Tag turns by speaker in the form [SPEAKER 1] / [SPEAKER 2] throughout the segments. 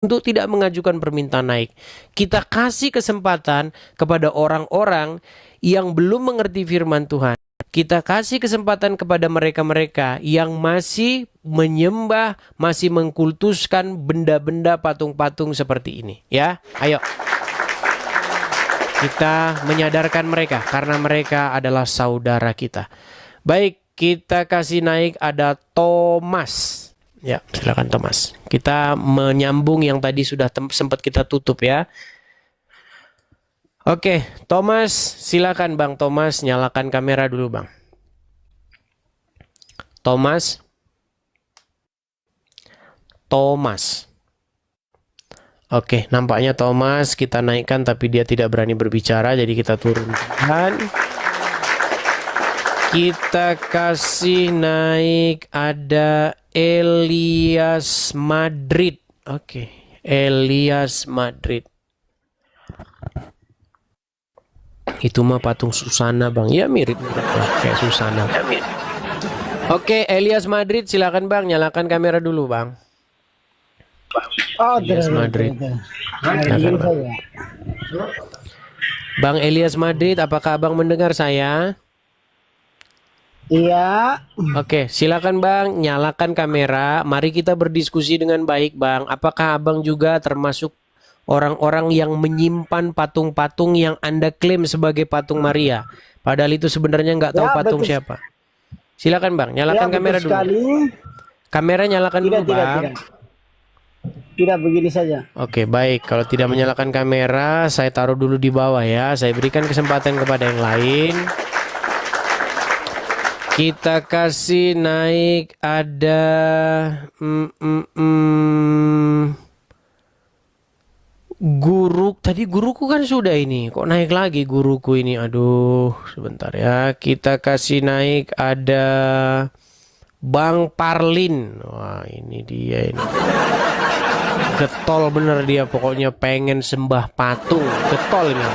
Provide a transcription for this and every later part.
[SPEAKER 1] untuk tidak mengajukan permintaan naik. Kita kasih kesempatan kepada orang-orang yang belum mengerti firman Tuhan. Kita kasih kesempatan kepada mereka-mereka yang masih menyembah, masih mengkultuskan benda-benda patung-patung seperti ini. Ya, ayo. Kita menyadarkan mereka karena mereka adalah saudara kita. Baik, kita kasih naik ada Thomas. Ya, silakan Thomas. Kita menyambung yang tadi sudah sempat kita tutup ya. Oke, Thomas, silakan Bang Thomas, nyalakan kamera dulu Bang. Thomas. Oke, nampaknya Thomas kita naikkan tapi dia tidak berani berbicara, jadi kita turunkan. Kita kasih naik ada Elias Madrid. Oke, Elias Madrid. Itu mah patung Susana Bang. Ya mirip kayak Susana. Oke, Elias Madrid silakan Bang, nyalakan kamera dulu Bang. Elias Madrid. Silakan, Bang. Bang Elias Madrid, apakah Abang mendengar saya?
[SPEAKER 2] Iya.
[SPEAKER 1] Oke, silakan Bang, nyalakan kamera. Mari kita berdiskusi dengan baik Bang. Apakah Abang juga termasuk orang-orang yang menyimpan patung-patung yang Anda klaim sebagai patung Maria? Padahal itu sebenarnya nggak tahu patung
[SPEAKER 2] betul.
[SPEAKER 1] siapa. Silakan Bang, nyalakan kamera dulu.
[SPEAKER 2] Sekali.
[SPEAKER 1] Kamera nyalakan dulu Bang.
[SPEAKER 2] Tidak begini saja.
[SPEAKER 1] Oke, baik. Kalau tidak menyalakan kamera, saya taruh dulu di bawah ya. Saya berikan kesempatan kepada yang lain. Kita kasih naik ada guru. Tadi guruku kan sudah ini. Kok naik lagi guruku ini? Aduh, sebentar ya. Kita kasih naik ada Bang Parlin. Wah, ini dia ini. Getol bener dia, pokoknya pengen sembah patung. Getol ini.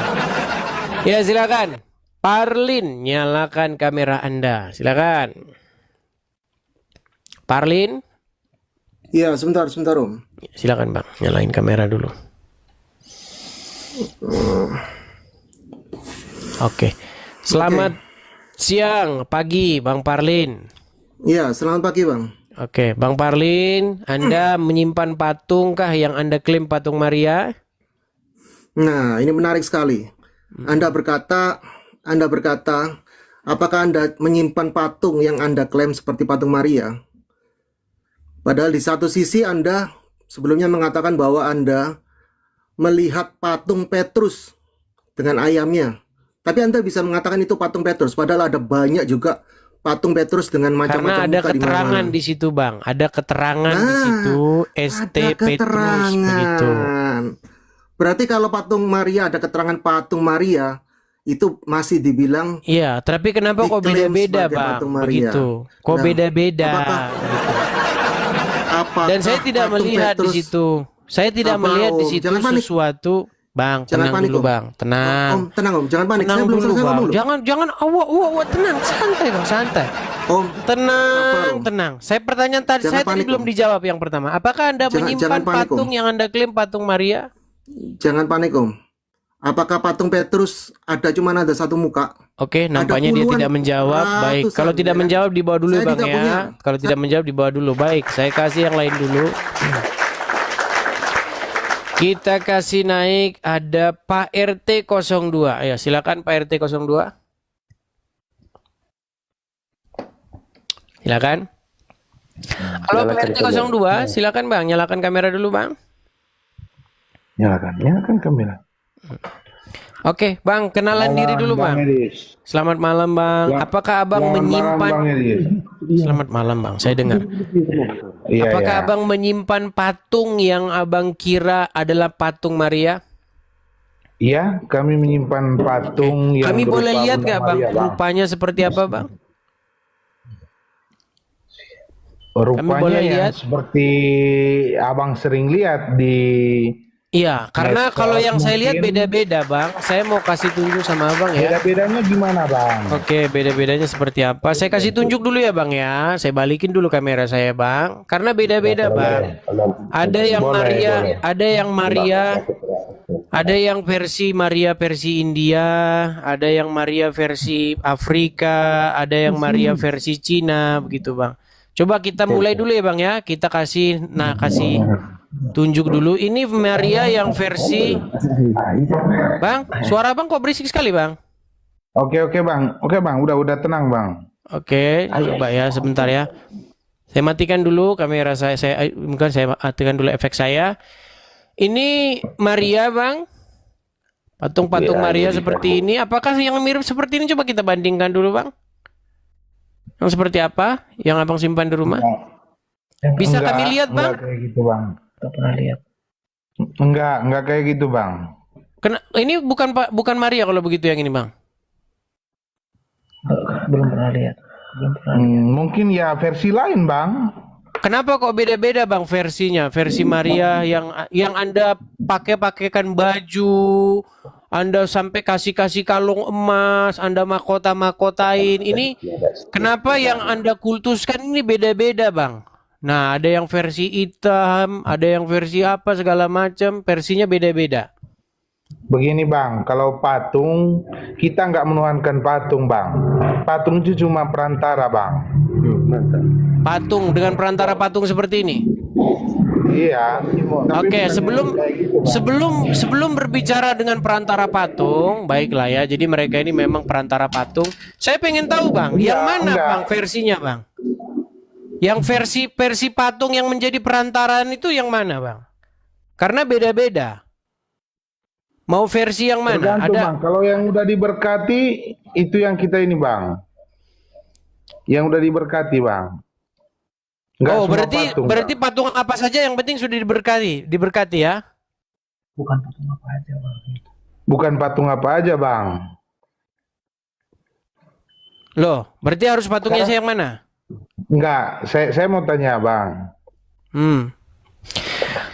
[SPEAKER 1] Ya, silakan. Parlin, nyalakan kamera Anda. Silakan. Parlin.
[SPEAKER 3] Iya, sebentar Om.
[SPEAKER 1] Silakan Bang, nyalain kamera dulu. Oke. Selamat siang, pagi Bang Parlin.
[SPEAKER 3] Iya, selamat pagi Bang.
[SPEAKER 1] Oke, Bang Parlin, Anda menyimpan patung kah yang Anda klaim patung Maria?
[SPEAKER 3] Nah, ini menarik sekali. Anda berkata, apakah Anda menyimpan patung yang Anda klaim seperti patung Maria? Padahal di satu sisi Anda sebelumnya mengatakan bahwa Anda melihat patung Petrus dengan ayamnya. Tapi Anda bisa mengatakan itu patung Petrus, padahal ada banyak juga patung Petrus dengan macam-macam muka.
[SPEAKER 1] Karena ada keterangan di situ Bang, ada keterangan di situ ST Petrus begitu.
[SPEAKER 3] Berarti kalau patung Maria ada keterangan patung Maria, itu masih dibilang.
[SPEAKER 1] Iya, tapi kenapa kok beda-beda Bang? Begitu. Kok beda-beda? Dan saya tidak melihat di situ. Saya tidak melihat di situ sesuatu. Bang, tenang dulu Bang, tenang.
[SPEAKER 3] Tenang Om, jangan panik.
[SPEAKER 1] Tenang
[SPEAKER 3] Saya belum selesai ngomong.
[SPEAKER 1] Jangan, tenang, santai Bang, santai.
[SPEAKER 3] Om,
[SPEAKER 1] tenang. Saya pertanyaan tadi, saya tadi belum dijawab yang pertama. Apakah Anda menyimpan patung yang Anda klaim patung Maria?
[SPEAKER 3] Jangan panik Om. Apakah patung Petrus ada satu muka?
[SPEAKER 1] Oke, nampaknya dia tidak menjawab. Baik, kalau tidak menjawab dibawa dulu Bang ya. Kalau tidak menjawab dibawa dulu. Baik, saya kasih yang lain dulu. Kita kasih naik ada Pak RT 02. Ayo silakan Pak RT 02. Silakan. Halo Pak RT 02, silakan Bang, nyalakan kamera dulu Bang.
[SPEAKER 4] Nyalakan kamera.
[SPEAKER 1] Oke, Bang, kenalan diri dulu Bang. Selamat malam Bang. Apakah Abang menyimpan? Selamat malam Bang, saya dengar. Apakah Abang menyimpan patung yang Abang kira adalah patung Maria?
[SPEAKER 4] Iya, kami menyimpan patung yang
[SPEAKER 1] kami boleh lihat nggak Bang? Rupanya seperti apa Bang?
[SPEAKER 4] Rupanya ya seperti Abang sering lihat di
[SPEAKER 1] Iya, karena
[SPEAKER 4] Medsos
[SPEAKER 1] kalau yang saya lihat
[SPEAKER 4] mungkin.
[SPEAKER 1] beda-beda, Bang. Saya mau kasih tunjuk sama Abang ya.
[SPEAKER 4] Beda-bedanya gimana, Bang?
[SPEAKER 1] Oke, beda-bedanya seperti apa? Saya kasih tunjuk dulu ya, Bang ya. Saya balikin dulu kamera saya, Bang. Karena beda-beda, Bang. Ada yang
[SPEAKER 4] Boleh,
[SPEAKER 1] Maria,
[SPEAKER 4] boleh.
[SPEAKER 1] ada yang Maria, ada yang versi Maria versi India, ada yang Maria versi Afrika, ada yang Maria versi Cina, begitu, Bang. Coba kita mulai dulu ya, Bang ya. Kita kasih tunjuk dulu. Ini Maria yang versi Bang. Suara Bang kok berisik sekali, Bang?
[SPEAKER 4] Oke, Bang. Oke, Bang. Udah tenang, Bang.
[SPEAKER 1] Oke, coba ya sebentar ya. Saya matikan dulu kamera saya. Bukan saya matikan dulu efek saya. Ini Maria, Bang. Patung-patung Maria seperti ini. Apakah yang mirip seperti ini? Coba kita bandingkan dulu, Bang. Yang seperti apa? Yang Abang simpan di rumah? Bisa kami lihat, Bang?
[SPEAKER 4] Enggak kayak gitu, Bang.
[SPEAKER 2] Nggak pernah lihat.
[SPEAKER 4] Enggak kayak gitu, Bang.
[SPEAKER 1] Ini bukan Maria kalau begitu yang ini, Bang.
[SPEAKER 2] Belum pernah lihat.
[SPEAKER 4] Mungkin ya versi lain, Bang.
[SPEAKER 1] Kenapa kok beda-beda, Bang, versinya? Versi Maria yang Anda pakaikan baju, Anda sampai kasih kalung emas, Anda mahkota-mahkotain. Ini kenapa yang Anda kultuskan ini beda-beda, Bang? Nah, ada yang versi hitam, ada yang versi apa segala macam, versinya beda-beda.
[SPEAKER 4] Begini, Bang, kalau patung kita nggak menuhankan patung, Bang. Patung itu cuma perantara, Bang.
[SPEAKER 1] Patung dengan perantara patung seperti ini.
[SPEAKER 4] Iya.
[SPEAKER 1] Oke, sebelum berbicara dengan perantara patung, baiklah ya. Jadi mereka ini memang perantara patung. Saya pengen tahu, Bang, yang mana,
[SPEAKER 4] enggak.
[SPEAKER 1] Bang, versinya, Bang? Yang versi patung yang menjadi perantaraan itu yang mana, Bang? Karena beda-beda. Mau versi yang mana?
[SPEAKER 4] Tergantung,
[SPEAKER 1] Ada.
[SPEAKER 4] Bang. Kalau yang udah diberkati itu yang kita ini, Bang. Yang udah diberkati, Bang. Nggak
[SPEAKER 1] Oh,
[SPEAKER 4] semua
[SPEAKER 1] berarti
[SPEAKER 4] Bang.
[SPEAKER 1] patung apa saja yang penting sudah diberkati ya?
[SPEAKER 2] Bukan patung apa aja, Bang.
[SPEAKER 4] Bukan patung apa aja, Bang.
[SPEAKER 1] Loh, berarti harus patungnya saya yang mana?
[SPEAKER 4] Enggak, saya mau tanya, Bang.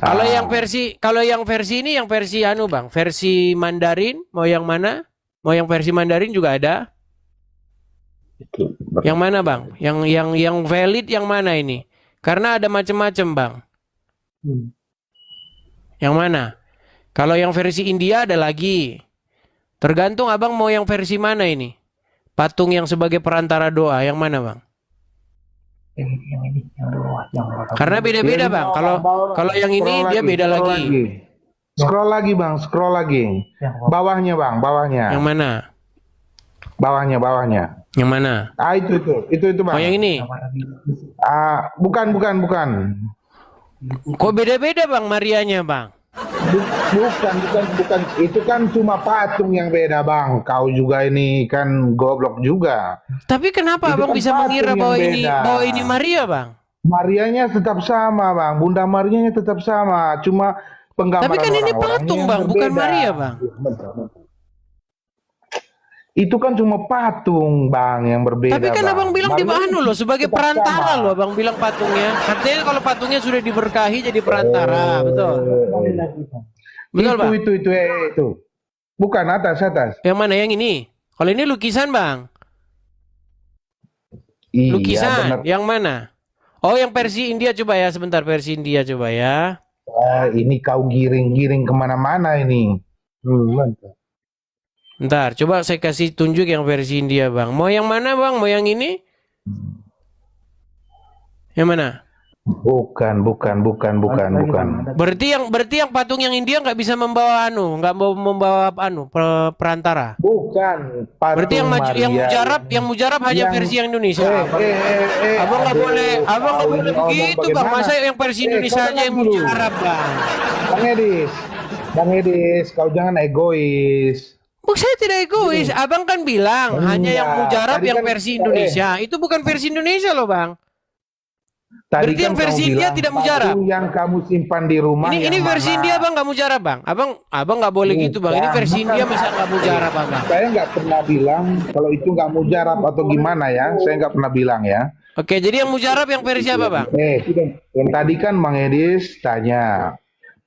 [SPEAKER 1] Kalau yang versi ini yang versi Bang, versi Mandarin mau yang mana? Mau yang versi Mandarin juga ada? Yang mana, Bang? Yang valid yang mana ini? Karena ada macam-macam, Bang. Yang mana? Kalau yang versi India ada lagi. Tergantung Abang mau yang versi mana ini? Patung yang sebagai perantara doa yang mana, Bang?
[SPEAKER 2] Yang ini, yang bawah, yang bawah.
[SPEAKER 1] Karena beda-beda, Bang. Kalau yang ini dia beda lagi.
[SPEAKER 4] Scroll lagi, Bang. Scroll lagi. Bawahnya, Bang. Bawahnya.
[SPEAKER 1] Yang mana?
[SPEAKER 4] Bawahnya.
[SPEAKER 1] Yang mana?
[SPEAKER 4] Ah, itu, Bang.
[SPEAKER 1] Oh, yang ini.
[SPEAKER 4] Ah, bukan.
[SPEAKER 1] Kok beda-beda, Bang, Marianya, Bang?
[SPEAKER 4] Bukan. Itu kan cuma patung yang beda, Bang. Kau juga ini kan goblok juga.
[SPEAKER 1] Tapi kenapa
[SPEAKER 4] Itu
[SPEAKER 1] Abang
[SPEAKER 4] kan
[SPEAKER 1] bisa
[SPEAKER 4] patung
[SPEAKER 1] mengira
[SPEAKER 4] yang beda.
[SPEAKER 1] bahwa ini Maria, Bang?
[SPEAKER 4] Marianya tetap sama, Bang. Bunda Marianya tetap sama. Cuma penggambaran
[SPEAKER 1] Tapi kan ini
[SPEAKER 4] orang-orangnya
[SPEAKER 1] patung,
[SPEAKER 4] yang
[SPEAKER 1] Bang, bukan
[SPEAKER 4] berbeda.
[SPEAKER 1] Maria, Bang.
[SPEAKER 4] Itu kan cuma patung, Bang, yang berbeda.
[SPEAKER 1] Tapi kan
[SPEAKER 4] Bang.
[SPEAKER 1] Abang bilang di
[SPEAKER 4] Marianya
[SPEAKER 1] loh sebagai
[SPEAKER 4] tetap
[SPEAKER 1] perantara
[SPEAKER 4] sama.
[SPEAKER 1] loh, Abang bilang patungnya. Artinya kalau patungnya sudah diberkahi jadi perantara, betul. Betul, Bang.
[SPEAKER 4] Itu. Bukan atas.
[SPEAKER 1] Yang mana yang ini? Kalau ini lukisan, Bang.
[SPEAKER 4] Iya,
[SPEAKER 1] Lukisan.
[SPEAKER 4] benar.
[SPEAKER 1] Yang mana? Oh, yang versi India coba ya, sebentar versi India coba ya.
[SPEAKER 4] Ini kau giring-giring kemana-mana ini. Mantap.
[SPEAKER 1] Bentar, coba saya kasih tunjuk yang versi India, Bang. Mau yang mana, Bang? Mau yang ini? Yang mana?
[SPEAKER 4] Bukan.
[SPEAKER 1] Berarti yang patung yang India nggak bisa membawa nggak mau membawa perantara.
[SPEAKER 4] Bukan. Patung
[SPEAKER 1] Berarti yang
[SPEAKER 4] Maria.
[SPEAKER 1] mujarab hanya versi yang Indonesia. Abang nggak boleh begitu, Bang. Masa yang versi Indonesia aja yang mujarab, Bang?
[SPEAKER 4] Bang Edis, kau jangan egois.
[SPEAKER 1] Bu, saya tidak egois. Abang kan bilang hanya yang mujarab
[SPEAKER 4] Tadi
[SPEAKER 1] yang
[SPEAKER 4] kan-
[SPEAKER 1] versi Indonesia. Itu bukan versi Indonesia loh, Bang.
[SPEAKER 4] Tadi
[SPEAKER 1] Berarti yang
[SPEAKER 4] kamu
[SPEAKER 1] versi India
[SPEAKER 4] bilang
[SPEAKER 1] tidak mujarab.
[SPEAKER 4] patung yang kamu simpan di rumah.
[SPEAKER 1] Ini
[SPEAKER 4] yang
[SPEAKER 1] versi
[SPEAKER 4] mana?
[SPEAKER 1] India, Bang, nggak mujarab, Bang. Abang nggak boleh gitu, Bang. Ini versi India masa nggak mujarab, Bang.
[SPEAKER 4] Saya nggak pernah bilang kalau itu nggak mujarab atau gimana ya. Saya nggak pernah bilang ya.
[SPEAKER 1] Oke, jadi yang mujarab yang versi apa, Bang?
[SPEAKER 4] Tadi kan Bang Edis tanya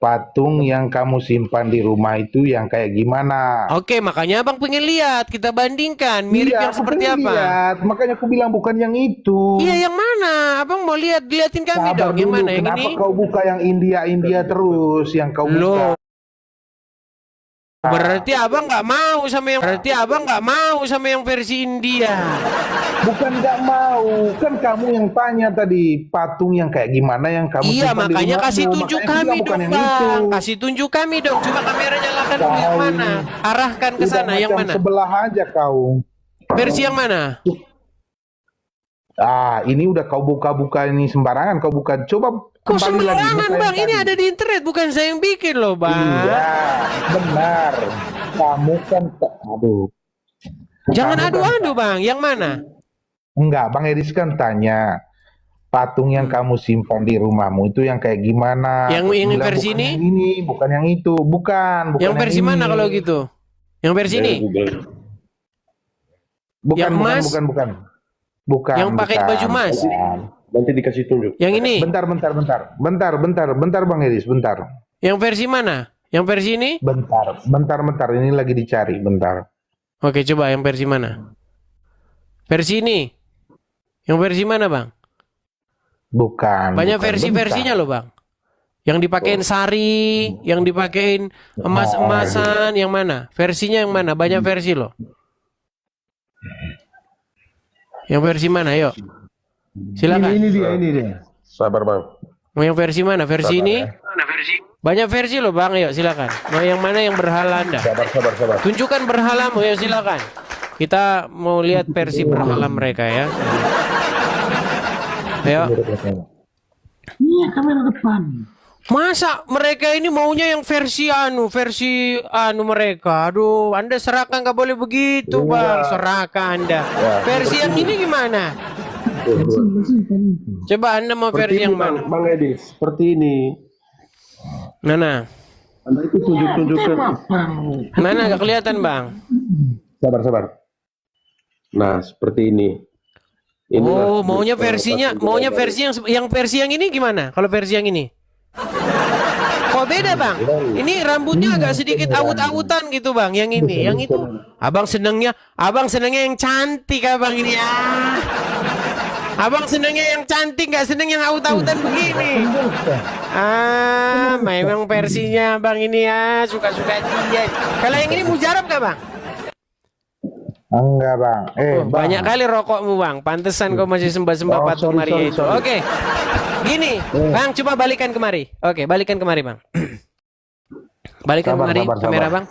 [SPEAKER 4] patung yang kamu simpan di rumah itu yang kayak gimana?
[SPEAKER 1] Oke, makanya abang pengen lihat, kita bandingkan mirip
[SPEAKER 4] Iya,
[SPEAKER 1] yang
[SPEAKER 4] aku
[SPEAKER 1] seperti
[SPEAKER 4] pengen
[SPEAKER 1] apa.
[SPEAKER 4] lihat. Makanya aku bilang bukan yang itu.
[SPEAKER 1] Iya, yang mana? Abang mau lihat, diliatin kami
[SPEAKER 4] Sabar
[SPEAKER 1] dong. Yang
[SPEAKER 4] dulu,
[SPEAKER 1] mana? Yang
[SPEAKER 4] kenapa
[SPEAKER 1] ini?
[SPEAKER 4] kau buka yang India terus? Yang kau buka.
[SPEAKER 1] Loh, berarti abang nggak mau sama yang versi India.
[SPEAKER 4] Bukan nggak mau, kan kamu yang tanya tadi patung yang kayak gimana yang kamu
[SPEAKER 1] Iya,
[SPEAKER 4] simpan di
[SPEAKER 1] makanya
[SPEAKER 4] rumahmu.
[SPEAKER 1] kasih tunjuk
[SPEAKER 4] Makanya aku
[SPEAKER 1] kami
[SPEAKER 4] bilang bukan
[SPEAKER 1] dong,
[SPEAKER 4] yang itu.
[SPEAKER 1] Bang. Kasih tunjuk kami dong. Coba kamera nyalakan dulu yang
[SPEAKER 4] Kau
[SPEAKER 1] mana?
[SPEAKER 4] ini
[SPEAKER 1] Arahkan ke
[SPEAKER 4] udah
[SPEAKER 1] sana, yang
[SPEAKER 4] macam
[SPEAKER 1] mana?
[SPEAKER 4] sebelah aja kau.
[SPEAKER 1] Versi yang mana?
[SPEAKER 4] Ini udah kau buka-buka ini sembarangan kau buka. Coba
[SPEAKER 1] Kok
[SPEAKER 4] kembali lagi.
[SPEAKER 1] sembarangan,
[SPEAKER 4] buka yang
[SPEAKER 1] Bang? Ini
[SPEAKER 4] tadi.
[SPEAKER 1] ada di internet, bukan saya yang bikin loh, Bang.
[SPEAKER 4] Iya, benar. Kamu kan, aduh.
[SPEAKER 1] Jangan
[SPEAKER 4] Kamu kan-
[SPEAKER 1] adu-adu, Bang. Yang mana?
[SPEAKER 4] Enggak, Bang Edis kan tanya patung yang kamu simpan di rumahmu itu yang kayak gimana?
[SPEAKER 1] Yang
[SPEAKER 4] Aku bilang,
[SPEAKER 1] versi
[SPEAKER 4] bukan
[SPEAKER 1] ini?
[SPEAKER 4] yang ini, bukan yang itu, bukan
[SPEAKER 1] Yang versi
[SPEAKER 4] ini.
[SPEAKER 1] mana kalau gitu? Yang versi ini?
[SPEAKER 4] Bukan,
[SPEAKER 1] Yang
[SPEAKER 4] bukan,
[SPEAKER 1] emas?
[SPEAKER 4] bukan.
[SPEAKER 1] Yang pakai
[SPEAKER 4] bukan,
[SPEAKER 1] baju emas?
[SPEAKER 4] bukan.
[SPEAKER 5] Nanti dikasih tunjuk.
[SPEAKER 1] Yang ini?
[SPEAKER 4] Bentar, Bang Edis, bentar.
[SPEAKER 1] Yang versi mana? Yang versi ini?
[SPEAKER 4] Bentar, ini lagi dicari, bentar.
[SPEAKER 1] Oke, coba yang versi mana? Versi ini? Yang versi mana, Bang?
[SPEAKER 4] Bukan.
[SPEAKER 1] Banyak
[SPEAKER 4] bukan,
[SPEAKER 1] versi-versinya
[SPEAKER 4] bentar.
[SPEAKER 1] loh, Bang. Yang dipakein sari, yang dipakein emas-emasan, yang mana? Versinya yang mana? Banyak versi loh. Yang versi mana? Yuk. Silakan.
[SPEAKER 5] Ini dia. Sabar bang.
[SPEAKER 1] Mau yang versi mana? Versi ini? Banyak versi loh, Bang. Yuk, silakan. Mau yang mana yang berhala Anda?
[SPEAKER 5] Sabar.
[SPEAKER 1] Tunjukkan berhalamu, ya silakan. Kita mau lihat versi berhala mereka ya. Ayo.
[SPEAKER 2] Iya, kamera depan.
[SPEAKER 1] Masa mereka ini maunya yang versi mereka. Aduh, Anda serahkan, nggak boleh begitu, Bang. Serahkan Anda. Versi yang ini gimana? Coba Anda mau versi yang mana?
[SPEAKER 5] Bang Edis, seperti ini.
[SPEAKER 1] Mana?
[SPEAKER 5] Anda itu tunjuk-tunjukkan.
[SPEAKER 1] Mana nggak kelihatan, Bang?
[SPEAKER 5] Sabar. Nah, seperti ini. Inilah
[SPEAKER 1] Maunya versinya, yang versi yang ini gimana? Kalau versi yang ini? Kok beda, Bang? Ini rambutnya agak sedikit awut-awutan gitu, Bang. Yang ini, yang itu. Abang senengnya yang cantik, Abang ini ya. Abang senengnya yang cantik, nggak seneng yang awut-awutan begini. Memang versinya Bang ini ya, suka-suka dia. Kalau yang ini mujarab gak, Bang?
[SPEAKER 4] Enggak, Bang. Bang.
[SPEAKER 1] Banyak kali rokokmu, Bang. Pantesan kau masih sembah-sembah patung Maria itu. Oke. Gini, Bang, coba balikan kemari. Oke, balikan kemari, Bang. Balikan kemari kamera, Bang.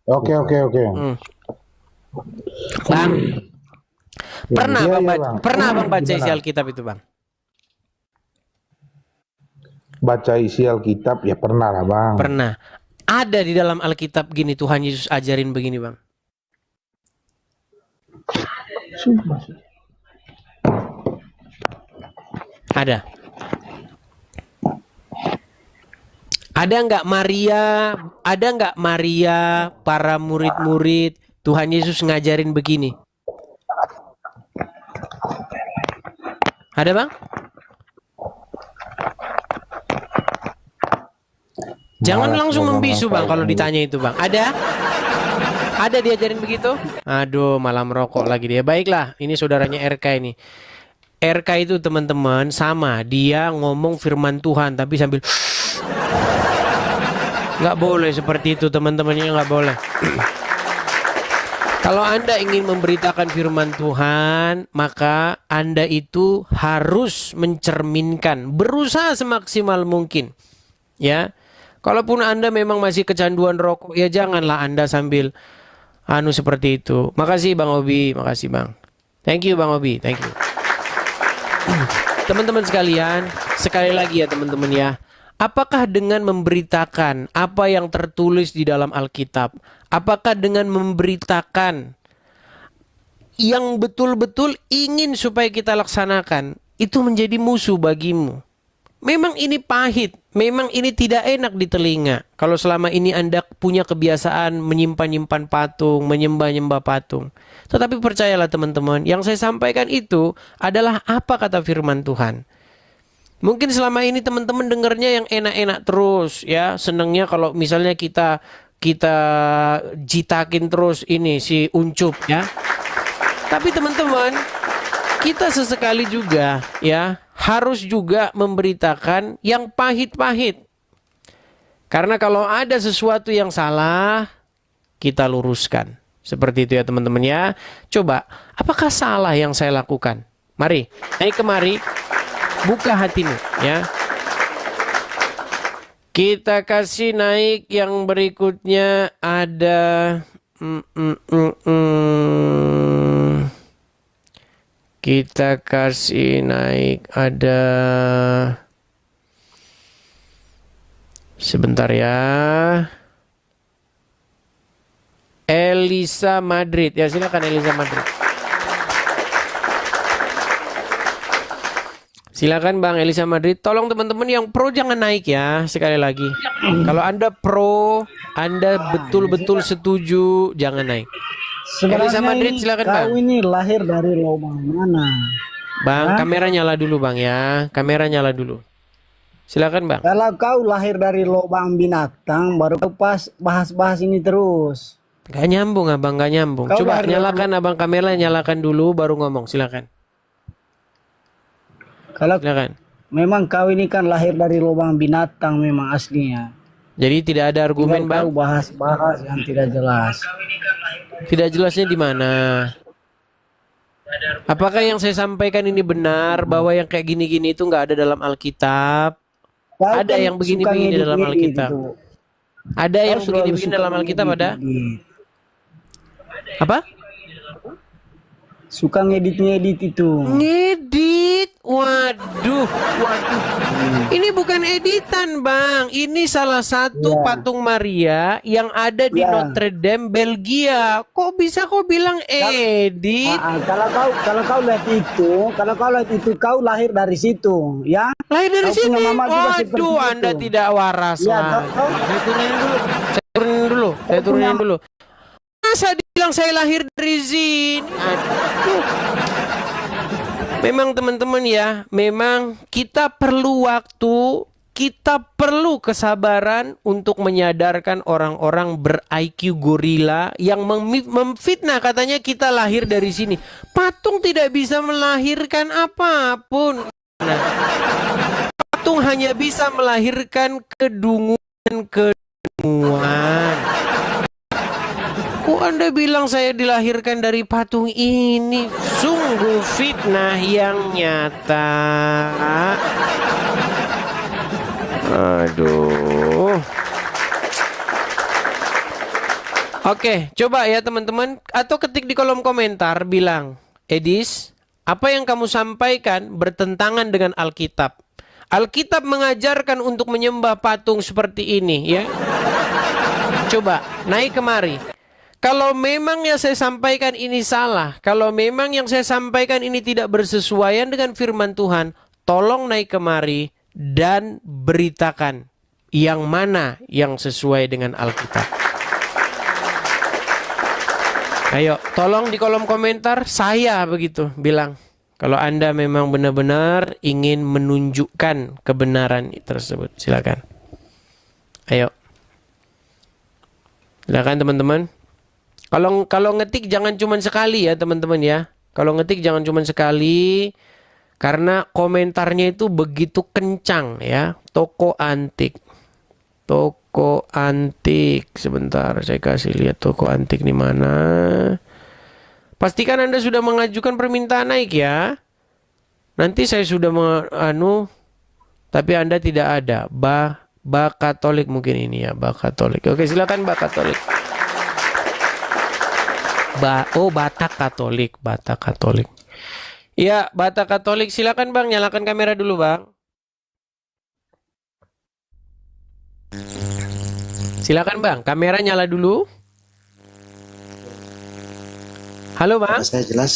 [SPEAKER 4] Oke.
[SPEAKER 1] Bang. Pernah
[SPEAKER 4] Iya,
[SPEAKER 1] Bang,
[SPEAKER 4] Bang.
[SPEAKER 1] pernah Bang baca isi
[SPEAKER 4] Gimana?
[SPEAKER 1] Alkitab itu, Bang?
[SPEAKER 4] Baca isi Alkitab ya pernah lah, Bang.
[SPEAKER 1] Pernah. Ada di dalam Alkitab gini, Tuhan Yesus ajarin begini, Bang. Ada. Ada nggak Maria, para murid-murid Tuhan Yesus ngajarin begini? Ada, Bang? Jangan langsung membisu, Bang, kalau ditanya itu, Bang. Ada? Ada diajarin begitu? Aduh, malah merokok lagi dia. Baiklah, ini saudaranya RK ini. RK itu teman-teman sama, dia ngomong firman Tuhan tapi sambil nggak boleh seperti itu, teman-temannya nggak boleh. Kalau Anda ingin memberitakan firman Tuhan, maka Anda itu harus mencerminkan, berusaha semaksimal mungkin. Ya. Kalaupun Anda memang masih kecanduan rokok, ya janganlah Anda sambil seperti itu. Makasih Bang Obi, makasih Bang. Thank you Bang Obi, thank you. Teman-teman sekalian, sekali lagi ya teman-teman ya. Apakah dengan memberitakan apa yang tertulis di dalam Alkitab, apakah dengan memberitakan yang betul-betul ingin supaya kita laksanakan, itu menjadi musuh bagimu? Memang ini pahit, memang ini tidak enak di telinga. Kalau selama ini Anda punya kebiasaan menyimpan-nyimpan patung, menyembah-nyembah patung. Tetapi percayalah teman-teman, yang saya sampaikan itu adalah apa kata firman Tuhan. Mungkin selama ini teman-teman dengarnya yang enak-enak terus ya, senengnya kalau misalnya kita jitakin terus ini si Uncup ya. Tapi teman-teman, kita sesekali juga ya harus juga memberitakan yang pahit-pahit. Karena kalau ada sesuatu yang salah, kita luruskan. Seperti itu ya teman-teman ya. Coba, apakah salah yang saya lakukan? Mari, naik kemari. Buka hatimu ya. Kita kasih naik yang berikutnya ada kita kasih naik ada sebentar ya. Elisa Madrid. Ya silakan Elisa Madrid. Silakan Bang Elisa Madrid. Tolong teman-teman yang pro jangan naik ya. Sekali lagi. Kalau Anda pro, Anda betul-betul setuju, jangan naik. Elisa Madrid silakan Bang.
[SPEAKER 6] Kau ini lahir dari lubang mana?
[SPEAKER 1] Bang, kamera nyala dulu Bang ya. Kamera nyala dulu. Silakan Bang.
[SPEAKER 6] Kalau kau lahir dari lubang binatang, baru kau pas bahas-bahas ini terus.
[SPEAKER 1] Gak nyambung Abang, gak nyambung.
[SPEAKER 6] Kau
[SPEAKER 1] Coba
[SPEAKER 6] lahir
[SPEAKER 1] nyalakan Abang kamera, nyalakan dulu baru ngomong. Silakan.
[SPEAKER 6] Kalau
[SPEAKER 1] Silakan.
[SPEAKER 6] memang kau ini kan lahir dari lubang binatang memang aslinya.
[SPEAKER 1] Jadi tidak ada argumen
[SPEAKER 6] Tinggal
[SPEAKER 1] Bang.
[SPEAKER 6] kau bahas-bahas yang tidak jelas.
[SPEAKER 1] Tidak jelasnya di mana? Apakah yang saya sampaikan ini benar bahwa yang kayak gini-gini itu nggak ada dalam Alkitab?
[SPEAKER 6] Kau
[SPEAKER 1] Ada
[SPEAKER 6] kan
[SPEAKER 1] yang
[SPEAKER 6] suka
[SPEAKER 1] begini-begini dalam
[SPEAKER 6] ngedit-ngedit
[SPEAKER 1] Alkitab.
[SPEAKER 6] itu.
[SPEAKER 1] Ada yang
[SPEAKER 6] Kau selalu
[SPEAKER 1] begini-begini
[SPEAKER 6] suka
[SPEAKER 1] dalam Alkitab ada?
[SPEAKER 6] ngedit-ngedit.
[SPEAKER 1] Apa?
[SPEAKER 6] Suka ngedit-ngedit itu.
[SPEAKER 1] Ngedit. Waduh. Ini bukan editan, Bang. Ini salah satu
[SPEAKER 6] Ya.
[SPEAKER 1] patung Maria yang ada di
[SPEAKER 6] Ya.
[SPEAKER 1] Notre Dame, Belgia. Kok bisa kau bilang edit?
[SPEAKER 6] Kalau kau lihat itu, kau lahir dari situ, ya?
[SPEAKER 1] Lahir dari
[SPEAKER 6] Kau punya
[SPEAKER 1] sini.
[SPEAKER 6] mama juga seperti
[SPEAKER 1] Waduh,
[SPEAKER 6] itu.
[SPEAKER 1] Anda tidak waras.
[SPEAKER 6] Ya,
[SPEAKER 1] lah.
[SPEAKER 6] kau-
[SPEAKER 1] Saya turunin dulu. Saya turunin dulu. Masa dibilang saya lahir dari sini? Aduh. Memang teman-teman ya, memang kita perlu waktu, kita perlu kesabaran untuk menyadarkan orang-orang ber-IQ gorila yang memfitnah katanya kita lahir dari sini. Patung tidak bisa melahirkan apapun. Nah, patung hanya bisa melahirkan kedunguan. Kok Anda bilang saya dilahirkan dari patung ini? Sungguh fitnah yang nyata. Aduh. Oke, coba ya teman-teman. Atau ketik di kolom komentar bilang, Edis, apa yang kamu sampaikan bertentangan dengan Alkitab. Alkitab mengajarkan untuk menyembah patung seperti ini ya. Coba naik kemari. Kalau memang yang saya sampaikan ini salah, kalau memang yang saya sampaikan ini tidak bersesuaian dengan firman Tuhan, tolong naik kemari dan beritakan yang mana yang sesuai dengan Alkitab. Ayo, tolong di kolom komentar saya begitu bilang. Kalau Anda memang benar-benar ingin menunjukkan kebenaran tersebut, silakan. Ayo. Silakan teman-teman. Kalau ngetik jangan cuma sekali ya teman-teman ya. Kalau ngetik jangan cuma sekali karena komentarnya itu begitu kencang ya. Toko antik. Toko antik. Sebentar saya kasih lihat toko antik di mana. Pastikan Anda sudah mengajukan permintaan naik ya. Nanti saya sudah tapi Anda tidak ada. Ba Katolik mungkin ini ya, Ba Katolik. Oke, silakan Ba Katolik. Batak Katolik, Batak Katolik. Iya, Batak Katolik. Silakan Bang, nyalakan kamera dulu, Bang. Silakan Bang, kamera nyala dulu. Halo Bang.
[SPEAKER 7] Suara saya jelas.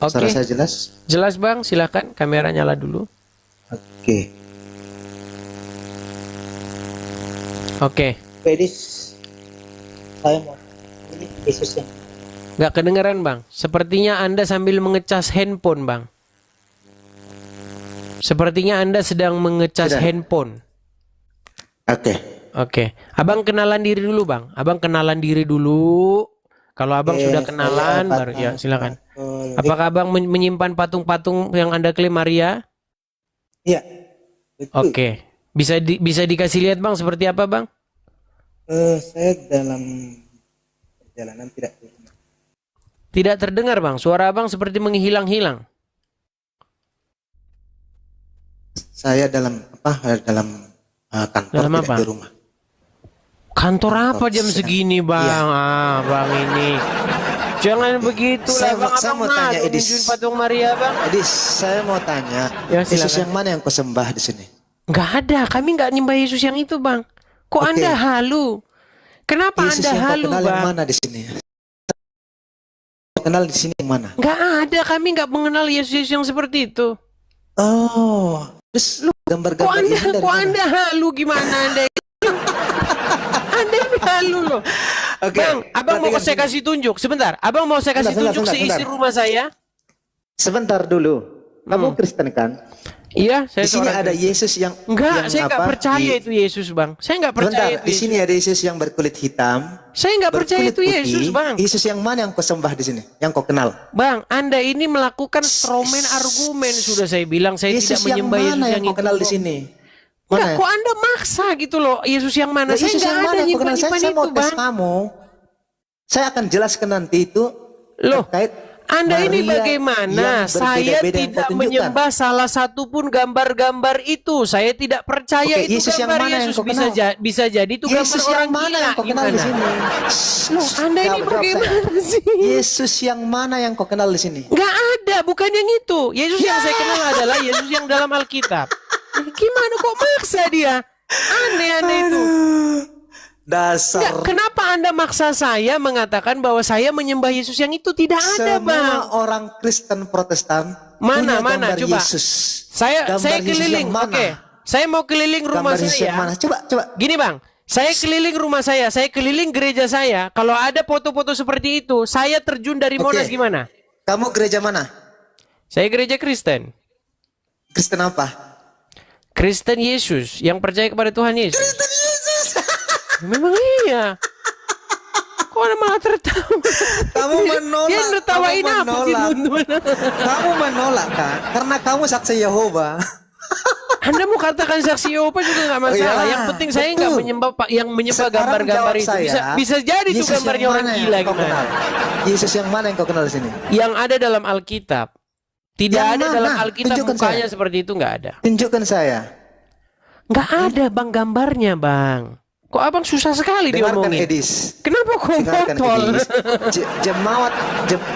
[SPEAKER 1] Oke.
[SPEAKER 7] Suara saya jelas.
[SPEAKER 1] Jelas Bang, silakan kamera nyala dulu.
[SPEAKER 7] Oke.
[SPEAKER 1] Oke.
[SPEAKER 7] Pedis. Saya mau ini Yesus yang
[SPEAKER 1] Nggak kedengeran Bang. Sepertinya Anda sambil mengecas handphone Bang. Sepertinya Anda sedang mengecas
[SPEAKER 7] Tidak.
[SPEAKER 1] handphone.
[SPEAKER 7] Oke.
[SPEAKER 1] Oke. Abang kenalan diri dulu, Bang. Abang kenalan diri dulu. Kalau Abang sudah kenalan, baru ya silakan. Apakah Abang menyimpan patung-patung yang Anda klaim Maria?
[SPEAKER 7] Iya. Betul.
[SPEAKER 1] Oke. Bisa dikasih lihat, Bang, seperti apa, Bang?
[SPEAKER 7] Saya dalam perjalanan tidak terima.
[SPEAKER 1] Tidak terdengar, Bang. Suara Abang seperti menghilang-hilang.
[SPEAKER 7] Saya dalam kantor,
[SPEAKER 1] Dalam
[SPEAKER 7] tidak
[SPEAKER 1] apa?
[SPEAKER 7] di rumah.
[SPEAKER 1] Kantor apa jam
[SPEAKER 7] Saya-
[SPEAKER 1] segini, Bang?
[SPEAKER 7] Iya.
[SPEAKER 1] Bang ini. Jangan begitu lah, Bang.
[SPEAKER 7] Saya
[SPEAKER 1] Abang
[SPEAKER 7] mau tanya,
[SPEAKER 1] malu
[SPEAKER 7] Edis.
[SPEAKER 1] nunjukin patung Maria, Bang.
[SPEAKER 7] Jadi saya mau tanya,
[SPEAKER 1] Ya,
[SPEAKER 7] Yesus
[SPEAKER 1] silakan.
[SPEAKER 7] yang mana yang kau sembah di sini?
[SPEAKER 1] Nggak ada. Kami nggak nyembah Yesus yang itu, Bang. Kok
[SPEAKER 7] Oke.
[SPEAKER 1] Anda halu? Kenapa
[SPEAKER 7] Yesus
[SPEAKER 1] Anda
[SPEAKER 7] yang kau
[SPEAKER 1] halu,
[SPEAKER 7] kenal yang
[SPEAKER 1] Bang?
[SPEAKER 7] mana di sini? Kau kenal di sini yang mana?
[SPEAKER 1] Nggak ada. Kami nggak mengenal Yesus yang seperti itu.
[SPEAKER 7] Oh, terus
[SPEAKER 1] Kok
[SPEAKER 7] gambar-gambar
[SPEAKER 1] Anda,
[SPEAKER 7] ini dari
[SPEAKER 1] kok
[SPEAKER 7] mana?
[SPEAKER 1] Anda halu gimana Anda? Anda ini halu loh.
[SPEAKER 7] Oke,
[SPEAKER 1] Bang, Abang mau
[SPEAKER 7] perhatikan
[SPEAKER 1] saya kasih tunjuk. Sebentar. Abang mau saya kasih
[SPEAKER 7] Sebentar,
[SPEAKER 1] tunjuk
[SPEAKER 7] sebentar,
[SPEAKER 1] seisi
[SPEAKER 7] sebentar.
[SPEAKER 1] rumah saya?
[SPEAKER 7] Sebentar dulu. Kamu Kristen kan?
[SPEAKER 1] Iya, saya
[SPEAKER 7] Di sini
[SPEAKER 1] seorang
[SPEAKER 7] ada
[SPEAKER 1] Kristen.
[SPEAKER 7] Yesus yang
[SPEAKER 1] Enggak, saya nggak
[SPEAKER 7] apa,
[SPEAKER 1] percaya
[SPEAKER 7] di-
[SPEAKER 1] itu Yesus, Bang. Saya nggak percaya
[SPEAKER 7] Sebentar,
[SPEAKER 1] itu
[SPEAKER 7] di sini
[SPEAKER 1] Yesus.
[SPEAKER 7] ada Yesus yang berkulit hitam.
[SPEAKER 1] Saya nggak percaya
[SPEAKER 7] berkulit
[SPEAKER 1] itu Yesus,
[SPEAKER 7] putih.
[SPEAKER 1] Bang.
[SPEAKER 7] Yesus yang mana yang kau sembah di sini? Yang kau kenal?
[SPEAKER 1] Bang, Anda ini melakukan stromen argumen. Sudah saya bilang saya
[SPEAKER 7] Yesus
[SPEAKER 1] tidak
[SPEAKER 7] yang
[SPEAKER 1] menyembah Yesus
[SPEAKER 7] mana yang
[SPEAKER 1] yang
[SPEAKER 7] kau
[SPEAKER 1] itu.
[SPEAKER 7] kenal di sini?
[SPEAKER 1] Enggak,
[SPEAKER 7] Mana?
[SPEAKER 1] kok Anda maksa gitu loh. Yesus yang mana?
[SPEAKER 7] Nah,
[SPEAKER 1] Saya
[SPEAKER 7] Yesus
[SPEAKER 1] nggak
[SPEAKER 7] yang
[SPEAKER 1] ada
[SPEAKER 7] mana yang kau kenal?
[SPEAKER 1] nyimpan-nyimpan
[SPEAKER 7] Saya
[SPEAKER 1] itu,
[SPEAKER 7] mau tes
[SPEAKER 1] Bang.
[SPEAKER 7] kamu. Saya akan jelaskan nanti itu
[SPEAKER 1] Loh,
[SPEAKER 7] terkait
[SPEAKER 1] Anda ini
[SPEAKER 7] Maria
[SPEAKER 1] bagaimana?
[SPEAKER 7] yang
[SPEAKER 1] Saya
[SPEAKER 7] berbeda-beda yang kau
[SPEAKER 1] tidak
[SPEAKER 7] tunjukkan.
[SPEAKER 1] menyembah salah satu pun gambar-gambar itu. Saya tidak percaya
[SPEAKER 7] Oke,
[SPEAKER 1] itu
[SPEAKER 7] Yesus yang
[SPEAKER 1] gambar
[SPEAKER 7] mana yang
[SPEAKER 1] Yesus.
[SPEAKER 7] kau kenal?
[SPEAKER 1] Bisa jadi itu gambar
[SPEAKER 7] Yesus
[SPEAKER 1] orang
[SPEAKER 7] yang mana
[SPEAKER 1] gila.
[SPEAKER 7] yang kau kenal di
[SPEAKER 1] Gimana?
[SPEAKER 7] sini?
[SPEAKER 1] Loh, Anda ini
[SPEAKER 7] Jawab saya.
[SPEAKER 1] bagaimana sih?
[SPEAKER 7] Yesus yang mana yang kau kenal di sini?
[SPEAKER 1] Nggak ada, bukan yang itu. Yesus yang saya kenal adalah Yesus yang dalam Alkitab. Gimana kok maksa dia? Aneh-aneh itu.
[SPEAKER 7] Dasar
[SPEAKER 1] Nggak, kenapa Anda maksa saya mengatakan bahwa saya menyembah Yesus yang itu? Tidak ada,
[SPEAKER 7] semua
[SPEAKER 1] Bang.
[SPEAKER 7] orang Kristen Protestan
[SPEAKER 1] Mana,
[SPEAKER 7] punya
[SPEAKER 1] mana,
[SPEAKER 7] gambar
[SPEAKER 1] coba.
[SPEAKER 7] Yesus.
[SPEAKER 1] Saya
[SPEAKER 7] Gambar Yesus
[SPEAKER 1] keliling,
[SPEAKER 7] yang mana?
[SPEAKER 1] oke. Saya mau keliling rumah
[SPEAKER 7] Gambar Yesus
[SPEAKER 1] saya.
[SPEAKER 7] yang mana? Coba.
[SPEAKER 1] Gini, Bang. Saya keliling rumah saya keliling gereja saya. Kalau ada foto-foto seperti itu, saya terjun dari
[SPEAKER 7] Oke.
[SPEAKER 1] Monas gimana?
[SPEAKER 7] Kamu gereja mana?
[SPEAKER 1] Saya gereja Kristen.
[SPEAKER 7] Kristen apa?
[SPEAKER 1] Kristen Yesus yang percaya kepada Tuhan Yesus.
[SPEAKER 7] Kristen Yesus.
[SPEAKER 1] Memang iya. Kok Anda malah tertawa?
[SPEAKER 7] Kamu menolak.
[SPEAKER 1] Dia tertawain
[SPEAKER 7] kamu
[SPEAKER 1] apa sih,
[SPEAKER 7] menolak.
[SPEAKER 1] teman-teman?
[SPEAKER 7] Kamu menolak kan? Karena kamu saksi Yehova.
[SPEAKER 1] Anda mau katakan saksi Yehova juga nggak masalah.
[SPEAKER 7] iya,
[SPEAKER 1] Yang penting saya nggak
[SPEAKER 7] betul.
[SPEAKER 1] menyembah yang menyembah
[SPEAKER 7] Sekarang
[SPEAKER 1] gambar-gambar
[SPEAKER 7] jawab
[SPEAKER 1] itu.
[SPEAKER 7] saya,
[SPEAKER 1] Bisa jadi itu
[SPEAKER 7] Yesus
[SPEAKER 1] gambarnya
[SPEAKER 7] yang
[SPEAKER 1] orang
[SPEAKER 7] mana yang
[SPEAKER 1] gila
[SPEAKER 7] kau
[SPEAKER 1] gimana.
[SPEAKER 7] kenal? Yesus yang mana yang kau kenal di sini?
[SPEAKER 1] Yang ada dalam Alkitab. Tidak
[SPEAKER 7] Yang
[SPEAKER 1] ada
[SPEAKER 7] mana?
[SPEAKER 1] dalam Alkitab
[SPEAKER 7] Tunjukkan
[SPEAKER 1] mukanya
[SPEAKER 7] saya.
[SPEAKER 1] seperti itu, nggak ada.
[SPEAKER 7] Tunjukkan saya.
[SPEAKER 1] Nggak ada, Bang, gambarnya, Bang. Kok Abang susah sekali
[SPEAKER 7] Dengarkan
[SPEAKER 1] diomongin?
[SPEAKER 7] Edis.
[SPEAKER 1] Kenapa kok
[SPEAKER 7] Dengarkan
[SPEAKER 1] botol?
[SPEAKER 7] Edis.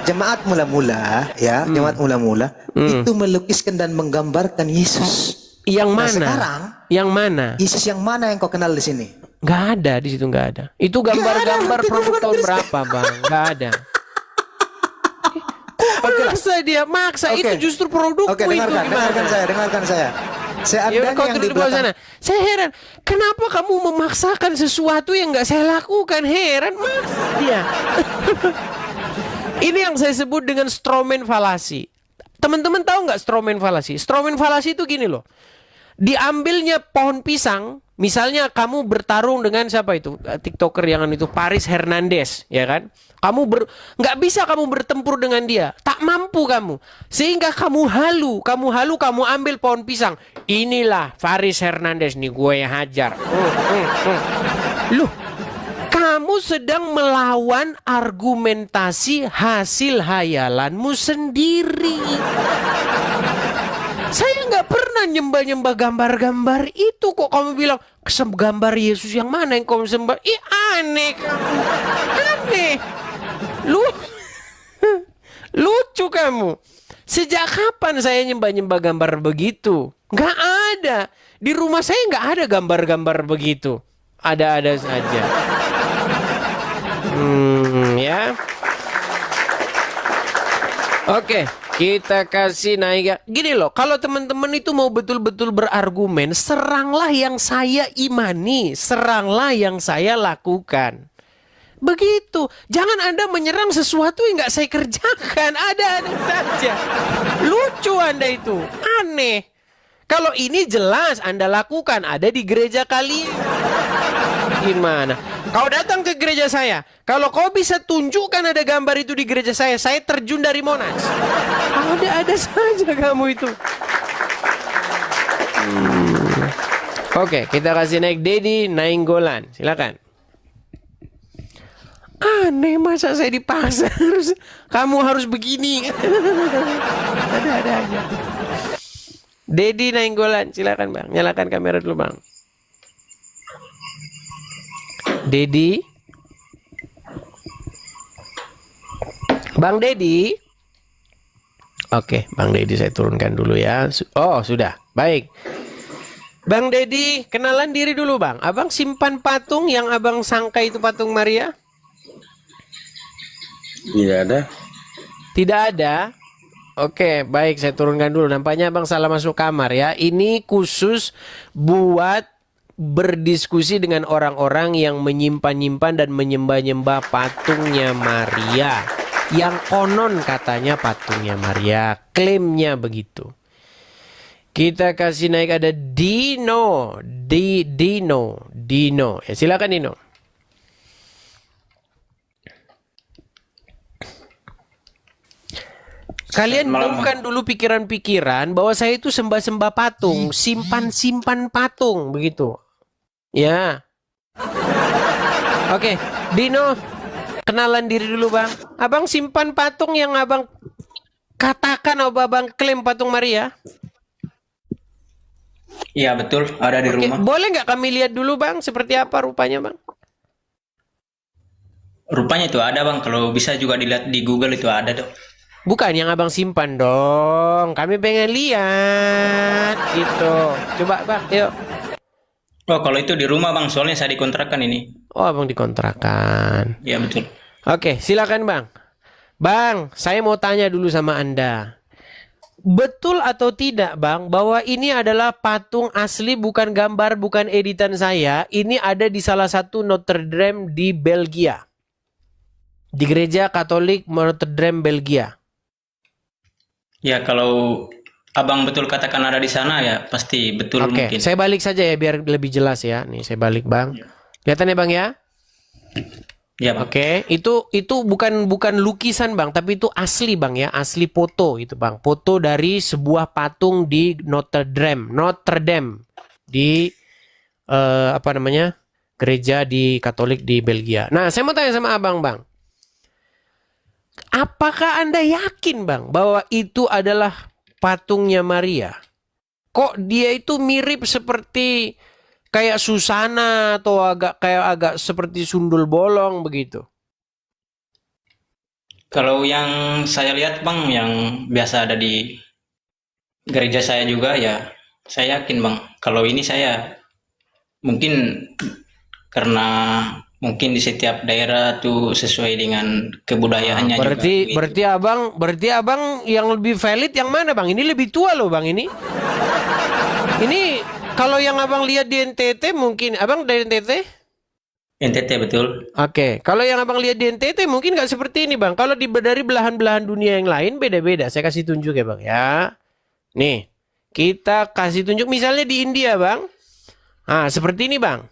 [SPEAKER 7] Jemaat mula-mula ya, jemaat mula-mula itu melukiskan dan menggambarkan Yesus.
[SPEAKER 1] Yang
[SPEAKER 7] Nah,
[SPEAKER 1] mana?
[SPEAKER 7] sekarang
[SPEAKER 1] Yang mana?
[SPEAKER 7] Yesus yang mana yang kau kenal di sini?
[SPEAKER 1] Nggak ada di situ, nggak ada. Itu gambar-gambar produk tahun berapa, Bang? Nggak ada.
[SPEAKER 7] Oke lah.
[SPEAKER 1] Maksa dia, maksa.
[SPEAKER 7] Oke.
[SPEAKER 1] Itu justru produkku
[SPEAKER 7] Oke,
[SPEAKER 1] itu
[SPEAKER 7] dengarkan,
[SPEAKER 1] gimana?
[SPEAKER 7] dengarkan saya.
[SPEAKER 1] Ya
[SPEAKER 7] Seandainya
[SPEAKER 1] udah kau
[SPEAKER 7] yang
[SPEAKER 1] duduk
[SPEAKER 7] di
[SPEAKER 1] di bawah
[SPEAKER 7] belakang
[SPEAKER 1] sana. Saya heran, kenapa kamu memaksakan sesuatu yang nggak saya lakukan? Heran mas dia. Ini yang saya sebut dengan stromen falasi. Teman-teman tahu nggak stromen falasi? Stromen falasi itu gini loh. Diambilnya pohon pisang, misalnya kamu bertarung dengan siapa itu? TikToker yang itu Paris Hernandez, ya kan? Nggak bisa kamu bertempur dengan dia, tak mampu kamu, sehingga kamu ambil pohon pisang. Inilah Paris Hernandez nih, gue yang hajar. Loh, kamu sedang melawan argumentasi hasil hayalanmu sendiri. Saya nggak pernah nyembah-nyembah gambar-gambar itu. Kok kamu bilang gambar Yesus yang mana yang kamu sembah? Ih, aneh kamu. Aneh. Lucu kamu. Sejak kapan saya nyembah-nyembah gambar begitu? Nggak ada. Di rumah saya nggak ada gambar-gambar begitu. Ada-ada saja. Ya. Oke. Kita kasih naik. Gini loh, kalau teman-teman itu mau betul-betul berargumen, seranglah yang saya imani, seranglah yang saya lakukan. Begitu. Jangan Anda menyerang sesuatu yang nggak saya kerjakan. Ada saja. Lucu Anda itu. Aneh. Kalau ini jelas Anda lakukan, ada di gereja kalian. Gimana? Kau datang ke gereja saya, kalau kau bisa tunjukkan ada gambar itu di gereja saya terjun dari Monas. Ada saja kamu itu. Oke, kita kasih naik Dedi Nainggolan. Silakan. Aneh, masa saya di pasar kamu harus begini. Ada aja. Dedi Nainggolan, silakan Bang. Nyalakan kamera dulu Bang. Dedi. Bang Dedi. Oke, Bang Dedi saya turunkan dulu ya. Oh, sudah. Baik. Bang Dedi, kenalan diri dulu Bang. Abang simpan patung yang Abang sangka itu patung Maria?
[SPEAKER 5] Tidak ada.
[SPEAKER 1] Tidak ada? Oke, baik, saya turunkan dulu. Nampaknya Abang salah masuk kamar ya. Ini khusus buat berdiskusi dengan orang-orang yang menyimpan-nyimpan dan menyembah-nyembah patungnya Maria. Yang konon katanya patungnya Maria. Klaimnya begitu. Kita kasih naik ada Dino. Dino. Ya, silakan Dino. Kalian bukan dulu pikiran-pikiran bahwa saya itu sembah-sembah patung, simpan-simpan patung, begitu. Ya. Oke, Dino, kenalan diri dulu Bang. Abang simpan patung yang Abang katakan Abang klaim patung Maria?
[SPEAKER 2] Iya betul, ada di rumah.
[SPEAKER 1] Boleh nggak kami lihat dulu Bang, seperti apa rupanya Bang?
[SPEAKER 2] Rupanya itu ada Bang, kalau bisa juga dilihat di Google itu ada dong.
[SPEAKER 1] Bukan yang Abang simpan dong. Kami pengen lihat gitu. Coba Bang, yuk.
[SPEAKER 2] Oh kalau itu di rumah Bang, soalnya saya dikontrakan ini.
[SPEAKER 1] Oh, Abang dikontrakan.
[SPEAKER 2] Iya betul.
[SPEAKER 1] Oke, silakan Bang. Bang, saya mau tanya dulu sama Anda. Betul atau tidak Bang, bahwa ini adalah patung asli, bukan gambar, bukan editan saya. Ini ada di salah satu Notre Dame di Belgia. Di gereja Katolik Notre Dame, Belgia.
[SPEAKER 2] Ya kalau Abang betul katakan ada di sana ya pasti betul
[SPEAKER 1] Oke,
[SPEAKER 2] mungkin.
[SPEAKER 1] saya balik saja ya biar lebih jelas ya. Nih, saya balik Bang. Kelihatan ya Bang ya?
[SPEAKER 2] Ya Bang.
[SPEAKER 1] Oke, itu bukan lukisan Bang, tapi itu asli Bang ya, asli foto itu Bang. Foto dari sebuah patung di Notre Dame di apa namanya? Gereja di Katolik di Belgia. Nah, saya mau tanya sama Abang Bang. Apakah Anda yakin Bang bahwa itu adalah patungnya Maria? Kok dia itu mirip seperti kayak Susana atau agak seperti sundul bolong begitu?
[SPEAKER 2] Kalau yang saya lihat Bang, yang biasa ada di gereja saya juga ya, saya yakin Bang. Kalau ini saya mungkin karena mungkin di setiap daerah tuh sesuai dengan kebudayaannya juga. Gitu.
[SPEAKER 1] Berarti abang yang lebih valid yang mana Bang? Ini lebih tua loh Bang ini. Ini kalau yang Abang lihat di NTT mungkin Abang dari NTT?
[SPEAKER 2] NTT betul.
[SPEAKER 1] Oke, kalau yang Abang lihat di NTT mungkin nggak seperti ini Bang. Kalau dari belahan-belahan dunia yang lain beda-beda. Saya kasih tunjuk ya Bang ya. Nih, kita kasih tunjuk misalnya di India Bang. Nah, seperti ini Bang.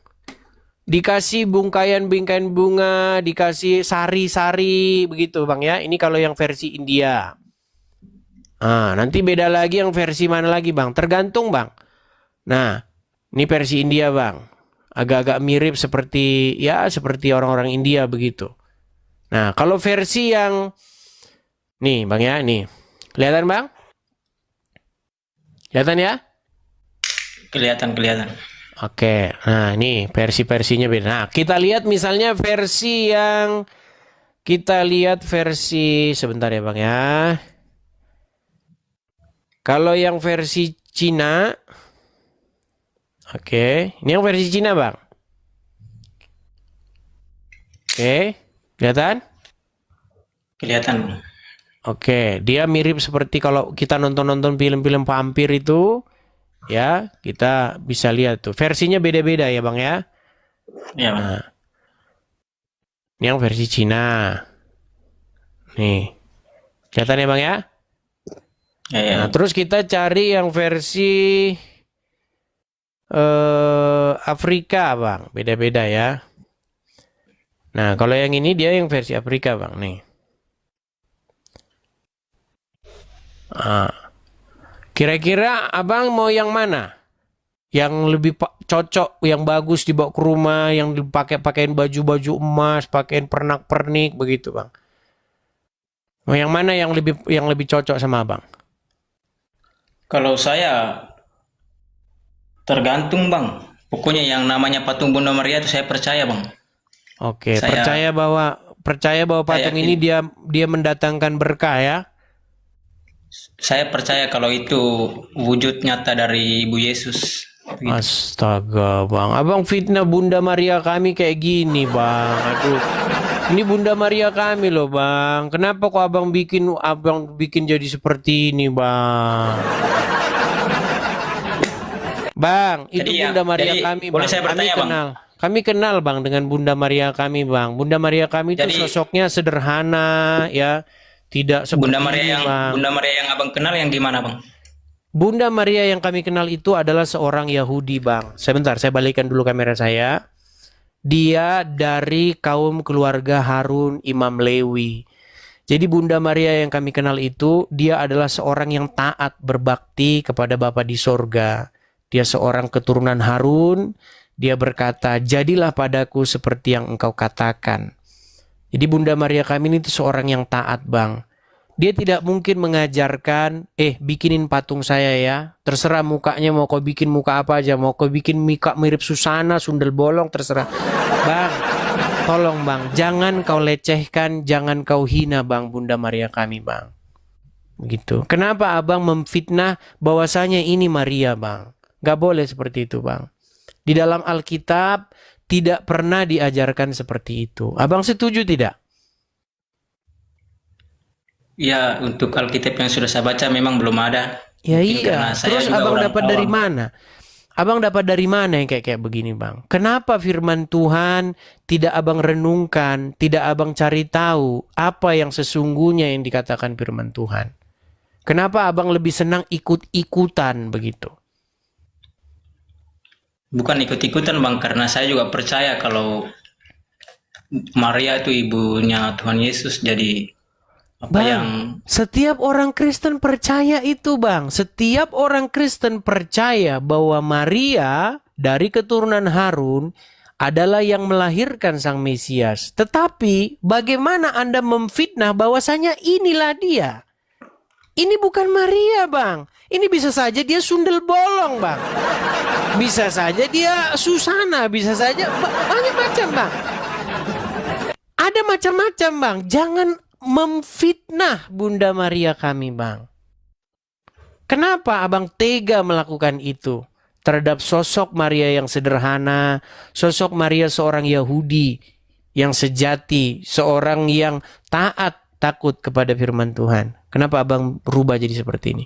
[SPEAKER 1] Dikasih bingkaian bunga, dikasih sari-sari begitu Bang ya. Ini kalau yang versi India. Ah, nanti beda lagi yang versi mana lagi Bang? Tergantung Bang. Nah, ini versi India Bang. Agak-agak mirip seperti orang-orang India begitu. Nah, kalau versi yang nih Bang ya, nih. Kelihatan Bang? Kelihatan ya?
[SPEAKER 2] Kelihatan.
[SPEAKER 1] Oke, nah ini versi-versinya beda. Nah, kita lihat misalnya versi sebentar ya Bang ya. Kalau yang versi Cina, oke, ini yang versi Cina Bang. Oke, kelihatan?
[SPEAKER 2] Kelihatan.
[SPEAKER 1] Oke, dia mirip seperti kalau kita nonton film-film vampir itu. Ya, kita bisa lihat tuh. Versinya beda-beda ya Bang ya.
[SPEAKER 2] Iya Bang.
[SPEAKER 1] Nah, ini yang versi Cina. Nih. Kelihatan ya Bang ya?
[SPEAKER 2] Ya.
[SPEAKER 1] Nah, terus kita cari yang versi Afrika, Bang. Beda-beda ya. Nah, kalau yang ini dia yang versi Afrika, Bang, nih. Kira-kira Abang mau yang mana? Yang lebih cocok, yang bagus dibawa ke rumah, yang dipakai-pakein baju-baju emas, pakein pernak-pernik begitu, Bang. Mau yang mana yang lebih cocok sama Abang?
[SPEAKER 2] Kalau saya tergantung bang. Pokoknya yang namanya patung Bunda Maria itu saya percaya bang.
[SPEAKER 1] Oke,
[SPEAKER 2] Saya-
[SPEAKER 1] percaya bahwa patung
[SPEAKER 2] yakin.
[SPEAKER 1] ini dia mendatangkan berkah ya.
[SPEAKER 2] Saya percaya kalau itu wujud nyata dari Ibu Yesus. Begitu.
[SPEAKER 1] Astaga, Bang. Abang fitnah Bunda Maria kami kayak gini, Bang. Aduh. Ini Bunda Maria kami loh, Bang. Kenapa kok Abang bikin jadi seperti ini, Bang? Bang, itu
[SPEAKER 2] Jadi ya,
[SPEAKER 1] Bunda Maria
[SPEAKER 2] jadi
[SPEAKER 1] kami,
[SPEAKER 2] boleh
[SPEAKER 1] Bang.
[SPEAKER 2] saya bertanya, Bang?
[SPEAKER 1] Kami kenal, Bang, dengan Bunda Maria kami, Bang. Bunda Maria kami itu
[SPEAKER 2] Jadi-
[SPEAKER 1] sosoknya sederhana, ya. Tidak seperti
[SPEAKER 2] Bunda Maria
[SPEAKER 1] ini,
[SPEAKER 2] yang
[SPEAKER 1] Bang.
[SPEAKER 2] Bunda Maria yang abang kenal yang gimana bang?
[SPEAKER 1] Bunda Maria yang kami kenal itu adalah seorang Yahudi, Bang. Sebentar, saya balikan dulu kamera saya. Dia dari kaum keluarga Harun Imam Lewi. Jadi Bunda Maria yang kami kenal itu, dia adalah seorang yang taat berbakti kepada Bapa di sorga. Dia seorang keturunan Harun. Dia berkata, jadilah padaku seperti yang engkau katakan. Jadi Bunda Maria kami ini tuh seorang yang taat, Bang. Dia tidak mungkin mengajarkan, bikinin patung saya ya. Terserah mukanya, mau kau bikin muka apa aja. Mau kau bikin muka mirip Susana, sundel bolong, terserah. Bang, tolong Bang, jangan kau lecehkan, jangan kau hina Bang Bunda Maria kami, Bang. Begitu. Kenapa Abang memfitnah bahwasanya ini Maria, Bang? Gak boleh seperti itu, Bang. Di dalam Alkitab tidak pernah diajarkan seperti itu. Abang setuju tidak?
[SPEAKER 2] Ya untuk Alkitab yang sudah saya baca memang belum ada.
[SPEAKER 1] Ya
[SPEAKER 2] Mungkin
[SPEAKER 1] iya.
[SPEAKER 2] karena saya
[SPEAKER 1] Terus
[SPEAKER 2] juga
[SPEAKER 1] Abang
[SPEAKER 2] orang
[SPEAKER 1] dapat dari
[SPEAKER 2] awam.
[SPEAKER 1] mana? Abang dapat dari mana yang kayak begini, Bang? Kenapa firman Tuhan tidak Abang renungkan, tidak Abang cari tahu apa yang sesungguhnya yang dikatakan firman Tuhan? Kenapa Abang lebih senang ikut-ikutan begitu?
[SPEAKER 2] Bukan ikut-ikutan bang, karena saya juga percaya kalau Maria itu ibunya Tuhan Yesus. Jadi apa
[SPEAKER 1] Bang,
[SPEAKER 2] yang
[SPEAKER 1] setiap orang Kristen percaya itu, Bang. Setiap orang Kristen percaya bahwa Maria dari keturunan Harun adalah yang melahirkan Sang Mesias. Tetapi bagaimana Anda memfitnah bahwasanya inilah dia? Ini bukan Maria, Bang. Ini bisa saja dia sundel bolong, Bang. Bisa saja dia Susana, bisa saja banyak macam, Bang. Ada macam-macam, Bang. Jangan memfitnah Bunda Maria kami, Bang. Kenapa Abang tega melakukan itu terhadap sosok Maria yang sederhana, sosok Maria seorang Yahudi yang sejati, seorang yang taat, takut kepada firman Tuhan? Kenapa Abang berubah jadi seperti ini?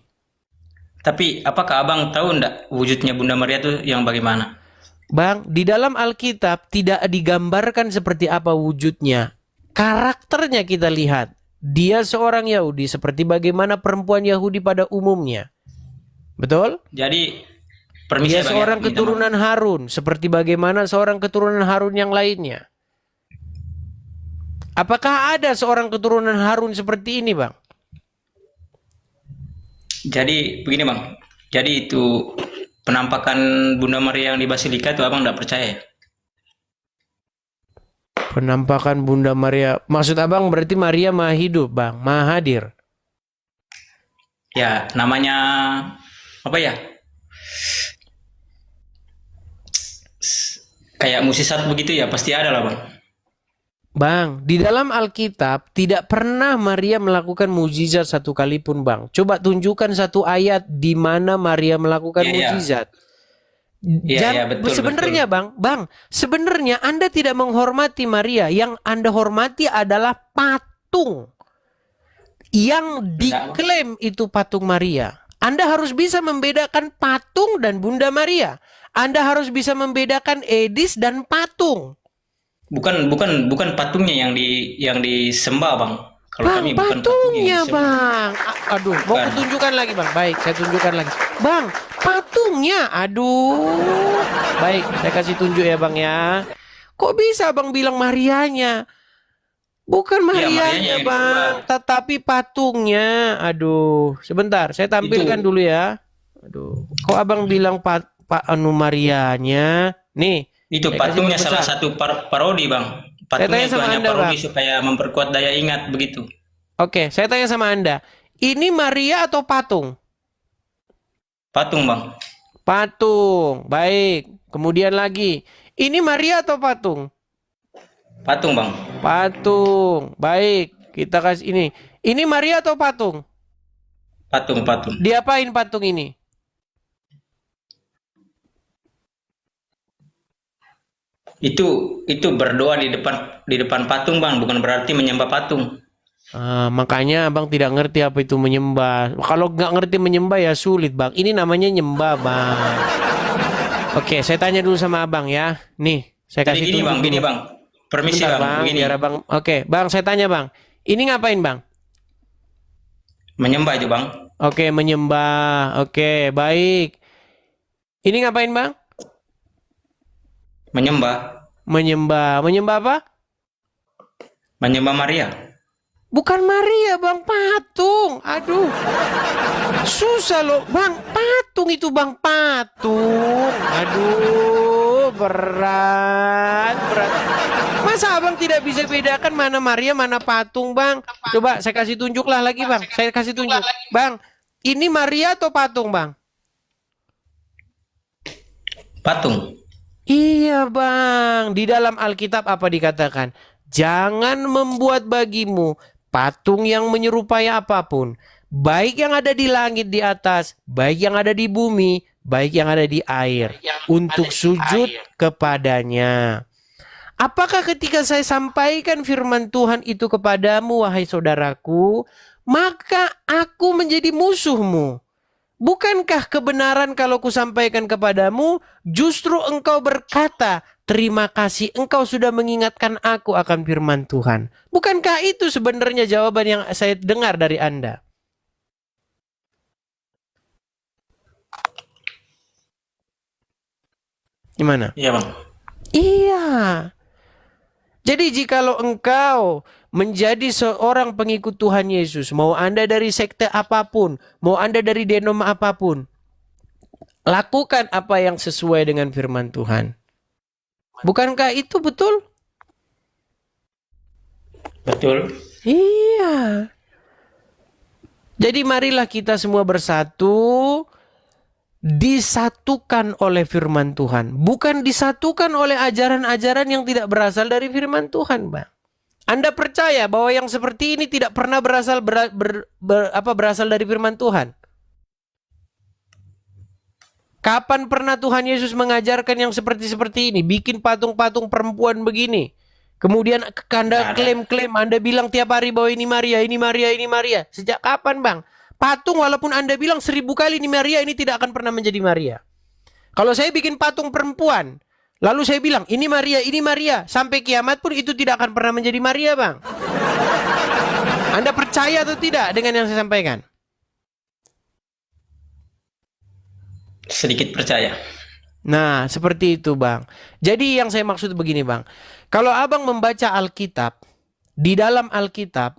[SPEAKER 2] Tapi apakah abang tahu ndak wujudnya Bunda Maria itu yang bagaimana?
[SPEAKER 1] Bang, di dalam Alkitab tidak digambarkan seperti apa wujudnya. Karakternya kita lihat. Dia seorang Yahudi seperti bagaimana perempuan Yahudi pada umumnya. Betul?
[SPEAKER 2] Jadi permisi
[SPEAKER 1] Dia
[SPEAKER 2] ya, Bang, ya.
[SPEAKER 1] seorang
[SPEAKER 2] Minta maaf.
[SPEAKER 1] keturunan Harun seperti bagaimana seorang keturunan Harun yang lainnya. Apakah ada seorang keturunan Harun seperti ini, Bang?
[SPEAKER 2] Jadi begini bang, jadi itu penampakan Bunda Maria yang di Basilika itu abang nggak percaya ya?
[SPEAKER 1] Penampakan Bunda Maria. Maksud Abang berarti Maria maha hidup, Bang. Maha hadir.
[SPEAKER 2] Ya namanya apa ya? Kayak musisat begitu ya, pasti ada lah bang.
[SPEAKER 1] Bang, di dalam Alkitab tidak pernah Maria melakukan mujizat satu kali pun, Bang. Coba tunjukkan satu ayat di mana Maria melakukan
[SPEAKER 2] Iya, iya.
[SPEAKER 1] mujizat.
[SPEAKER 2] Iya, betul,
[SPEAKER 1] Sebenarnya, Bang, sebenarnya Anda tidak menghormati Maria. Yang Anda hormati adalah patung yang diklaim itu patung Maria. Anda harus bisa membedakan patung dan Bunda Maria. Anda harus bisa membedakan edis dan patung.
[SPEAKER 2] Bukan patungnya yang disembah bang. Kalau
[SPEAKER 1] Bang,
[SPEAKER 2] kami bukan
[SPEAKER 1] patungnya
[SPEAKER 2] yang
[SPEAKER 1] bang. Aduh, mau
[SPEAKER 2] Bukan.
[SPEAKER 1] kutunjukkan lagi bang. Baik, saya tunjukkan lagi. Bang, patungnya. Aduh. Baik, saya kasih tunjuk ya bang ya. Kok bisa bang bilang Marianya? Bukan
[SPEAKER 2] Marianya
[SPEAKER 1] Marianya
[SPEAKER 2] yang
[SPEAKER 1] bang,
[SPEAKER 2] disembah.
[SPEAKER 1] tetapi patungnya. Aduh, sebentar, saya tampilkan
[SPEAKER 2] Itu.
[SPEAKER 1] dulu ya. Aduh, kok abang bilang Marianya? Nih,
[SPEAKER 2] Itu
[SPEAKER 1] saya kasih
[SPEAKER 2] patungnya salah
[SPEAKER 1] perbesar.
[SPEAKER 2] satu parodi, Bang.
[SPEAKER 1] Saya tanya
[SPEAKER 2] Patungnya itu
[SPEAKER 1] sama
[SPEAKER 2] hanya
[SPEAKER 1] Anda
[SPEAKER 2] parodi
[SPEAKER 1] bang.
[SPEAKER 2] supaya memperkuat daya ingat begitu.
[SPEAKER 1] Oke, saya tanya sama Anda. Ini Maria atau patung?
[SPEAKER 2] Patung, Bang.
[SPEAKER 1] Patung, baik. Kemudian lagi, ini Maria atau patung?
[SPEAKER 2] Patung, Bang.
[SPEAKER 1] Patung, baik. Kita kasih ini. Ini Maria atau patung?
[SPEAKER 2] Patung, patung.
[SPEAKER 1] Diapain patung ini?
[SPEAKER 2] Itu berdoa di depan patung, Bang, bukan berarti menyembah patung.
[SPEAKER 1] Makanya abang tidak ngerti apa itu menyembah. Kalau nggak ngerti menyembah ya sulit bang. Ini namanya nyembah bang. Oke, saya tanya dulu sama abang ya. Nih, saya
[SPEAKER 2] Jadi
[SPEAKER 1] kasih
[SPEAKER 2] gini,
[SPEAKER 1] tunjuk
[SPEAKER 2] Bang, gini,
[SPEAKER 1] dulu.
[SPEAKER 2] Bang. Permisi,
[SPEAKER 1] Bentar,
[SPEAKER 2] Bang, begini.
[SPEAKER 1] biar abang. Oke, bang, saya tanya bang. Ini ngapain bang?
[SPEAKER 2] Menyembah itu, Bang.
[SPEAKER 1] Oke, menyembah. Oke, baik. Ini ngapain bang?
[SPEAKER 2] Menyembah.
[SPEAKER 1] Menyembah. Menyembah apa?
[SPEAKER 2] Menyembah Maria.
[SPEAKER 1] Bukan Maria bang, patung. Aduh, susah loh bang. Patung itu bang, patung. Aduh, berat. Masa abang tidak bisa bedakan mana Maria, mana patung bang? Coba saya kasih tunjuk lah lagi bang. Saya kasih tunjuk. Bang, ini Maria atau patung bang?
[SPEAKER 2] Patung.
[SPEAKER 1] Iya bang. Di dalam Alkitab apa dikatakan? Jangan membuat bagimu patung yang menyerupai apapun, baik yang ada di langit di atas, baik yang ada di bumi, baik yang ada di air, untuk sujud kepadanya. Apakah ketika saya sampaikan firman Tuhan itu kepadamu, wahai saudaraku, maka aku menjadi musuhmu? Bukankah kebenaran kalau kusampaikan kepadamu, justru engkau berkata, terima kasih engkau sudah mengingatkan aku akan firman Tuhan. Bukankah itu sebenarnya jawaban yang saya dengar dari Anda? Gimana?
[SPEAKER 2] Iya, Bang.
[SPEAKER 1] Iya. Jadi jikalau engkau menjadi seorang pengikut Tuhan Yesus, mau Anda dari sekte apapun, mau Anda dari denom apapun, lakukan apa yang sesuai dengan firman Tuhan. Bukankah itu betul?
[SPEAKER 2] Betul.
[SPEAKER 1] Iya. Jadi marilah kita semua bersatu, disatukan oleh firman Tuhan. Bukan disatukan oleh ajaran-ajaran yang tidak berasal dari firman Tuhan, Bang. Anda percaya bahwa yang seperti ini tidak pernah berasal dari firman Tuhan? Kapan pernah Tuhan Yesus mengajarkan yang seperti ini? Bikin patung-patung perempuan begini. Kemudian Anda klaim-klaim, Anda bilang tiap hari bahwa ini Maria, ini Maria, ini Maria. Sejak kapan bang? Patung walaupun Anda bilang 1000 kali ini Maria, ini tidak akan pernah menjadi Maria. Kalau saya bikin patung perempuan, lalu saya bilang ini Maria, sampai kiamat pun itu tidak akan pernah menjadi Maria bang. Anda percaya atau tidak dengan yang saya sampaikan?
[SPEAKER 2] Sedikit percaya.
[SPEAKER 1] Nah, seperti itu bang. Jadi yang saya maksud begini bang. Kalau abang membaca Alkitab, di dalam Alkitab,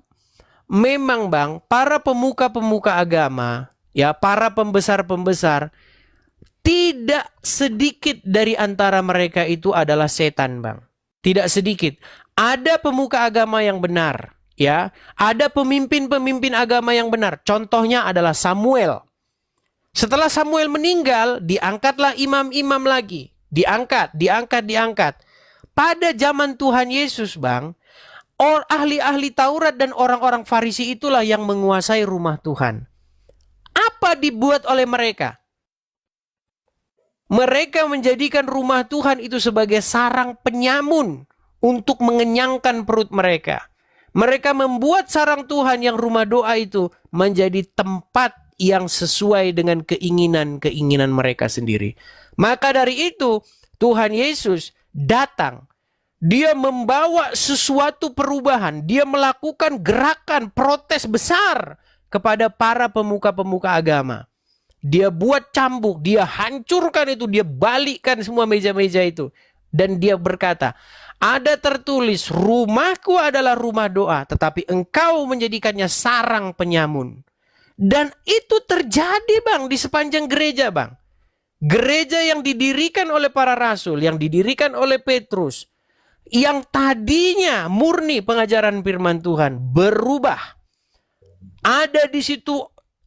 [SPEAKER 1] memang bang, para pemuka-pemuka agama, ya para pembesar-pembesar, tidak sedikit dari antara mereka itu adalah setan bang. Tidak sedikit. Ada pemuka agama yang benar, ya. Ada pemimpin-pemimpin agama yang benar. Contohnya adalah Samuel. Setelah Samuel meninggal, diangkatlah imam-imam lagi. Diangkat. Pada zaman Tuhan Yesus, bang, ahli-ahli Taurat dan orang-orang Farisi itulah yang menguasai rumah Tuhan. Apa dibuat oleh mereka? Mereka menjadikan rumah Tuhan itu sebagai sarang penyamun untuk mengenyangkan perut mereka. Mereka membuat sarang Tuhan yang rumah doa itu menjadi tempat yang sesuai dengan keinginan-keinginan mereka sendiri. Maka dari itu Tuhan Yesus datang Dia membawa sesuatu perubahan. Dia melakukan gerakan protes besar kepada para pemuka-pemuka agama. Dia buat cambuk, dia hancurkan itu, dia balikkan semua meja-meja itu. Dan dia berkata, ada tertulis, rumahku adalah rumah doa, tetapi engkau menjadikannya sarang penyamun. Dan itu terjadi bang di sepanjang gereja bang. Gereja yang didirikan oleh para rasul, yang didirikan oleh Petrus, yang tadinya murni pengajaran firman Tuhan berubah. Ada di situ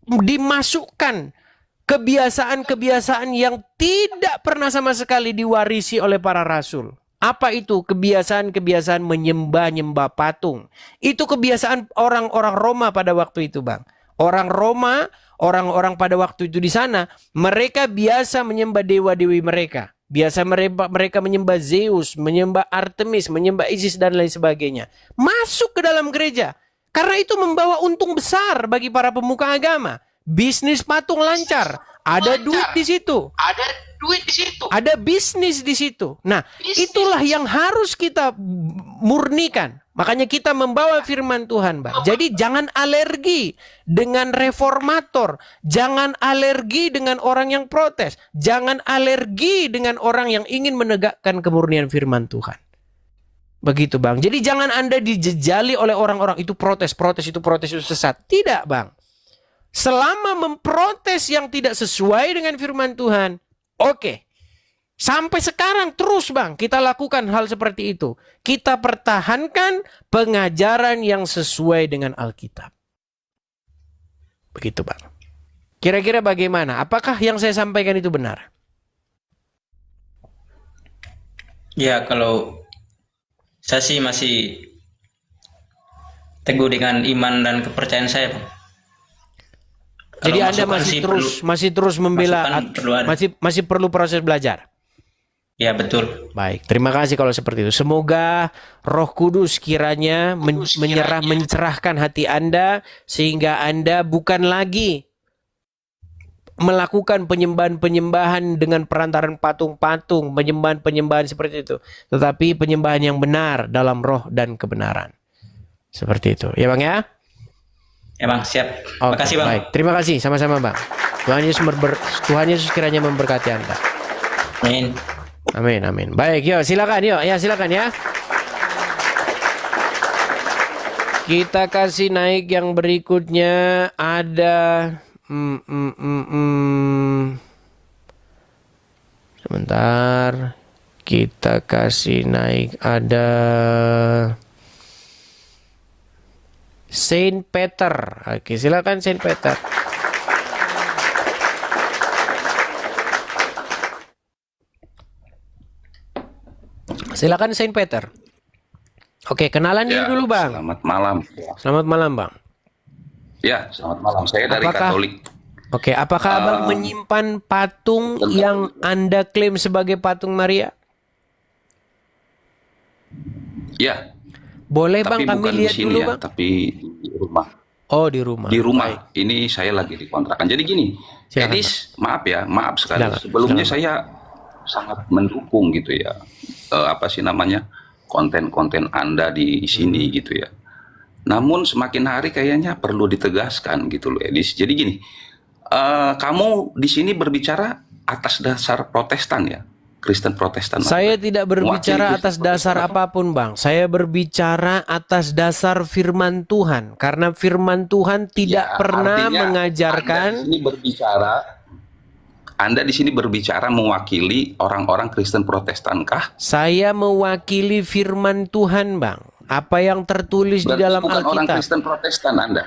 [SPEAKER 1] dimasukkan kebiasaan-kebiasaan yang tidak pernah sama sekali diwarisi oleh para rasul. Apa itu? Kebiasaan-kebiasaan menyembah-nyembah patung. Itu kebiasaan orang-orang Roma pada waktu itu, Bang. Orang Roma, orang-orang pada waktu itu di sana, mereka biasa menyembah dewa-dewi mereka. Biasa mereka menyembah Zeus, menyembah Artemis, menyembah Isis dan lain sebagainya. Masuk ke dalam gereja. Karena itu membawa untung besar bagi para pemuka agama. Bisnis patung lancar. Ada duit di situ. Ada bisnis di situ. Nah, itulah yang harus kita murnikan. Makanya kita membawa firman Tuhan, Bang. Jadi jangan alergi dengan reformator. Jangan alergi dengan orang yang protes. Jangan alergi dengan orang yang ingin menegakkan kemurnian firman Tuhan. Begitu, Bang. Jadi jangan Anda dijejali oleh orang-orang itu protes itu sesat. Tidak, Bang. Selama memprotes yang tidak sesuai dengan firman Tuhan, oke. Sampai sekarang terus bang kita lakukan hal seperti itu. Kita pertahankan pengajaran yang sesuai dengan Alkitab. Begitu bang. Kira-kira bagaimana? Apakah yang saya sampaikan itu benar?
[SPEAKER 2] Ya, kalau saya sih masih teguh dengan iman dan kepercayaan saya, Bang.
[SPEAKER 1] Jadi
[SPEAKER 2] Kalau
[SPEAKER 1] Anda masih terus membela, masih perlu proses belajar.
[SPEAKER 2] Ya, betul.
[SPEAKER 1] Baik, terima kasih kalau seperti itu. Semoga Roh Kudus kiranya mencerahkan hati Anda sehingga Anda bukan lagi melakukan penyembahan-penyembahan dengan perantaran patung-patung, penyembahan-penyembahan seperti itu, tetapi penyembahan yang benar dalam roh dan kebenaran. Seperti itu. Ya, Bang ya?
[SPEAKER 2] Ya, Bang, siap.
[SPEAKER 1] Oke,
[SPEAKER 2] Makasih, Bang.
[SPEAKER 1] baik. Terima kasih sama-sama, Bang. Tuhan Yesus kiranya memberkati Anda.
[SPEAKER 2] Amin.
[SPEAKER 1] Amin, amin. Baik, yuk silakan, yuk. Ya, silakan ya. Kita kasih naik yang berikutnya ada sebentar. Kita kasih naik ada Saint Peter. Oke, silakan Saint Peter. Silakan Saint Peter. Oke, kenalan diri dulu, Bang.
[SPEAKER 8] Selamat malam.
[SPEAKER 1] Selamat malam, Bang.
[SPEAKER 8] Ya, selamat malam. Saya dari Katolik.
[SPEAKER 1] Oke, apakah Abang menyimpan patung yang Anda klaim sebagai patung Maria?
[SPEAKER 8] Ya.
[SPEAKER 1] Boleh,
[SPEAKER 8] Tapi
[SPEAKER 1] Bang, kami
[SPEAKER 8] bukan
[SPEAKER 1] lihat
[SPEAKER 8] di sini
[SPEAKER 1] dulu,
[SPEAKER 8] ya,
[SPEAKER 1] Bang.
[SPEAKER 8] tapi di rumah.
[SPEAKER 1] Oh, di rumah.
[SPEAKER 8] Di rumah.
[SPEAKER 1] Baik.
[SPEAKER 8] Ini saya lagi dikontrakan. Jadi gini,
[SPEAKER 1] Silakan,
[SPEAKER 8] Edis, maaf sekali.
[SPEAKER 1] Silakan,
[SPEAKER 8] Sebelumnya
[SPEAKER 1] silakan.
[SPEAKER 8] saya sangat mendukung gitu ya. Konten-konten Anda di sini gitu ya. Namun semakin hari kayaknya perlu ditegaskan gitu loh, Edis. Jadi gini, kamu di sini berbicara atas dasar Protestan ya, Kristen Protestan.
[SPEAKER 1] Saya tidak berbicara
[SPEAKER 8] Mewakili
[SPEAKER 1] atas
[SPEAKER 8] Kristen
[SPEAKER 1] dasar
[SPEAKER 8] Protestan.
[SPEAKER 1] apapun, Bang. Saya berbicara atas dasar firman Tuhan. Karena firman Tuhan tidak
[SPEAKER 8] Ya,
[SPEAKER 1] pernah
[SPEAKER 8] artinya
[SPEAKER 1] mengajarkan.
[SPEAKER 8] Anda di sini berbicara mewakili orang-orang Kristen Protestan kah?
[SPEAKER 1] Saya mewakili firman Tuhan, Bang. Apa yang tertulis di
[SPEAKER 8] Berarti
[SPEAKER 1] dalam
[SPEAKER 8] bukan orang
[SPEAKER 1] Alkitab.
[SPEAKER 8] Kristen Protestan Anda.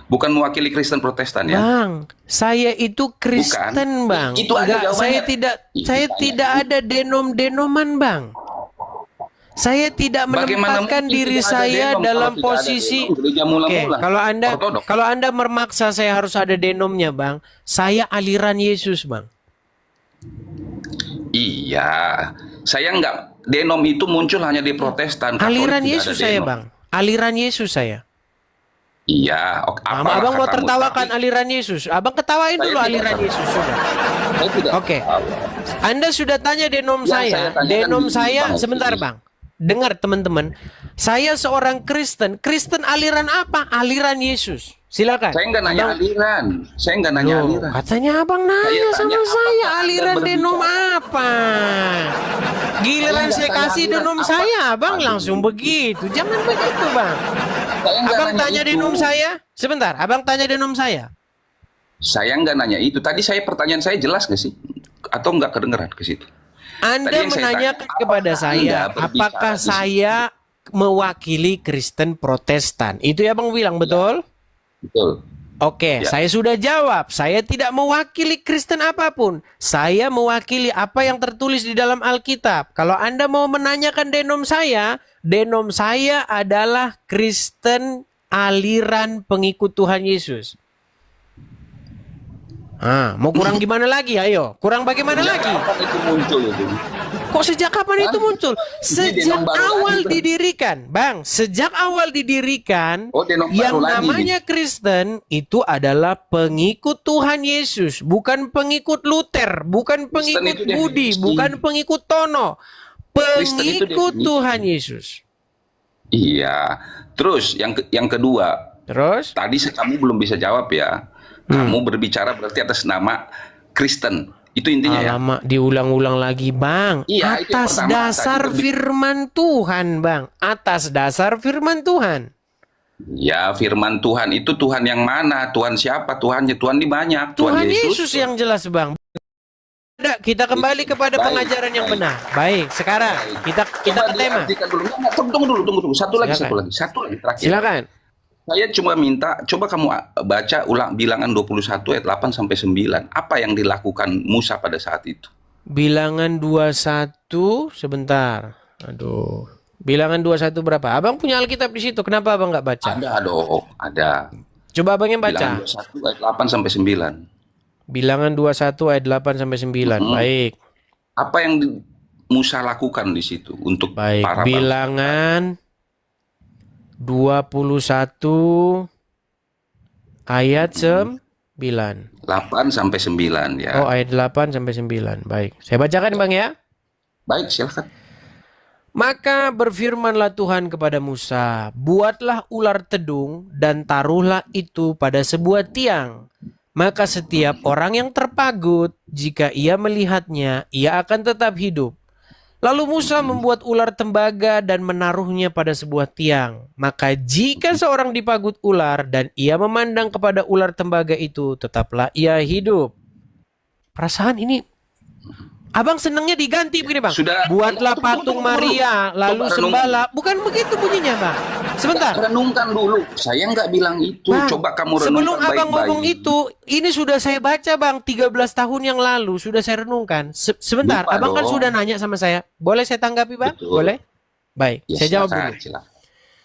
[SPEAKER 8] Bukan mewakili Kristen Protestan ya.
[SPEAKER 1] Bang, saya itu Kristen, Bang.
[SPEAKER 8] Itu aja
[SPEAKER 1] Enggak, saya
[SPEAKER 8] jawabannya.
[SPEAKER 1] saya tidak ada denom-denoman, Bang. Saya tidak
[SPEAKER 8] Bagaimana
[SPEAKER 1] menempatkan
[SPEAKER 8] mungkin
[SPEAKER 1] diri
[SPEAKER 8] tidak ada
[SPEAKER 1] saya
[SPEAKER 8] denom
[SPEAKER 1] dalam
[SPEAKER 8] kalau tidak ada
[SPEAKER 1] posisi.
[SPEAKER 8] denom? Gereja
[SPEAKER 1] Oke,
[SPEAKER 8] mula-mula. Ortodoks.
[SPEAKER 1] kalau Anda memaksa saya harus ada denomnya, Bang. Saya aliran Yesus, Bang.
[SPEAKER 8] Iya, saya nggak, denom itu muncul hanya di Protestan. Katolik
[SPEAKER 1] Aliran
[SPEAKER 8] tidak
[SPEAKER 1] Yesus
[SPEAKER 8] ada
[SPEAKER 1] saya,
[SPEAKER 8] denom.
[SPEAKER 1] Bang. Aliran Yesus saya.
[SPEAKER 8] Iya,
[SPEAKER 1] Abang mau tertawakan aliran Yesus. Abang ketawain
[SPEAKER 8] Saya
[SPEAKER 1] dulu
[SPEAKER 8] tidak
[SPEAKER 1] aliran
[SPEAKER 8] tahu.
[SPEAKER 1] Yesus sudah.
[SPEAKER 8] Saya tidak
[SPEAKER 1] Oke.
[SPEAKER 8] tahu.
[SPEAKER 1] Anda sudah tanya denom
[SPEAKER 8] Yang
[SPEAKER 1] saya.
[SPEAKER 8] saya tanyakan
[SPEAKER 1] Denom
[SPEAKER 8] begini,
[SPEAKER 1] saya
[SPEAKER 8] Bang.
[SPEAKER 1] sebentar, Bang. dengar teman-teman. Saya seorang Kristen. Kristen aliran apa? Aliran Yesus. Silakan.
[SPEAKER 8] Saya nggak nanya
[SPEAKER 1] Abang-
[SPEAKER 8] aliran. Saya nggak nanya
[SPEAKER 1] Loh,
[SPEAKER 8] aliran.
[SPEAKER 1] katanya abang nanya
[SPEAKER 8] Saya
[SPEAKER 1] sama
[SPEAKER 8] tanya,
[SPEAKER 1] saya
[SPEAKER 8] apakah Anda
[SPEAKER 1] aliran
[SPEAKER 8] berbicara?
[SPEAKER 1] denom apa? Giliran
[SPEAKER 8] Saya
[SPEAKER 1] saya
[SPEAKER 8] nggak
[SPEAKER 1] kasih
[SPEAKER 8] tanya
[SPEAKER 1] denom
[SPEAKER 8] aliran
[SPEAKER 1] saya,
[SPEAKER 8] apa.
[SPEAKER 1] abang
[SPEAKER 8] Aduh.
[SPEAKER 1] langsung begitu. Jangan begitu, bang.
[SPEAKER 8] Saya nggak
[SPEAKER 1] Abang
[SPEAKER 8] nanya
[SPEAKER 1] tanya
[SPEAKER 8] itu.
[SPEAKER 1] denom saya. Sebentar, abang tanya denom saya.
[SPEAKER 8] Saya nggak nanya itu. Tadi pertanyaan saya jelas nggak sih? Atau nggak kedengeran ke situ?
[SPEAKER 1] Anda
[SPEAKER 8] Tadi yang saya
[SPEAKER 1] menanyakan
[SPEAKER 8] tanya,
[SPEAKER 1] kepada
[SPEAKER 8] apakah
[SPEAKER 1] saya,
[SPEAKER 8] Anda berbicara
[SPEAKER 1] apakah
[SPEAKER 8] di situ?
[SPEAKER 1] saya mewakili Kristen Protestan? Itu ya bang bilang, betul?
[SPEAKER 8] Betul.
[SPEAKER 1] Oke,
[SPEAKER 8] Ya.
[SPEAKER 1] saya sudah jawab. Saya tidak mewakili Kristen apapun. Saya mewakili apa yang tertulis di dalam Alkitab. Kalau Anda mau menanyakan denom saya adalah Kristen aliran pengikut Tuhan Yesus. Mau kurang gimana lagi? Ayo, kurang bagaimana lagi?
[SPEAKER 8] Kapan itu muncul itu?
[SPEAKER 1] Kok sejak kapan itu muncul? Sejak
[SPEAKER 8] denom baru
[SPEAKER 1] awal
[SPEAKER 8] lagi, Bang.
[SPEAKER 1] didirikan, Bang. Sejak awal didirikan,
[SPEAKER 8] Oh, denom
[SPEAKER 1] yang
[SPEAKER 8] baru lagi
[SPEAKER 1] namanya Kristen itu adalah pengikut Tuhan Yesus, bukan pengikut Luther, bukan
[SPEAKER 8] Kristen
[SPEAKER 1] pengikut
[SPEAKER 8] itu
[SPEAKER 1] Budi,
[SPEAKER 8] definisi.
[SPEAKER 1] bukan pengikut Tono.
[SPEAKER 8] Kristen itu
[SPEAKER 1] Pengikut
[SPEAKER 8] definisi.
[SPEAKER 1] Tuhan Yesus.
[SPEAKER 8] Iya. Terus yang kedua,
[SPEAKER 1] Terus?
[SPEAKER 8] tadi kamu belum bisa jawab ya. Kamu berbicara berarti atas nama Kristen. Itu intinya ya.
[SPEAKER 1] Alamak, diulang-ulang lagi, Bang.
[SPEAKER 8] Iya, itu yang
[SPEAKER 1] Atas
[SPEAKER 8] pertama.
[SPEAKER 1] dasar
[SPEAKER 8] Tadi
[SPEAKER 1] firman Tuhan, Bang. Atas dasar firman Tuhan.
[SPEAKER 8] Ya, firman Tuhan itu Tuhan yang mana? Tuhan siapa? Tuhannya Tuhan di banyak.
[SPEAKER 1] Tuhan Yesus yang jelas, Bang. Kita kembali kepada
[SPEAKER 8] Baik,
[SPEAKER 1] pengajaran yang
[SPEAKER 8] baik.
[SPEAKER 1] benar. Baik, sekarang kita
[SPEAKER 8] Coba
[SPEAKER 1] ke tema.
[SPEAKER 8] diartikan dulu. Nggak, tunggu dulu. Satu lagi
[SPEAKER 1] Silakan.
[SPEAKER 8] terakhir.
[SPEAKER 1] Silakan.
[SPEAKER 8] Saya cuma minta, coba kamu baca ulang bilangan 21 ayat 8 sampai 9. Apa yang dilakukan Musa pada saat itu?
[SPEAKER 1] Bilangan 21 sebentar. Aduh. Bilangan 21 berapa? Abang punya Alkitab di situ. Kenapa Abang nggak baca?
[SPEAKER 8] Ada dong, ada.
[SPEAKER 1] Coba Abang yang baca.
[SPEAKER 8] Bilangan 21 ayat 8 sampai 9.
[SPEAKER 1] Bilangan 21 ayat 8 sampai 9. Baik.
[SPEAKER 8] Apa yang Musa lakukan di situ untuk
[SPEAKER 1] Baik.
[SPEAKER 8] para bangsa?
[SPEAKER 1] Bilangan 21 ayat 9.
[SPEAKER 8] 8 sampai 9 ya.
[SPEAKER 1] Oh, ayat 8 sampai 9. Baik. Saya bacakan, Bang ya.
[SPEAKER 8] Baik, silakan.
[SPEAKER 1] Maka berfirmanlah Tuhan kepada Musa, buatlah ular tedung dan taruhlah itu pada sebuah tiang. Maka setiap orang yang terpagut, jika ia melihatnya, ia akan tetap hidup. Lalu Musa membuat ular tembaga dan menaruhnya pada sebuah tiang. Maka jika seorang dipagut ular dan ia memandang kepada ular tembaga itu, tetaplah ia hidup. Perasaan ini Abang senangnya diganti begini, Bang.
[SPEAKER 8] Sudah.
[SPEAKER 1] Buatlah
[SPEAKER 8] Tunggu
[SPEAKER 1] patung
[SPEAKER 8] dulu.
[SPEAKER 1] Maria, lalu
[SPEAKER 8] Coba
[SPEAKER 1] sembahlah. Bukan begitu bunyinya, Bang. Sebentar.
[SPEAKER 8] Renungkan dulu. Saya nggak bilang itu.
[SPEAKER 1] Bang,
[SPEAKER 8] Coba kamu renungkan
[SPEAKER 1] sebelum Abang
[SPEAKER 8] baik-baik.
[SPEAKER 1] ngomong itu, ini sudah saya baca, Bang. 13 tahun yang lalu sudah saya renungkan. Sebentar,
[SPEAKER 8] Lupa
[SPEAKER 1] Abang kan
[SPEAKER 8] dong.
[SPEAKER 1] sudah nanya sama saya. Boleh saya tanggapi, Bang?
[SPEAKER 8] Betul.
[SPEAKER 1] Boleh? Baik,
[SPEAKER 8] Ya,
[SPEAKER 1] saya jawab
[SPEAKER 8] silakan,
[SPEAKER 1] dulu.
[SPEAKER 8] silakan.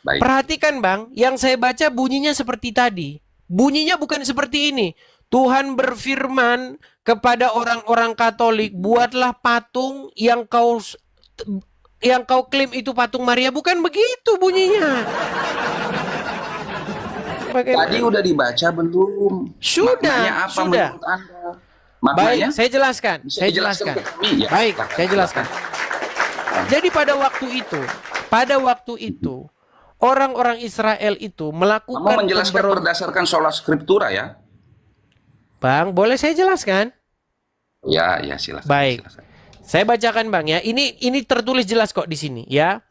[SPEAKER 8] Baik.
[SPEAKER 1] Perhatikan, Bang, yang saya baca bunyinya seperti tadi. Bunyinya bukan seperti ini. Tuhan berfirman kepada orang-orang Katolik, buatlah patung yang kau klaim itu patung Maria. Bukan begitu bunyinya.
[SPEAKER 8] Tadi udah dibaca belum?
[SPEAKER 1] Sudah,
[SPEAKER 8] Maknanya apa
[SPEAKER 1] sudah.
[SPEAKER 8] menurut Anda?
[SPEAKER 1] Baik,
[SPEAKER 8] Maknanya?
[SPEAKER 1] saya jelaskan.
[SPEAKER 8] Bisa
[SPEAKER 1] Saya
[SPEAKER 8] dijelaskan
[SPEAKER 1] jelaskan.
[SPEAKER 8] ke kami? Ya,
[SPEAKER 1] Baik,
[SPEAKER 8] silakan,
[SPEAKER 1] saya jelaskan. Jadi pada waktu itu, orang-orang Israel itu melakukan
[SPEAKER 8] Kamu menjelaskan berdasarkan sola scriptura ya?
[SPEAKER 1] Bang, boleh saya jelaskan?
[SPEAKER 8] Ya, silakan.
[SPEAKER 1] Baik.
[SPEAKER 8] Silakan.
[SPEAKER 1] Saya bacakan, Bang ya. Ini tertulis jelas kok di sini ya.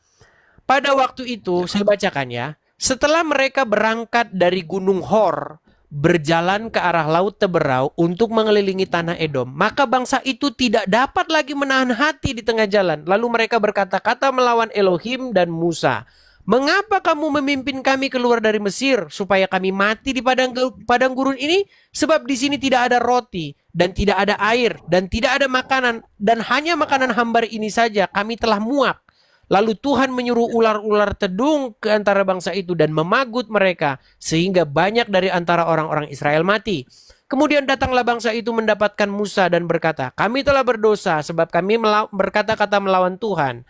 [SPEAKER 1] Pada waktu itu saya bacakan ya. Setelah mereka berangkat dari Gunung Hor, berjalan ke arah Laut Teberau untuk mengelilingi tanah Edom, maka bangsa itu tidak dapat lagi menahan hati di tengah jalan. Lalu mereka berkata-kata melawan Elohim dan Musa. Mengapa kamu memimpin kami keluar dari Mesir supaya kami mati di padang gurun ini? Sebab di sini tidak ada roti dan tidak ada air dan tidak ada makanan dan hanya makanan hambar ini saja kami telah muak. Lalu Tuhan menyuruh ular-ular tedung ke antara bangsa itu dan memagut mereka sehingga banyak dari antara orang-orang Israel mati. Kemudian datanglah bangsa itu mendapatkan Musa dan berkata, kami telah berdosa sebab kami berkata-kata melawan Tuhan.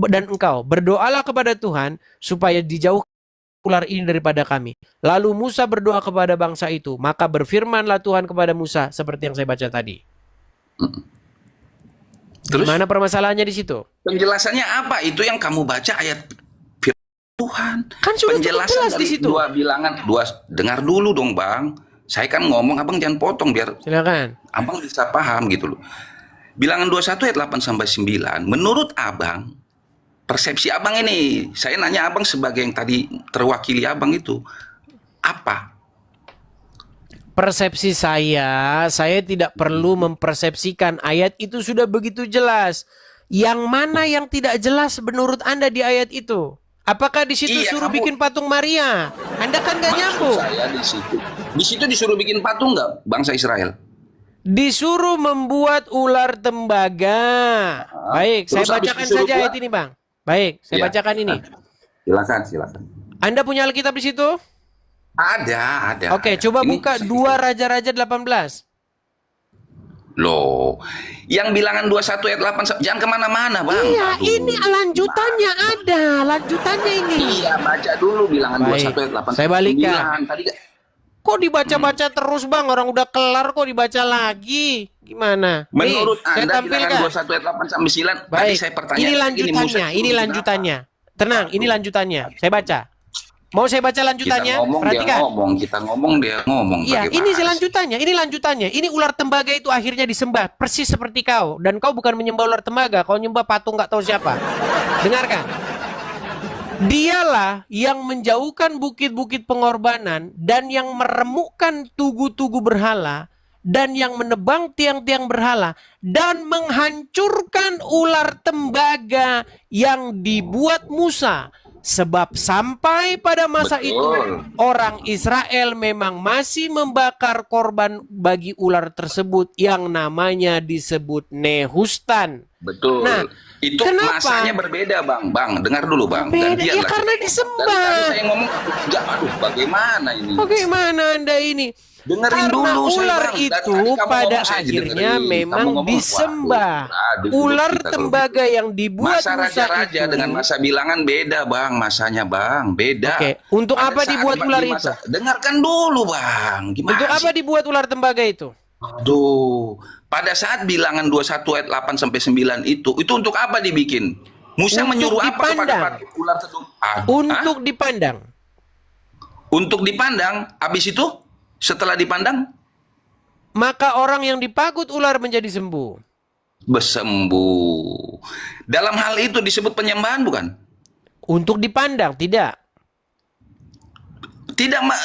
[SPEAKER 1] Dan engkau berdoalah kepada Tuhan supaya dijauhkan ular ini daripada kami. Lalu Musa berdoa kepada bangsa itu. Maka berfirmanlah Tuhan kepada Musa seperti yang saya baca tadi.
[SPEAKER 8] Terus
[SPEAKER 1] Gimana permasalahannya di situ?
[SPEAKER 8] penjelasannya apa? Itu yang kamu baca ayat firman Tuhan.
[SPEAKER 1] Kan sudah cukup
[SPEAKER 8] Penjelasan
[SPEAKER 1] jelas di
[SPEAKER 8] dari
[SPEAKER 1] situ.
[SPEAKER 8] dua bilangan, dengar dulu dong Bang. Saya kan ngomong, abang jangan potong biar
[SPEAKER 1] Silakan.
[SPEAKER 8] abang bisa paham gitu loh. Bilangan 21 ayat 8 sampai 9. Menurut abang, persepsi abang ini, saya nanya abang sebagai yang tadi terwakili abang itu, apa?
[SPEAKER 1] Persepsi saya tidak perlu mempersepsikan, ayat itu sudah begitu jelas. Yang mana yang tidak jelas menurut Anda di ayat itu? Apakah di situ
[SPEAKER 8] Iya,
[SPEAKER 1] suruh
[SPEAKER 8] kamu-
[SPEAKER 1] bikin patung Maria? Anda kan nggak
[SPEAKER 8] Maksud
[SPEAKER 1] nyambung.
[SPEAKER 8] saya di situ. Di situ disuruh bikin patung nggak bangsa Israel?
[SPEAKER 1] Disuruh membuat ular tembaga. Baik, saya
[SPEAKER 8] Terus habis
[SPEAKER 1] bacakan
[SPEAKER 8] disuruh
[SPEAKER 1] saja
[SPEAKER 8] buat?
[SPEAKER 1] ayat ini, Bang. Baik, saya
[SPEAKER 8] Iya.
[SPEAKER 1] bacakan ini.
[SPEAKER 8] Silakan.
[SPEAKER 1] Anda punya Alkitab di situ?
[SPEAKER 8] Ada.
[SPEAKER 1] Oke,
[SPEAKER 8] ada.
[SPEAKER 1] coba
[SPEAKER 8] Ini-
[SPEAKER 1] buka 2 Raja-Raja 18.
[SPEAKER 8] Loh, yang bilangan 21 ayat 8, jangan kemana-mana Bang.
[SPEAKER 1] Iya,
[SPEAKER 8] Aduh.
[SPEAKER 1] ini lanjutannya ada. Lanjutannya ini.
[SPEAKER 8] Iya, baca dulu bilangan
[SPEAKER 1] Baik,
[SPEAKER 8] 21 ayat 8.
[SPEAKER 1] saya balikkan.
[SPEAKER 8] 9. Tadi
[SPEAKER 1] Kok dibaca-baca terus, Bang? Orang udah kelar kok dibaca lagi. Gimana?
[SPEAKER 8] menurut
[SPEAKER 1] Nih, saya
[SPEAKER 8] Anda bilangan
[SPEAKER 1] tampilkan.
[SPEAKER 8] 21 ayat 8 sampai 9. Tadi
[SPEAKER 1] Baik,
[SPEAKER 8] saya bertanya.
[SPEAKER 1] ini
[SPEAKER 8] Musa
[SPEAKER 1] lanjutannya,
[SPEAKER 8] disuruh
[SPEAKER 1] ini
[SPEAKER 8] bikin
[SPEAKER 1] lanjutannya. Tenang, ini lanjutannya. Saya baca. Mau saya baca
[SPEAKER 8] apa?
[SPEAKER 1] lanjutannya?
[SPEAKER 8] Kita ngomong,
[SPEAKER 1] Perhatikan.
[SPEAKER 8] dia ngomong.
[SPEAKER 1] Iya,
[SPEAKER 8] Bagaimana
[SPEAKER 1] ini
[SPEAKER 8] sih?
[SPEAKER 1] lanjutannya. Ini lanjutannya. Ini ular tembaga itu akhirnya disembah persis seperti kau. Dan kau bukan menyembah ular tembaga, kau nyembah patung nggak tahu siapa. Dengarkan. Dialah yang menjauhkan bukit-bukit pengorbanan dan yang meremukkan tugu-tugu berhala dan yang menebang tiang-tiang berhala dan menghancurkan ular tembaga yang dibuat Musa. Sebab sampai pada masa
[SPEAKER 8] Betul.
[SPEAKER 1] itu orang Israel memang masih membakar korban bagi ular tersebut yang namanya disebut Nehustan.
[SPEAKER 8] Betul.
[SPEAKER 1] Nah,
[SPEAKER 8] itu
[SPEAKER 1] kenapa?
[SPEAKER 8] masanya berbeda, Bang. Bang, dengar dulu, Bang.
[SPEAKER 1] Beda,
[SPEAKER 8] Gantian
[SPEAKER 1] ya
[SPEAKER 8] lah.
[SPEAKER 1] karena
[SPEAKER 8] Dari
[SPEAKER 1] disembah.
[SPEAKER 8] tadi saya ngomong, enggak, aduh, bagaimana ini?
[SPEAKER 1] Bagaimana Anda ini?
[SPEAKER 8] Dengerin
[SPEAKER 1] Karena
[SPEAKER 8] dulu saya,
[SPEAKER 1] ular
[SPEAKER 8] Bang. Dari
[SPEAKER 1] itu
[SPEAKER 8] tadi kamu
[SPEAKER 1] pada
[SPEAKER 8] ngomong, saya
[SPEAKER 1] akhirnya
[SPEAKER 8] dengerin.
[SPEAKER 1] memang
[SPEAKER 8] Kamu ngomong,
[SPEAKER 1] disembah.
[SPEAKER 8] waduh,
[SPEAKER 1] Ular
[SPEAKER 8] kita kalau
[SPEAKER 1] tembaga yang dibuat
[SPEAKER 8] masa
[SPEAKER 1] Musa
[SPEAKER 8] raja-raja
[SPEAKER 1] itu.
[SPEAKER 8] dengan masa bilangan beda, Bang. Masanya, Bang, beda.
[SPEAKER 1] Oke, untuk
[SPEAKER 8] Pada
[SPEAKER 1] apa
[SPEAKER 8] saat
[SPEAKER 1] dibuat ular itu?
[SPEAKER 8] Dengarkan dulu, Bang. Gimana
[SPEAKER 1] Untuk apa
[SPEAKER 8] sih?
[SPEAKER 1] dibuat ular tembaga itu?
[SPEAKER 8] Aduh, pada saat bilangan 21 ayat 8 sampai 9 itu untuk apa dibikin? Musa
[SPEAKER 1] Untuk
[SPEAKER 8] menyuruh apa kepada
[SPEAKER 1] dipandang.
[SPEAKER 8] patung ular tersebut?
[SPEAKER 1] Untuk dipandang.
[SPEAKER 8] Untuk dipandang, habis itu setelah dipandang
[SPEAKER 1] Maka orang yang dipagut ular menjadi sembuh.
[SPEAKER 8] bersembuh. Dalam hal itu disebut penyembahan bukan?
[SPEAKER 1] Untuk dipandang, tidak.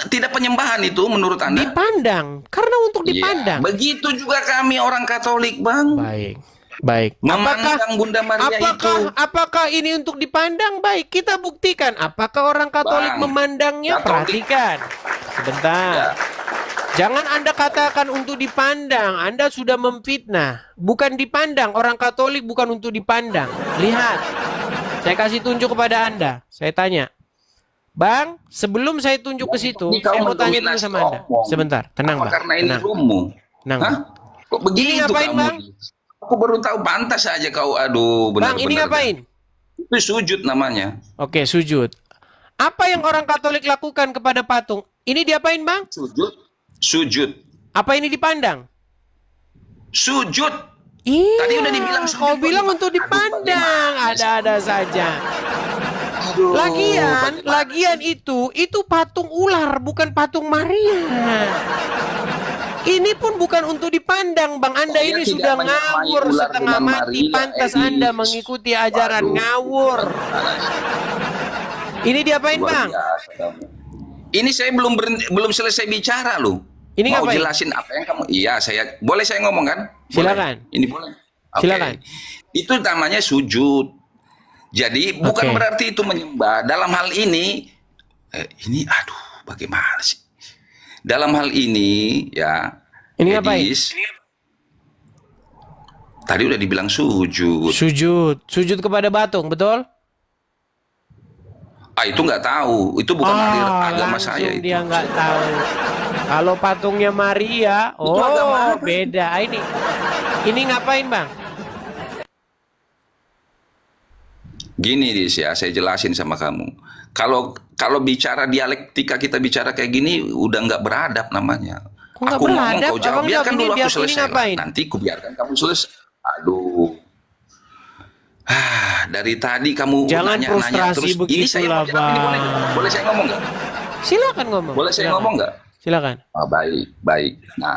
[SPEAKER 8] Tidak penyembahan itu menurut Anda?
[SPEAKER 1] Dipandang. Karena untuk
[SPEAKER 8] Iya,
[SPEAKER 1] dipandang.
[SPEAKER 8] begitu juga kami orang Katolik, Bang.
[SPEAKER 1] Baik.
[SPEAKER 8] Memandang Bunda Maria itu.
[SPEAKER 1] Apakah ini untuk dipandang? Baik, kita buktikan. Apakah orang Katolik
[SPEAKER 8] Bang,
[SPEAKER 1] memandangnya?
[SPEAKER 8] Katolik.
[SPEAKER 1] Perhatikan. Sebentar.
[SPEAKER 8] Ya.
[SPEAKER 1] Jangan Anda katakan untuk dipandang. Anda sudah memfitnah. Bukan dipandang. Orang Katolik bukan untuk dipandang. Lihat. Saya kasih tunjuk kepada Anda. Saya tanya. Bang, sebelum saya tunjuk ke situ,
[SPEAKER 8] Ini kau
[SPEAKER 1] saya mau tanya dulu
[SPEAKER 8] mendominasi
[SPEAKER 1] sama Anda.
[SPEAKER 8] ngomong.
[SPEAKER 1] Sebentar, tenang,
[SPEAKER 8] Apa
[SPEAKER 1] Bang.
[SPEAKER 8] karena ini
[SPEAKER 1] Tenang.
[SPEAKER 8] rummu?
[SPEAKER 1] Tenang.
[SPEAKER 8] Hah? Kok begitu
[SPEAKER 1] Ini ngapain,
[SPEAKER 8] kamu?
[SPEAKER 1] Bang?
[SPEAKER 8] Aku baru tahu, pantas aja kau. Aduh, benar.
[SPEAKER 1] Bang, ini ngapain?
[SPEAKER 8] Itu sujud namanya.
[SPEAKER 1] Oke, sujud. Apa yang orang Katolik lakukan kepada patung? Ini diapain, Bang?
[SPEAKER 8] Sujud.
[SPEAKER 1] Apa ini dipandang?
[SPEAKER 8] Sujud.
[SPEAKER 1] Iya.
[SPEAKER 8] Tadi udah dibilang sujud,
[SPEAKER 1] Kau
[SPEAKER 8] Bang.
[SPEAKER 1] bilang untuk
[SPEAKER 8] Aduh,
[SPEAKER 1] dipandang.
[SPEAKER 8] bagaimana sih?
[SPEAKER 1] Ada-ada saja.
[SPEAKER 8] Aduh,
[SPEAKER 1] Lagian itu patung ular, bukan patung Maria. Ini pun bukan untuk dipandang, Bang. Anda
[SPEAKER 8] Saya
[SPEAKER 1] ini
[SPEAKER 8] tidak
[SPEAKER 1] sudah
[SPEAKER 8] menyamai
[SPEAKER 1] ngawur
[SPEAKER 8] ular
[SPEAKER 1] setengah
[SPEAKER 8] dengan
[SPEAKER 1] mati.
[SPEAKER 8] Maria,
[SPEAKER 1] Pantas
[SPEAKER 8] Edis.
[SPEAKER 1] Anda mengikuti ajaran
[SPEAKER 8] Waduh.
[SPEAKER 1] ngawur. Ini diapain,
[SPEAKER 8] Luar
[SPEAKER 1] Bang?
[SPEAKER 8] biasa kamu. Ini saya belum selesai bicara loh.
[SPEAKER 1] Ini
[SPEAKER 8] mau
[SPEAKER 1] ngapain?
[SPEAKER 8] jelasin apa yang kamu? Iya, boleh saya ngomong kan? Boleh.
[SPEAKER 1] Silakan.
[SPEAKER 8] Ini boleh. Oke.
[SPEAKER 1] Silakan.
[SPEAKER 8] Itu namanya sujud. Jadi bukan
[SPEAKER 1] Oke.
[SPEAKER 8] berarti itu menyembah. Dalam hal ini, aduh, bagaimana sih? Dalam hal ini ya.
[SPEAKER 1] Ini ngapain?
[SPEAKER 8] Edis, tadi udah dibilang sujud.
[SPEAKER 1] Sujud kepada patung, betul?
[SPEAKER 8] Itu nggak tahu. Itu bukan agama
[SPEAKER 1] langsung
[SPEAKER 8] saya itu.
[SPEAKER 1] dia nggak tahu. Kalau patungnya Maria,
[SPEAKER 8] Itu agama apa?
[SPEAKER 1] beda. Ini ngapain, Bang?
[SPEAKER 8] Gini Dis ya, saya jelasin sama kamu. Kalau bicara dialektika, kita bicara kayak gini udah nggak beradab namanya.
[SPEAKER 1] Kok nggak
[SPEAKER 8] Aku ngomong
[SPEAKER 1] beradab?
[SPEAKER 8] kau jawab,
[SPEAKER 1] Abang
[SPEAKER 8] biarkan
[SPEAKER 1] jawab,
[SPEAKER 8] dulu
[SPEAKER 1] ini
[SPEAKER 8] aku selesai lah.
[SPEAKER 1] ngapain?
[SPEAKER 8] Nanti ku biarkan kamu selesai. Aduh, Dari tadi kamu
[SPEAKER 1] Jangan
[SPEAKER 8] nanya-nanya
[SPEAKER 1] frustrasi
[SPEAKER 8] terus. Ini saya
[SPEAKER 1] begitulah,
[SPEAKER 8] mau jawab, ini boleh,
[SPEAKER 1] Bang.
[SPEAKER 8] boleh saya ngomong nggak?
[SPEAKER 1] Silakan ngomong.
[SPEAKER 8] Boleh saya ngomong nggak?
[SPEAKER 1] Silakan.
[SPEAKER 8] Baik, baik. Nah,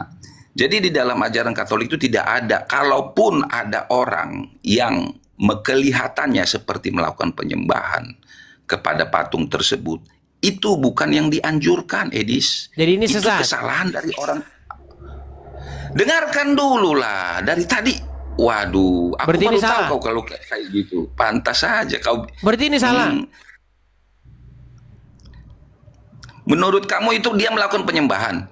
[SPEAKER 8] jadi di dalam ajaran Katolik itu tidak ada, kalaupun ada orang yang kelihatannya seperti melakukan penyembahan kepada patung tersebut, itu bukan yang dianjurkan, Edis.
[SPEAKER 1] Jadi ini
[SPEAKER 8] Itu
[SPEAKER 1] sesat.
[SPEAKER 8] kesalahan dari orang. Dengarkan dulu lah, dari tadi. Waduh, aku
[SPEAKER 1] Berarti ini
[SPEAKER 8] baru tahu
[SPEAKER 1] salah.
[SPEAKER 8] kau kalau kayak gitu. Pantas saja kau.
[SPEAKER 1] Berarti ini salah.
[SPEAKER 8] Menurut kamu itu dia melakukan penyembahan?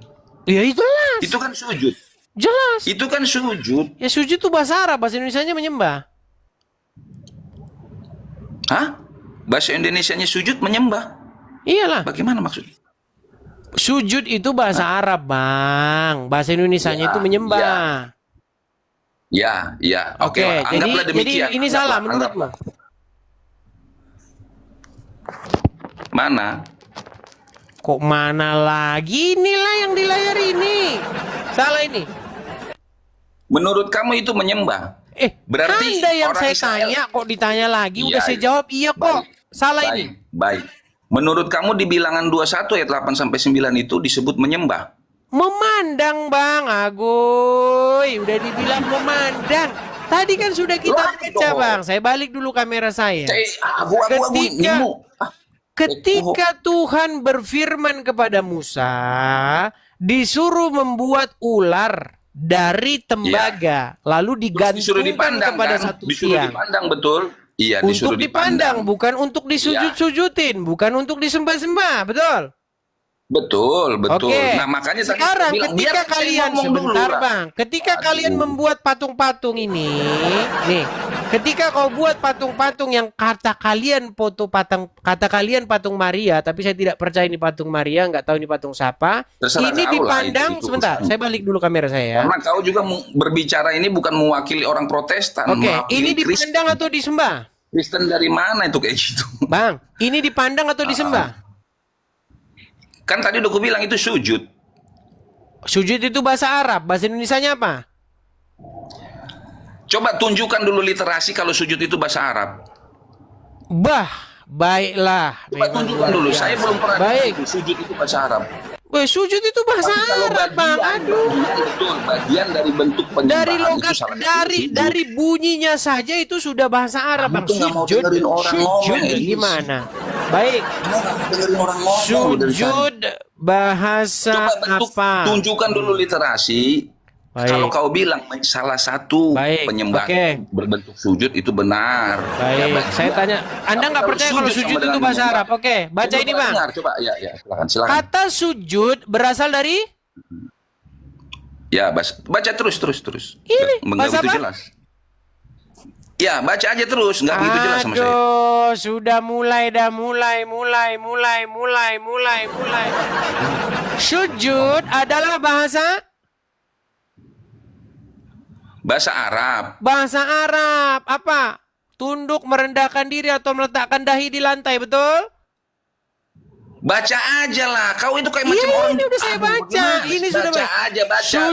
[SPEAKER 1] Ya itu jelas.
[SPEAKER 8] Itu kan sujud.
[SPEAKER 1] Jelas.
[SPEAKER 8] Itu kan sujud.
[SPEAKER 1] Ya sujud itu bahasa Arab, bahasa Indonesianya menyembah.
[SPEAKER 8] Hah? Bahasa Indonesianya sujud menyembah.
[SPEAKER 1] Iyalah.
[SPEAKER 8] Bagaimana maksudnya?
[SPEAKER 1] Sujud itu bahasa Arab, Bang. Bahasa Indonesianya
[SPEAKER 8] Ya,
[SPEAKER 1] itu menyembah.
[SPEAKER 8] Ya, ya. Oke,
[SPEAKER 1] Oke,
[SPEAKER 8] anggaplah
[SPEAKER 1] jadi
[SPEAKER 8] demikian.
[SPEAKER 1] ini salah
[SPEAKER 8] Anggaplah.
[SPEAKER 1] menurutmu?
[SPEAKER 8] Mana?
[SPEAKER 1] Kok mana lagi? Inilah yang di layar ini. Salah ini.
[SPEAKER 8] Menurut kamu itu menyembah? Berarti
[SPEAKER 1] Anda yang
[SPEAKER 8] orang
[SPEAKER 1] saya
[SPEAKER 8] Israel-
[SPEAKER 1] tanya kok ditanya lagi,
[SPEAKER 8] Iya,
[SPEAKER 1] udah saya
[SPEAKER 8] iya.
[SPEAKER 1] jawab iya kok.
[SPEAKER 8] Baik.
[SPEAKER 1] Salah
[SPEAKER 8] Baik,
[SPEAKER 1] ini.
[SPEAKER 8] baik. Menurut kamu di bilangan 21 ayat 8 sampai 9 itu disebut menyembah?
[SPEAKER 1] Memandang, Bang Agoy. Udah dibilang memandang. Tadi kan sudah kita
[SPEAKER 8] Lagi
[SPEAKER 1] baca,
[SPEAKER 8] dong.
[SPEAKER 1] Bang. Saya balik dulu kamera saya.
[SPEAKER 8] Abu
[SPEAKER 1] Ketika-
[SPEAKER 8] Nimu.
[SPEAKER 1] Ketika Tuhan berfirman kepada Musa, disuruh membuat ular dari tembaga, lalu
[SPEAKER 8] Terus disuruh
[SPEAKER 1] digantungkan
[SPEAKER 8] dipandang
[SPEAKER 1] kepada
[SPEAKER 8] kan?
[SPEAKER 1] satu
[SPEAKER 8] Disuruh
[SPEAKER 1] tiang.
[SPEAKER 8] dipandang, betul? Iya, disuruh
[SPEAKER 1] Untuk dipandang,
[SPEAKER 8] dipandang.
[SPEAKER 1] bukan untuk disujud-sujudin, bukan untuk disembah-sembah, betul?
[SPEAKER 8] Betul, betul.
[SPEAKER 1] Oke.
[SPEAKER 8] Nah, makanya tadi
[SPEAKER 1] Sekarang
[SPEAKER 8] saya bilang,
[SPEAKER 1] ketika
[SPEAKER 8] biar saya
[SPEAKER 1] kalian
[SPEAKER 8] ngomong dulu
[SPEAKER 1] sebentar,
[SPEAKER 8] lah.
[SPEAKER 1] Bang, ketika
[SPEAKER 8] Aduh.
[SPEAKER 1] kalian membuat patung-patung ini, nih, ketika kau buat patung-patung yang kata kalian patung Maria, tapi saya tidak percaya ini patung Maria, nggak tahu ini patung siapa.
[SPEAKER 8] Terserah
[SPEAKER 1] Ini
[SPEAKER 8] kau lah,
[SPEAKER 1] dipandang
[SPEAKER 8] itu
[SPEAKER 1] sebentar,
[SPEAKER 8] urusan.
[SPEAKER 1] saya balik dulu kamera saya ya.
[SPEAKER 8] Karena kau juga berbicara ini bukan mewakili orang Protestan,
[SPEAKER 1] Oke,
[SPEAKER 8] mewakili
[SPEAKER 1] ini dipandang atau disembah?
[SPEAKER 8] Kristen dari mana itu kayak gitu?
[SPEAKER 1] Bang, ini dipandang atau disembah?
[SPEAKER 8] Kan tadi udah aku bilang itu sujud.
[SPEAKER 1] Sujud itu bahasa Arab, bahasa Indonesianya apa?
[SPEAKER 8] Coba tunjukkan dulu literasi kalau sujud itu bahasa Arab.
[SPEAKER 1] Baiklah.
[SPEAKER 8] Coba
[SPEAKER 1] Memang
[SPEAKER 8] tunjukkan
[SPEAKER 1] luar
[SPEAKER 8] dulu.
[SPEAKER 1] biasa.
[SPEAKER 8] Saya belum pernah
[SPEAKER 1] Baik.
[SPEAKER 8] dengar itu sujud itu bahasa Arab.
[SPEAKER 1] Weh, sujud itu bahasa
[SPEAKER 8] Tapi kalau
[SPEAKER 1] Arab, Bang. Aduh.
[SPEAKER 8] betul, bagian dari bentuk penyembahan
[SPEAKER 1] Dari
[SPEAKER 8] itu
[SPEAKER 1] logat,
[SPEAKER 8] salah satu sujud.
[SPEAKER 1] dari bunyinya saja itu sudah bahasa Arab,
[SPEAKER 8] Kamu
[SPEAKER 1] Bang.
[SPEAKER 8] tuh nggak mau dengerin orang ngomong, Elis.
[SPEAKER 1] Gimana? Baik.
[SPEAKER 8] Kamu nggak mau dengerin orang ngomong dari tadi.
[SPEAKER 1] Sujud bahasa
[SPEAKER 8] Coba bentuk,
[SPEAKER 1] apa?
[SPEAKER 8] tunjukkan dulu literasi.
[SPEAKER 1] Baik.
[SPEAKER 8] Kalau kau bilang salah satu
[SPEAKER 1] Baik,
[SPEAKER 8] penyembahan
[SPEAKER 1] oke.
[SPEAKER 8] berbentuk sujud itu benar. Ya,
[SPEAKER 1] Baik, saya tanya, Anda nggak percaya kalau sujud
[SPEAKER 8] sama
[SPEAKER 1] itu
[SPEAKER 8] dengan
[SPEAKER 1] bahasa
[SPEAKER 8] menyembah.
[SPEAKER 1] Arab? Oke, baca
[SPEAKER 8] Coba
[SPEAKER 1] ini, Bang.
[SPEAKER 8] dengar, coba ya, silakan.
[SPEAKER 1] Kata sujud berasal dari
[SPEAKER 8] Ya, baca terus.
[SPEAKER 1] Ini,
[SPEAKER 8] Nggak
[SPEAKER 1] bahasa
[SPEAKER 8] begitu
[SPEAKER 1] apa?
[SPEAKER 8] jelas. Ya, baca aja terus, nggak begitu jelas sama saya.
[SPEAKER 1] Aduh, sudah mulai. Sujud adalah bahasa
[SPEAKER 8] Arab.
[SPEAKER 1] Apa? Tunduk, merendahkan diri atau meletakkan dahi di lantai, betul?
[SPEAKER 8] Baca aja lah. Kau itu kayak
[SPEAKER 1] Iya,
[SPEAKER 8] macam orang.
[SPEAKER 1] ini udah saya
[SPEAKER 8] Aduh,
[SPEAKER 1] baca.
[SPEAKER 8] bagaimana?
[SPEAKER 1] Ini sudah
[SPEAKER 8] baca aja,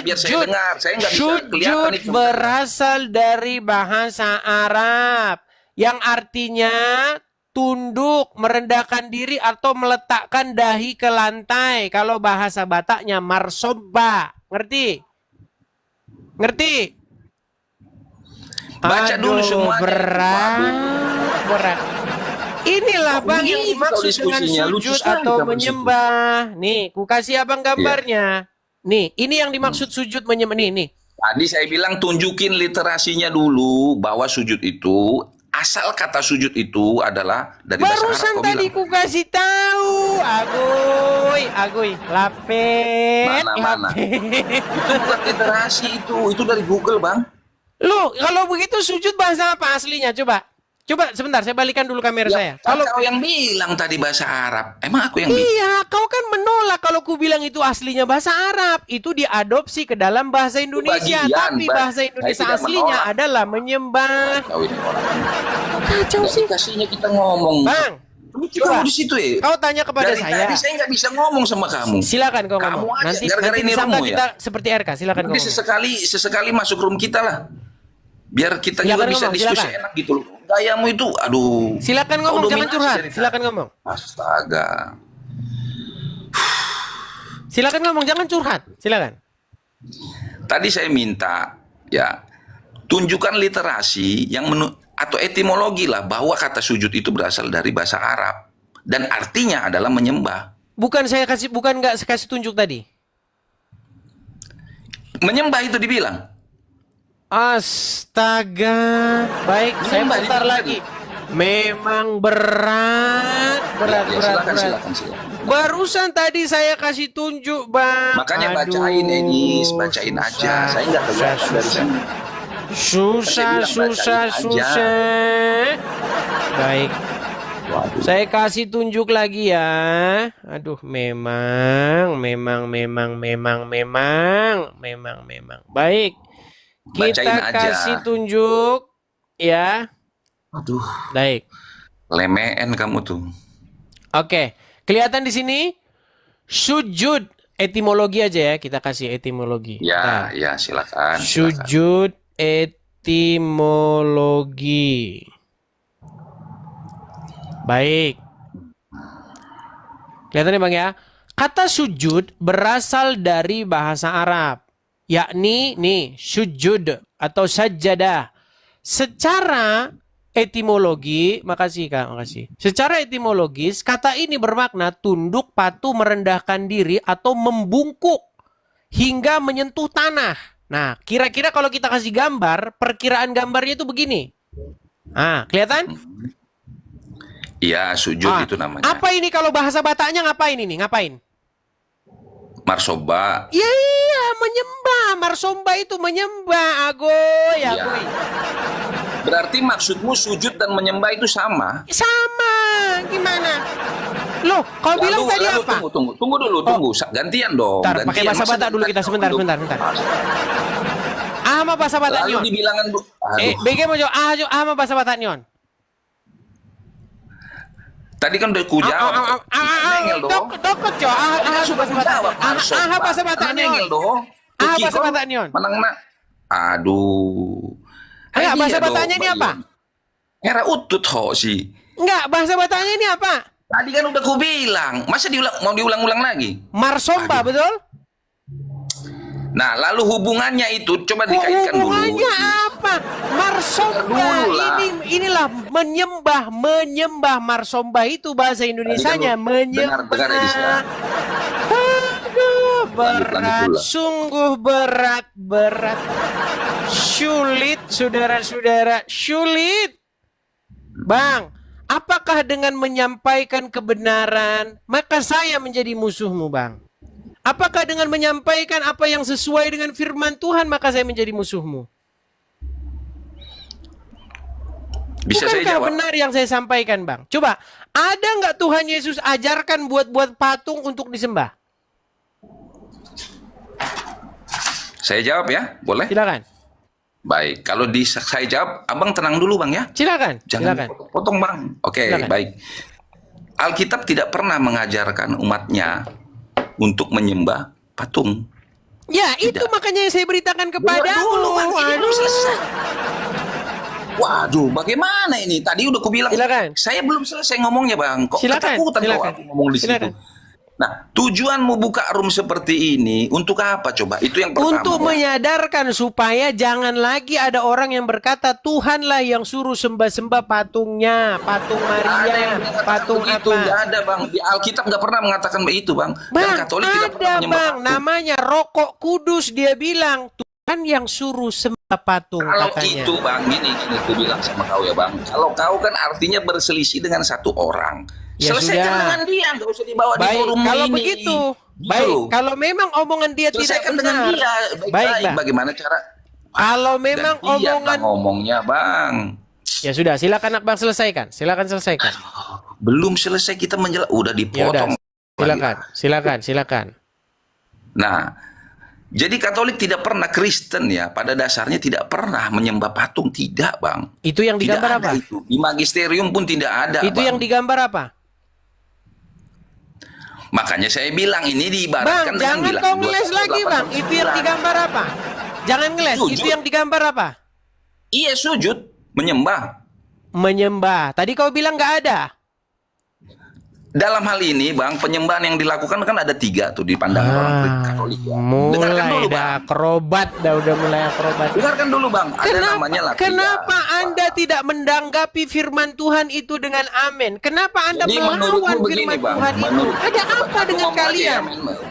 [SPEAKER 8] biar saya dengar. Saya nggak bisa kelihatan
[SPEAKER 1] Sujud
[SPEAKER 8] itu.
[SPEAKER 1] berasal dari bahasa Arab yang artinya tunduk, merendahkan diri atau meletakkan dahi ke lantai. Kalau bahasa Bataknya marsoba. Ngerti?
[SPEAKER 8] Baca dulu semuanya.
[SPEAKER 1] Berat. Inilah, Bang, yang
[SPEAKER 8] Ini
[SPEAKER 1] dimaksud
[SPEAKER 8] kalau
[SPEAKER 1] dengan
[SPEAKER 8] diskusinya lucu
[SPEAKER 1] sujud
[SPEAKER 8] sekali
[SPEAKER 1] atau
[SPEAKER 8] kamu di situ.
[SPEAKER 1] menyembah. Nih, ku kasih Abang gambarnya. Nih, ini yang dimaksud sujud menyembah. Nih.
[SPEAKER 8] Tadi saya bilang tunjukin literasinya dulu bahwa sujud itu asal kata sujud itu adalah dari bahasa Arab.
[SPEAKER 1] Barusan
[SPEAKER 8] Kau
[SPEAKER 1] tadi
[SPEAKER 8] bilang.
[SPEAKER 1] ku kasih tahu. Agoy. Lapet.
[SPEAKER 8] Mana? Itu bukan literasi itu dari Google, Bang.
[SPEAKER 1] Lu, kalau begitu sujud bahasa apa aslinya? Coba sebentar, saya balikan dulu kamera saya.
[SPEAKER 8] Kalau
[SPEAKER 1] Kalau
[SPEAKER 8] kau yang bilang tadi bahasa Arab, emang aku yang bilang?
[SPEAKER 1] iya, kau kan menolak kalau ku bilang itu aslinya bahasa Arab. Itu diadopsi ke dalam bahasa Indonesia.
[SPEAKER 8] bagian,
[SPEAKER 1] Tapi
[SPEAKER 8] Bang.
[SPEAKER 1] bahasa Indonesia
[SPEAKER 8] Saya tidak
[SPEAKER 1] aslinya
[SPEAKER 8] menolak.
[SPEAKER 1] adalah menyembah.
[SPEAKER 8] Kau ini orang.
[SPEAKER 1] Kacau sih.
[SPEAKER 8] Kasihnya kita ngomong.
[SPEAKER 1] Bang,
[SPEAKER 8] Lucu kamu di situ ya.
[SPEAKER 1] kau tanya kepada
[SPEAKER 8] Dari
[SPEAKER 1] saya.
[SPEAKER 8] tadi saya nggak bisa ngomong sama kamu.
[SPEAKER 1] Silakan kau
[SPEAKER 8] Kamu
[SPEAKER 1] ngomong.
[SPEAKER 8] aja,
[SPEAKER 1] Nanti
[SPEAKER 8] gara-gara ini
[SPEAKER 1] disangka
[SPEAKER 8] romo ya?
[SPEAKER 1] kita seperti RK. Silakan
[SPEAKER 8] Nanti
[SPEAKER 1] ngomong.
[SPEAKER 8] sesekali masuk room kita lah. Biar kita juga
[SPEAKER 1] Silakan
[SPEAKER 8] bisa
[SPEAKER 1] ngomong,
[SPEAKER 8] diskusi
[SPEAKER 1] silakan.
[SPEAKER 8] enak gitu loh. gayamu itu, aduh.
[SPEAKER 1] Silakan
[SPEAKER 8] Kau
[SPEAKER 1] ngomong, jangan
[SPEAKER 8] dominasi
[SPEAKER 1] curhat.
[SPEAKER 8] cerita.
[SPEAKER 1] Silakan ngomong.
[SPEAKER 8] Astaga.
[SPEAKER 1] Silakan ngomong, jangan curhat. Silakan.
[SPEAKER 8] Tadi saya minta ya tunjukkan literasi yang atau etimologi lah bahwa kata sujud itu berasal dari bahasa Arab dan artinya adalah menyembah.
[SPEAKER 1] Bukan nggak saya kasih tunjuk tadi.
[SPEAKER 8] Menyembah itu dibilang.
[SPEAKER 1] Astaga. Baik, saya
[SPEAKER 8] Menyembah
[SPEAKER 1] bentar
[SPEAKER 8] itu
[SPEAKER 1] lagi. Memang berat.
[SPEAKER 8] Silakan.
[SPEAKER 1] Barusan tadi saya kasih tunjuk, Bang.
[SPEAKER 8] Makanya
[SPEAKER 1] Aduh,
[SPEAKER 8] bacain Edis, bacain aja. Saya nggak kelihatan dari sini.
[SPEAKER 1] Susah.
[SPEAKER 8] Saya bilang bacain aja.
[SPEAKER 1] Baik.
[SPEAKER 8] Waduh.
[SPEAKER 1] Saya kasih tunjuk lagi ya. Aduh, memang. Baik. Kita
[SPEAKER 8] Bacain aja.
[SPEAKER 1] kasih tunjuk ya.
[SPEAKER 8] Aduh,
[SPEAKER 1] Baik.
[SPEAKER 8] lemean kamu tuh.
[SPEAKER 1] Oke. Kelihatan di sini sujud, etimologi aja ya, kita kasih etimologi. Nah,
[SPEAKER 8] Ya, silakan.
[SPEAKER 1] sujud etimologi. Baik. Kelihatan ya Bang ya? Kata sujud berasal dari bahasa Arab. Yakni nih, sujud atau sajadah. Secara etimologi, makasih Kak, makasih. Secara etimologis, kata ini bermakna tunduk, patuh, merendahkan diri atau membungkuk hingga menyentuh tanah. Nah, kira-kira kalau kita kasih gambar, perkiraan gambarnya itu begini. Nah, kelihatan?
[SPEAKER 8] Iya, sujud itu namanya.
[SPEAKER 1] Apa ini kalau bahasa Bataknya ngapain ini? Ngapain?
[SPEAKER 8] Marsoba.
[SPEAKER 1] Iya, menyembah. Marsomba itu menyembah. Agoy.
[SPEAKER 8] Ya. Berarti maksudmu sujud dan menyembah itu sama?
[SPEAKER 1] Sama. Gimana? Loh, kau bilang tadi apa?
[SPEAKER 8] Tunggu dulu. Gantian dong.
[SPEAKER 1] Bentar, pakai bahasa Batak dulu kita sebentar. Ama bahasa Batak
[SPEAKER 8] Lalu
[SPEAKER 1] nyon.
[SPEAKER 8] dibilangan dulu.
[SPEAKER 1] BG mau jawab. Ama bahasa Batak nyon.
[SPEAKER 8] Tadi kan udah ku jawab. Nengel dong.
[SPEAKER 1] Dokot jo.
[SPEAKER 8] Sudah ku jawab.
[SPEAKER 1] Bahasa Batak
[SPEAKER 8] Nengel
[SPEAKER 1] nyon.
[SPEAKER 8] dong.
[SPEAKER 1] Bahasa Batak nyon.
[SPEAKER 8] Menang nak. Aduh.
[SPEAKER 1] Enggak, bahasa
[SPEAKER 8] Iya
[SPEAKER 1] Bataknya
[SPEAKER 8] dong,
[SPEAKER 1] ini apa?
[SPEAKER 8] Era utut ho sih.
[SPEAKER 1] Enggak, bahasa Bataknya ini apa?
[SPEAKER 8] Tadi kan udah ku bilang. Masa mau diulang-ulang lagi?
[SPEAKER 1] Marsomba, betul?
[SPEAKER 8] Nah, lalu hubungannya itu coba dikaitkan dulu.
[SPEAKER 1] Hubungannya apa? Marsomba inilah menyembah Marsomba itu bahasa Indonesianya menyembah.
[SPEAKER 8] Dengar Edis ya.
[SPEAKER 1] Aduh, berat,
[SPEAKER 8] Lanjut pula.
[SPEAKER 1] sungguh berat. Sulit, saudara-saudara, sulit. Bang, apakah dengan menyampaikan kebenaran maka saya menjadi musuhmu, Bang? Apakah dengan menyampaikan apa yang sesuai dengan firman Tuhan maka saya menjadi musuhmu?
[SPEAKER 8] Bisa saya
[SPEAKER 1] Bukankah
[SPEAKER 8] jawab?
[SPEAKER 1] benar yang saya sampaikan, Bang? Coba, ada nggak Tuhan Yesus ajarkan buat patung untuk disembah?
[SPEAKER 8] Saya jawab ya, boleh?
[SPEAKER 1] Silakan.
[SPEAKER 8] Baik, kalau saya jawab, abang tenang dulu bang ya.
[SPEAKER 1] Silakan.
[SPEAKER 8] Jangan
[SPEAKER 1] Silakan.
[SPEAKER 8] potong bang. Oke,
[SPEAKER 1] Silakan.
[SPEAKER 8] baik. Alkitab tidak pernah mengajarkan umatnya untuk menyembah patung.
[SPEAKER 1] Ya, itu makanya yang saya beritakan kepadamu.
[SPEAKER 8] Dulu, Bang, ini belum
[SPEAKER 1] Aduh.
[SPEAKER 8] selesai. Waduh, bagaimana ini? Tadi udah aku bilang,
[SPEAKER 1] Silakan.
[SPEAKER 8] saya belum selesai ngomongnya bang. Kok
[SPEAKER 1] Silakan,
[SPEAKER 8] ketakutan
[SPEAKER 1] silakan.
[SPEAKER 8] kalau aku ngomong di situ?
[SPEAKER 1] Silakan.
[SPEAKER 8] Nah, tujuanmu buka room seperti ini untuk apa coba? Itu yang pertama.
[SPEAKER 1] Untuk menyadarkan supaya jangan lagi ada orang yang berkata Tuhanlah yang suruh sembah-sembah patungnya, patung
[SPEAKER 8] Ada yang
[SPEAKER 1] Maria,
[SPEAKER 8] mengatakan
[SPEAKER 1] patung
[SPEAKER 8] begitu,
[SPEAKER 1] apa?
[SPEAKER 8] nggak ada bang. Di Alkitab nggak pernah mengatakan begitu bang. Dan
[SPEAKER 1] Bang,
[SPEAKER 8] Katolik tidak
[SPEAKER 1] ada
[SPEAKER 8] pernah menyembah
[SPEAKER 1] bang,
[SPEAKER 8] patung.
[SPEAKER 1] namanya rokok kudus, dia bilang Tuhan yang suruh sembah patung
[SPEAKER 8] Kalau
[SPEAKER 1] katanya.
[SPEAKER 8] itu bang, gini aku bilang sama kau ya bang. Kalau kau kan artinya berselisih dengan satu orang.
[SPEAKER 1] Ya
[SPEAKER 8] Selesaikan
[SPEAKER 1] sudah.
[SPEAKER 8] dengan dia, nggak usah dibawa di
[SPEAKER 1] Baik,
[SPEAKER 8] forum
[SPEAKER 1] kalau
[SPEAKER 8] ini.
[SPEAKER 1] begitu,
[SPEAKER 8] Gitu.
[SPEAKER 1] baik, kalau memang omongan dia tidak
[SPEAKER 8] Selesaikan
[SPEAKER 1] benar.
[SPEAKER 8] dengan dia.
[SPEAKER 1] Baik,
[SPEAKER 8] Baik,
[SPEAKER 1] Bang.
[SPEAKER 8] bagaimana cara?
[SPEAKER 1] Kalau memang
[SPEAKER 8] Dan dia
[SPEAKER 1] omongan,
[SPEAKER 8] Bang, ngomongnya bang.
[SPEAKER 1] ya sudah, silakan Bang selesaikan, silakan selesaikan.
[SPEAKER 8] Belum selesai kita menjelaskan, udah
[SPEAKER 1] Ya udah,
[SPEAKER 8] dipotong.
[SPEAKER 1] silakan.
[SPEAKER 8] Nah, jadi Katolik tidak pernah, Kristen ya, pada dasarnya tidak pernah menyembah patung, tidak bang.
[SPEAKER 1] Itu yang
[SPEAKER 8] Tidak
[SPEAKER 1] digambar
[SPEAKER 8] ada
[SPEAKER 1] apa?
[SPEAKER 8] itu. Di magisterium pun tidak ada.
[SPEAKER 1] Itu
[SPEAKER 8] Bang.
[SPEAKER 1] yang digambar apa?
[SPEAKER 8] Makanya saya bilang ini
[SPEAKER 1] Bang,
[SPEAKER 8] diibaratkan dengan
[SPEAKER 1] jangan
[SPEAKER 8] bilangan
[SPEAKER 1] kau ngeles
[SPEAKER 8] 2,
[SPEAKER 1] lagi
[SPEAKER 8] 8,
[SPEAKER 1] Bang. Itu yang
[SPEAKER 8] 9.
[SPEAKER 1] digambar apa? Jangan ngeles.
[SPEAKER 8] Sujud.
[SPEAKER 1] Itu yang digambar apa?
[SPEAKER 8] Iya sujud, menyembah.
[SPEAKER 1] menyembah. Tadi kau bilang nggak ada.
[SPEAKER 8] Dalam hal ini, Bang, penyembahan yang dilakukan kan ada 3 tuh di pandangan orang Katolik. Ya. Dengarkan
[SPEAKER 1] Mulai
[SPEAKER 8] dulu,
[SPEAKER 1] dah
[SPEAKER 8] Bang.
[SPEAKER 1] akrobat, udah mulai akrobat.
[SPEAKER 8] Dengarkan dulu, Bang. Ada namanya latria.
[SPEAKER 1] Kenapa Anda tidak mendanggapi firman Tuhan itu dengan amin? Kenapa Anda
[SPEAKER 8] Jadi
[SPEAKER 1] melawan
[SPEAKER 8] menurutku begini,
[SPEAKER 1] firman
[SPEAKER 8] Bang.
[SPEAKER 1] Tuhan itu? Ada apa dengan kalian?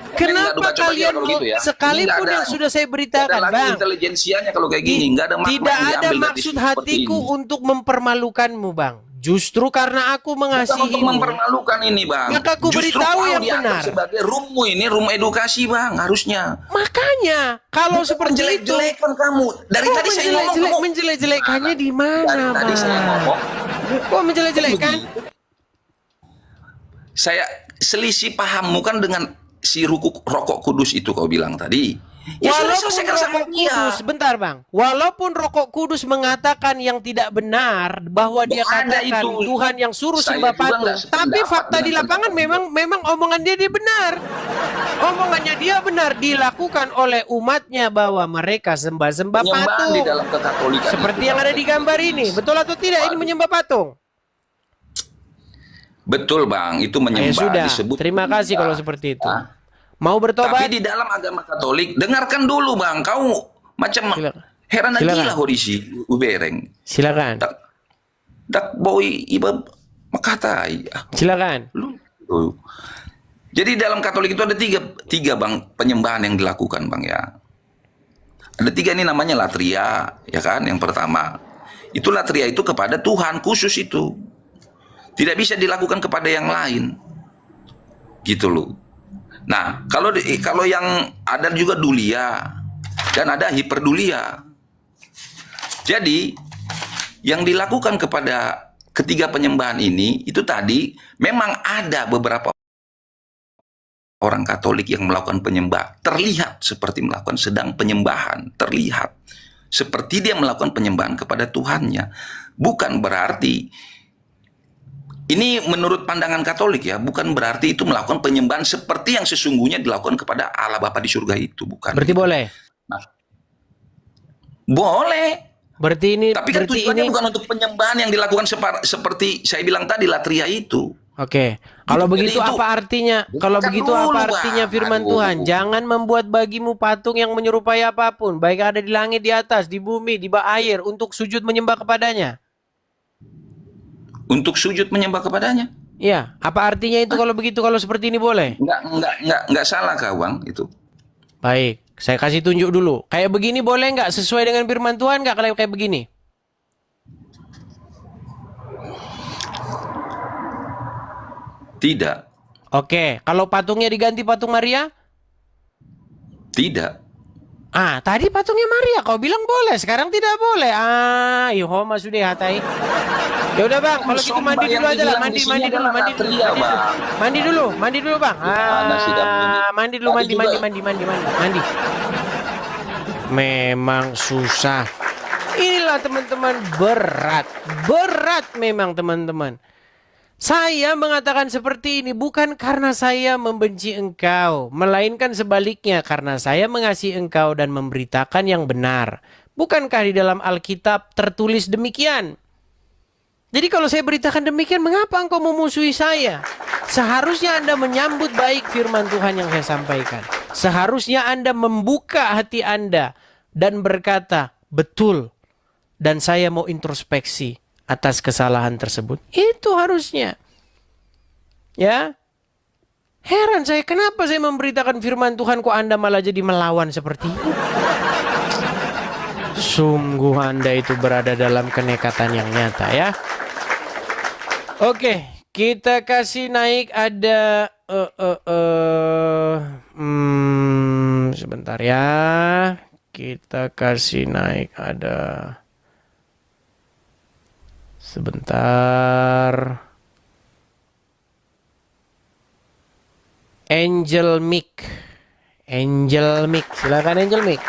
[SPEAKER 1] Kenapa kalian
[SPEAKER 8] gitu ya?
[SPEAKER 1] sekalipun yang sudah saya beritakan, Bang?
[SPEAKER 8] Intelijensianya kalau kayak gini, nggak ada makna
[SPEAKER 1] Tidak
[SPEAKER 8] yang
[SPEAKER 1] ada
[SPEAKER 8] diambil dari
[SPEAKER 1] maksud
[SPEAKER 8] seperti
[SPEAKER 1] hatiku
[SPEAKER 8] ini.
[SPEAKER 1] untuk mempermalukanmu, Bang. Justru karena aku
[SPEAKER 8] Bukan untuk
[SPEAKER 1] mengasihimu,
[SPEAKER 8] mempermalukan ini, Bang.
[SPEAKER 1] maka aku
[SPEAKER 8] Justru
[SPEAKER 1] beritahu
[SPEAKER 8] kau
[SPEAKER 1] yang
[SPEAKER 8] dianggap
[SPEAKER 1] benar.
[SPEAKER 8] sebagai roommu ini, room edukasi, Bang, harusnya.
[SPEAKER 1] Makanya kalau seperti itu,
[SPEAKER 8] Menjelek-jelekan kamu. Dari
[SPEAKER 1] kok
[SPEAKER 8] tadi saya ngomong, kamu-
[SPEAKER 1] menjelek-jelekannya di
[SPEAKER 8] Dari
[SPEAKER 1] mana,
[SPEAKER 8] tadi saya
[SPEAKER 1] Bang?
[SPEAKER 8] ngomong,
[SPEAKER 1] Kok menjelek-jelekan?
[SPEAKER 8] saya selisih pahammu kan dengan si rokok kudus itu kau bilang tadi. Ya sudah
[SPEAKER 1] Walaupun
[SPEAKER 8] selesaikan sama
[SPEAKER 1] rokok
[SPEAKER 8] dia.
[SPEAKER 1] kudus, bentar Bang. Walaupun rokok kudus mengatakan yang tidak benar, bahwa dia
[SPEAKER 8] Ada
[SPEAKER 1] katakan
[SPEAKER 8] itu.
[SPEAKER 1] Tuhan yang suruh
[SPEAKER 8] Saya
[SPEAKER 1] sembah
[SPEAKER 8] juga
[SPEAKER 1] patung.
[SPEAKER 8] nggak sependapat
[SPEAKER 1] Tapi fakta
[SPEAKER 8] dengan
[SPEAKER 1] di lapangan
[SPEAKER 8] pendapat
[SPEAKER 1] memang omongan dia benar. Omongannya dia benar, dilakukan oleh umatnya bahwa mereka sembah-sembah
[SPEAKER 8] Penyembahan
[SPEAKER 1] patung.
[SPEAKER 8] di dalam kekatolikan
[SPEAKER 1] Seperti
[SPEAKER 8] itu,
[SPEAKER 1] yang ada di gambar ini. Betul atau tidak ini menyembah patung?
[SPEAKER 8] Betul, Bang, itu
[SPEAKER 1] Ya
[SPEAKER 8] menyembah
[SPEAKER 1] sudah,
[SPEAKER 8] disebut
[SPEAKER 1] terima kasih
[SPEAKER 8] menyembah.
[SPEAKER 1] kalau seperti itu.
[SPEAKER 8] Ah.
[SPEAKER 1] Mau bertobat?
[SPEAKER 8] Tapi di dalam agama Katolik, dengarkan dulu, Bang, kau macam
[SPEAKER 1] Silakan.
[SPEAKER 8] heran
[SPEAKER 1] Silakan.
[SPEAKER 8] gila hodisi ubereng.
[SPEAKER 1] Silakan.
[SPEAKER 8] Dak boy iba makatai.
[SPEAKER 1] Silakan.
[SPEAKER 8] Lu. Jadi dalam Katolik itu ada tiga Bang penyembahan yang dilakukan, Bang, ya. Ada 3 ini namanya latria, ya kan? Yang pertama itu latria itu kepada Tuhan khusus itu, tidak bisa dilakukan kepada yang lain, gitu loh. Nah, kalau yang ada juga dulia dan ada hiperdulia. Jadi yang dilakukan kepada ketiga penyembahan ini itu tadi memang ada beberapa orang Katolik yang melakukan terlihat seperti melakukan sedang penyembahan, terlihat seperti dia melakukan penyembahan kepada Tuhannya. Bukan berarti ini menurut pandangan Katolik ya, bukan berarti itu melakukan penyembahan seperti yang sesungguhnya dilakukan kepada Allah Bapa di surga itu, bukan.
[SPEAKER 1] Berarti boleh.
[SPEAKER 8] Nah, boleh.
[SPEAKER 1] Berarti ini
[SPEAKER 8] Tapi kan
[SPEAKER 1] berarti
[SPEAKER 8] tujuannya
[SPEAKER 1] ini
[SPEAKER 8] bukan untuk penyembahan yang dilakukan seperti saya bilang tadi latria itu.
[SPEAKER 1] Oke. Kalau
[SPEAKER 8] Jadi
[SPEAKER 1] begitu
[SPEAKER 8] itu-
[SPEAKER 1] apa artinya? Kalau
[SPEAKER 8] Bukan
[SPEAKER 1] begitu
[SPEAKER 8] dulu,
[SPEAKER 1] apa
[SPEAKER 8] Bang.
[SPEAKER 1] artinya firman
[SPEAKER 8] Aduh.
[SPEAKER 1] Tuhan? Jangan membuat bagimu patung yang menyerupai apapun, baik ada di langit, di atas, di bumi, di bawah air, untuk sujud menyembah kepadanya.
[SPEAKER 8] Untuk sujud menyembah kepadanya.
[SPEAKER 1] Iya, apa artinya itu kalau begitu, kalau seperti ini boleh?
[SPEAKER 8] Enggak salah Bang itu.
[SPEAKER 1] Baik, saya kasih tunjuk dulu. Kayak begini boleh nggak? Sesuai dengan firman Tuhan nggak kalau kayak begini?
[SPEAKER 8] Tidak.
[SPEAKER 1] Oke, kalau patungnya diganti patung Maria?
[SPEAKER 8] Tidak.
[SPEAKER 1] Ah, tadi patungnya Maria, kau bilang boleh, sekarang tidak boleh. Ah, Yehova sudah hatai. Ya udah Bang, kalau gitu mandi dulu aja lah, mandi dulu, mandi dulu Bang. Mandi dulu, mandi. Memang susah. Inilah teman-teman, berat memang teman-teman. Saya mengatakan seperti ini bukan karena saya membenci engkau, melainkan sebaliknya karena saya mengasihi engkau dan memberitakan yang benar. Bukankah di dalam Alkitab tertulis demikian? Jadi kalau saya beritakan demikian, mengapa engkau memusuhi saya? Seharusnya Anda menyambut baik firman Tuhan yang saya sampaikan. Seharusnya Anda membuka hati Anda dan berkata, betul, dan saya mau introspeksi atas kesalahan tersebut. Itu harusnya. Ya. Heran saya, kenapa saya memberitakan firman Tuhan kok Anda malah jadi melawan seperti itu? Sungguh Anda itu berada dalam kenekatan yang nyata ya. Oke, kita kasih naik ada sebentar ya. Kita kasih naik ada sebentar. Angel Mic. Silakan Angel Mic.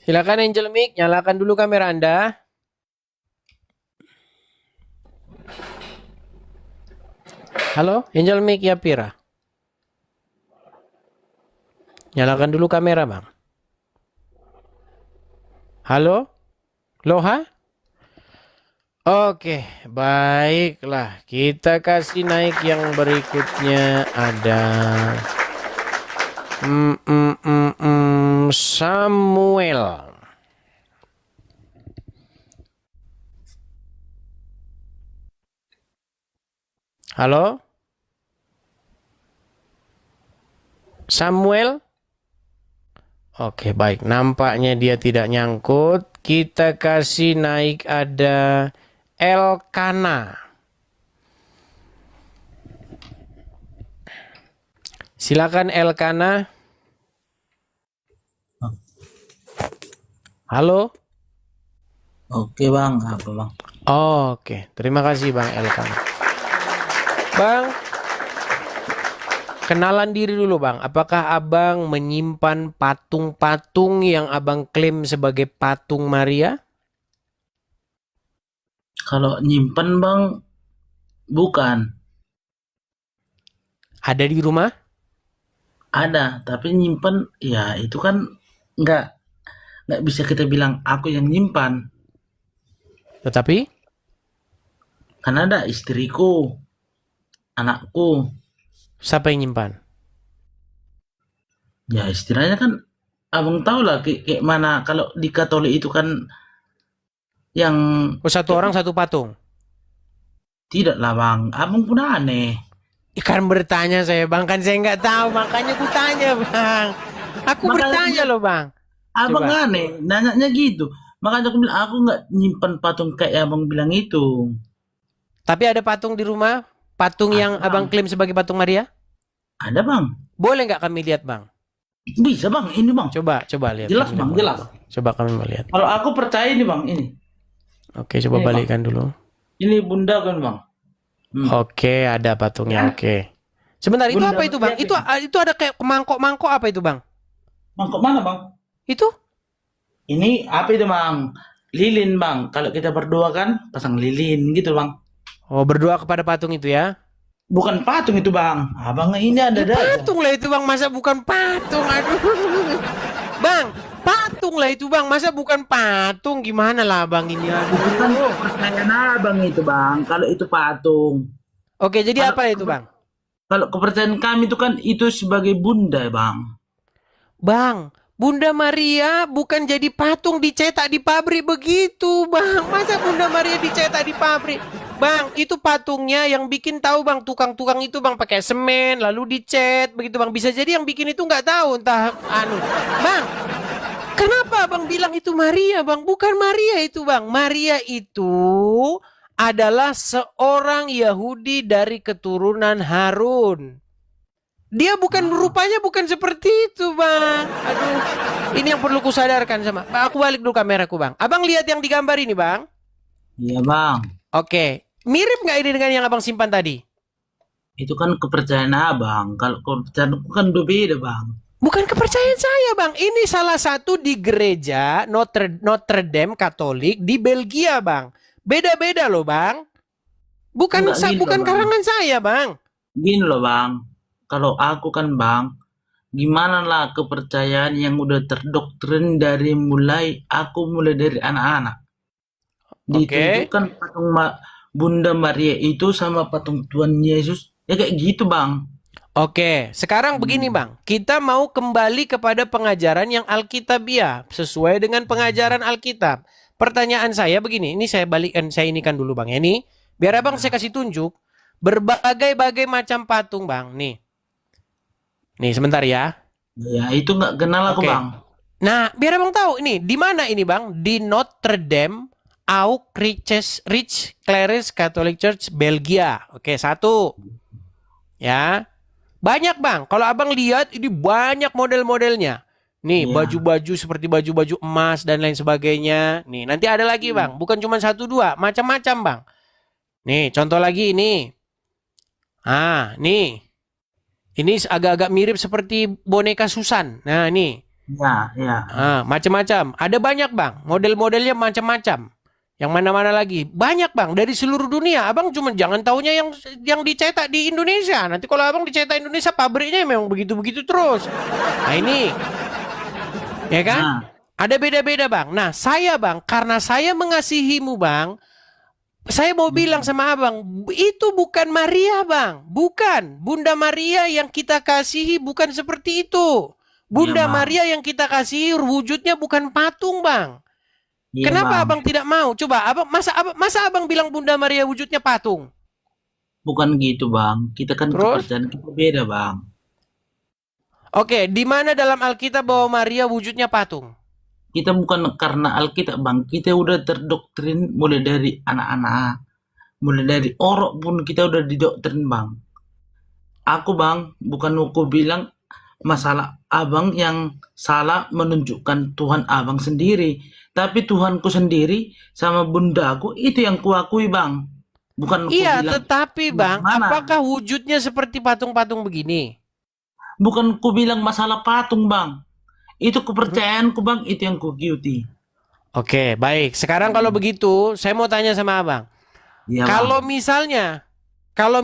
[SPEAKER 1] Silakan Angel Mic, nyalakan dulu kamera Anda. Halo, Angel Mic Yapira. Nyalakan dulu kamera, Bang. Halo? Loha? Oke, baiklah. Kita kasih naik yang berikutnya ada Samuel. Halo? Samuel? Oke, baik. Nampaknya dia tidak nyangkut. Kita kasih naik ada Elkana. Silakan Elkana. Halo?
[SPEAKER 9] Oke bang, apa bang?
[SPEAKER 1] Oke, terima kasih Bang Elkana. Bang, kenalan diri dulu Bang. Apakah Abang menyimpan patung-patung yang Abang klaim sebagai patung Maria?
[SPEAKER 9] Kalau nyimpen bang, bukan.
[SPEAKER 1] Ada di rumah?
[SPEAKER 9] Ada, tapi nyimpen, ya itu kan nggak bisa kita bilang aku yang nyimpan.
[SPEAKER 1] Tetapi?
[SPEAKER 9] Kan ada istriku, anakku.
[SPEAKER 1] Siapa yang nyimpan?
[SPEAKER 9] Ya istilahnya kan, abang tahu lah kayak mana kalau di Katolik itu kan yang
[SPEAKER 1] Oh, satu orang satu patung.
[SPEAKER 9] tidak lah bang. Abang pun aneh.
[SPEAKER 1] Ikan bertanya saya Bang, kan saya nggak tahu, makanya aku tanya Bang. Aku
[SPEAKER 9] Makanya
[SPEAKER 1] bertanya loh Bang.
[SPEAKER 9] Abang
[SPEAKER 1] Coba.
[SPEAKER 9] aneh, nanyanya gitu. Makanya aku bilang aku nggak nyimpan patung kayak abang bilang itu.
[SPEAKER 1] Tapi ada patung di rumah? Patung yang
[SPEAKER 9] Ada,
[SPEAKER 1] Abang
[SPEAKER 9] Bang.
[SPEAKER 1] klaim sebagai patung Maria?
[SPEAKER 9] Ada bang.
[SPEAKER 1] Boleh nggak kami lihat Bang?
[SPEAKER 9] Bisa bang, ini bang.
[SPEAKER 1] Coba lihat.
[SPEAKER 9] Jelas
[SPEAKER 1] Kami
[SPEAKER 9] bang,
[SPEAKER 1] mau
[SPEAKER 9] jelas.
[SPEAKER 1] lihat. Coba kami mau lihat.
[SPEAKER 9] Kalau aku percaya ini bang, ini.
[SPEAKER 1] Oke, coba
[SPEAKER 9] Ini, Bang.
[SPEAKER 1] balikkan dulu.
[SPEAKER 9] Ini bunda kan bang.
[SPEAKER 1] Oke, ada patungnya.
[SPEAKER 9] Ya.
[SPEAKER 1] Oke. Sebentar, itu
[SPEAKER 9] Bunda
[SPEAKER 1] apa itu Bang?
[SPEAKER 9] Maria,
[SPEAKER 1] Itu ada kayak mangkok-mangkok apa itu Bang?
[SPEAKER 9] Mangkok mana bang?
[SPEAKER 1] Itu?
[SPEAKER 9] Ini apa itu bang? Lilin bang. Kalau kita berdoa kan pasang lilin gitu bang.
[SPEAKER 1] Oh, berdoa kepada patung itu ya?
[SPEAKER 9] Bukan patung itu bang. Abang ini ada aja.
[SPEAKER 1] Patung lah itu Bang, masa bukan patung? Aduh. Bang, patung lah itu Bang, masa bukan patung? Gimana lah Bang ini?
[SPEAKER 9] Itu kan
[SPEAKER 1] Aduh.
[SPEAKER 9] kepercayaan abang itu bang. Kalau itu patung.
[SPEAKER 1] Oke, jadi
[SPEAKER 9] Kalau-
[SPEAKER 1] apa itu Bang?
[SPEAKER 9] Kalau kepercayaan kami itu kan itu sebagai bunda bang.
[SPEAKER 1] Bang, Bunda Maria bukan jadi patung dicetak di pabrik begitu, Bang. Masa Bunda Maria dicetak di pabrik? Bang, itu patungnya yang bikin tahu Bang, tukang-tukang itu Bang pakai semen lalu dicat begitu Bang. Bisa jadi yang bikin itu nggak tahu entah Bang, kenapa Bang bilang itu Maria, Bang? Bukan Maria itu, Bang. Maria itu adalah seorang Yahudi dari keturunan Harun. Dia bukan rupanya bukan seperti itu, Bang. Aduh, ini yang perlu kusadarkan sama. Bang, aku balik dulu kameraku, Bang. Abang lihat yang digambar ini, Bang.
[SPEAKER 9] Iya bang.
[SPEAKER 1] Oke, mirip nggak ini dengan yang Abang simpan tadi?
[SPEAKER 9] Itu kan kepercayaan abang. Kalau kepercayaan aku kan berbeda bang.
[SPEAKER 1] Bukan kepercayaan saya, Bang. Ini salah satu di gereja Notre Dame Katolik di Belgia, Bang. Beda-beda loh, Bang. Bukan
[SPEAKER 9] Enggak gitu,
[SPEAKER 1] bukan
[SPEAKER 9] Bang.
[SPEAKER 1] karangan saya, Bang.
[SPEAKER 9] Gini loh bang. Kalau aku kan bang, gimana lah kepercayaan yang udah terdoktrin dari mulai dari anak-anak. Ditunjukkan patung Bunda Maria itu sama patung Tuhan Yesus. Ya kayak gitu bang.
[SPEAKER 1] Oke, sekarang begini Bang, kita mau kembali kepada pengajaran yang Alkitabiah sesuai dengan pengajaran Alkitab. Pertanyaan saya begini, ini saya inikan dulu Bang ya, ini biar Abang saya kasih tunjuk berbagai-bagai macam patung Bang, nih. Nih sebentar ya.
[SPEAKER 9] Ya itu nggak kenal aku
[SPEAKER 1] Oke.
[SPEAKER 9] bang.
[SPEAKER 1] Nah, biar Abang tahu ini di mana ini Bang? Di Notre Dame Au Rich Clares Catholic Church Belgia. Oke, satu. Ya. Banyak Bang, kalau Abang lihat ini banyak model-modelnya. Nih,
[SPEAKER 9] Iya.
[SPEAKER 1] baju-baju seperti baju-baju emas dan lain sebagainya. Nih, nanti ada lagi Bang, bukan cuma satu dua, macam-macam Bang. Nih, contoh lagi ini. Nih. Ini agak-agak mirip seperti boneka Susan. Nah, ini.
[SPEAKER 9] Ya.
[SPEAKER 1] Macam-macam. Ada banyak Bang, model-modelnya macam-macam. Yang mana-mana lagi? Banyak Bang, dari seluruh dunia. Abang cuma jangan taunya yang dicetak di Indonesia. Nanti kalau Abang dicetak Indonesia, pabriknya memang begitu-begitu terus. Nah ini. Ya kan?
[SPEAKER 9] Nah,
[SPEAKER 1] Ada beda-beda bang. Nah saya bang, karena saya mengasihimu bang, saya mau bilang sama abang, itu bukan Maria bang. Bukan. Bunda Maria yang kita kasihi bukan seperti itu. Bunda
[SPEAKER 9] Bang.
[SPEAKER 1] Maria yang kita kasihi wujudnya bukan patung bang.
[SPEAKER 9] Iya,
[SPEAKER 1] Kenapa
[SPEAKER 9] Bang.
[SPEAKER 1] abang tidak mau? Coba abang, masa abang bilang Bunda Maria wujudnya patung?
[SPEAKER 9] Bukan gitu bang, kita kan
[SPEAKER 1] Terus?
[SPEAKER 9] kepercayaan kita beda bang.
[SPEAKER 1] Oke, di mana dalam Alkitab bahwa Maria wujudnya patung?
[SPEAKER 9] Kita bukan karena Alkitab bang, kita udah terdoktrin mulai dari anak-anak, mulai dari orok pun kita udah didoktrin bang. Aku bang, bukan aku bilang masalah abang yang salah menunjukkan Tuhan abang sendiri, tapi Tuhanku sendiri sama bundaku itu yang kuakui bang. Bukan aku
[SPEAKER 1] Iya,
[SPEAKER 9] bilang,
[SPEAKER 1] tetapi bang,
[SPEAKER 9] mana?
[SPEAKER 1] apakah wujudnya seperti patung-patung begini?
[SPEAKER 9] bukan ku bilang masalah patung bang. Itu kepercayaanku bang, itu yang ku ikuti.
[SPEAKER 1] Oke, baik. Sekarang kalau begitu, saya mau tanya sama abang.
[SPEAKER 9] Iya,
[SPEAKER 1] Kalau
[SPEAKER 9] bang.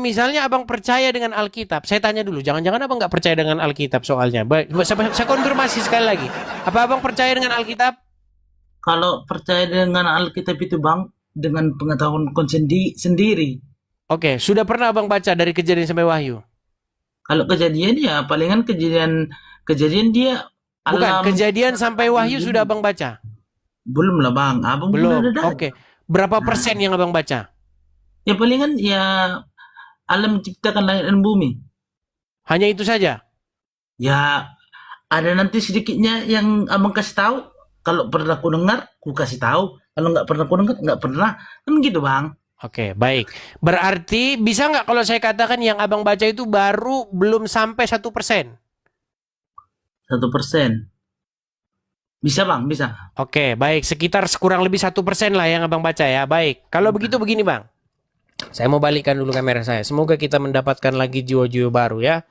[SPEAKER 1] misalnya abang percaya dengan Alkitab, saya tanya dulu, jangan-jangan abang nggak percaya dengan Alkitab soalnya. Baik, saya konfirmasi sekali lagi. Apa abang percaya dengan Alkitab?
[SPEAKER 9] Kalau percaya dengan Alkitab itu bang, dengan pengetahuan sendiri.
[SPEAKER 1] Oke, sudah pernah abang baca dari Kejadian sampai Wahyu?
[SPEAKER 9] Kalau kejadian ya palingan kejadian dia
[SPEAKER 1] Bukan,
[SPEAKER 9] alam.
[SPEAKER 1] Kejadian sampai Wahyu sudah abang baca?
[SPEAKER 9] Belum lah bang, abang
[SPEAKER 1] Belum.
[SPEAKER 9] ada.
[SPEAKER 1] Oke. Berapa persen yang abang baca?
[SPEAKER 9] Ya palingan ya alam menciptakan langit dan bumi.
[SPEAKER 1] Hanya itu saja?
[SPEAKER 9] Ya ada nanti sedikitnya yang abang kasih tahu. Kalau pernah ku dengar, ku kasih tahu. Kalau nggak pernah ku dengar, nggak pernah. Kan gitu bang.
[SPEAKER 1] Oke, baik. Berarti bisa nggak kalau saya katakan yang abang baca itu baru belum sampai 1%?
[SPEAKER 9] 1%. Bisa bang, bisa.
[SPEAKER 1] Oke, baik. Sekitar kurang lebih 1% lah yang abang baca ya. Baik. Kalau begitu begini bang. Saya mau balikkan dulu kamera saya. Semoga kita mendapatkan lagi jiwa-jiwa baru ya.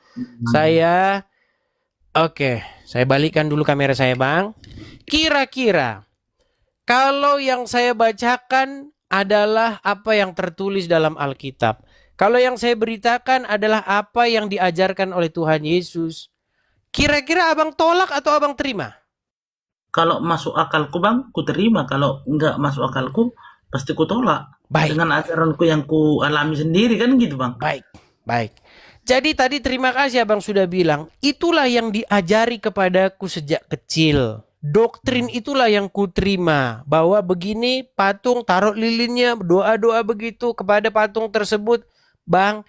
[SPEAKER 1] Saya balikkan dulu kamera saya bang. Kira-kira kalau yang saya bacakan adalah apa yang tertulis dalam Alkitab. Kalau yang saya beritakan adalah apa yang diajarkan oleh Tuhan Yesus. Kira-kira abang tolak atau abang terima?
[SPEAKER 9] Kalau masuk akalku bang, ku terima. Kalau nggak masuk akalku, pasti ku tolak.
[SPEAKER 1] Baik.
[SPEAKER 9] Dengan ajaranku yang ku alami sendiri kan gitu bang.
[SPEAKER 1] Baik, baik. Jadi tadi terima kasih abang sudah bilang, itulah yang diajari kepadaku sejak kecil. Doktrin itulah yang ku terima. Bahwa begini patung taruh lilinnya, doa-doa begitu kepada patung tersebut. Bang,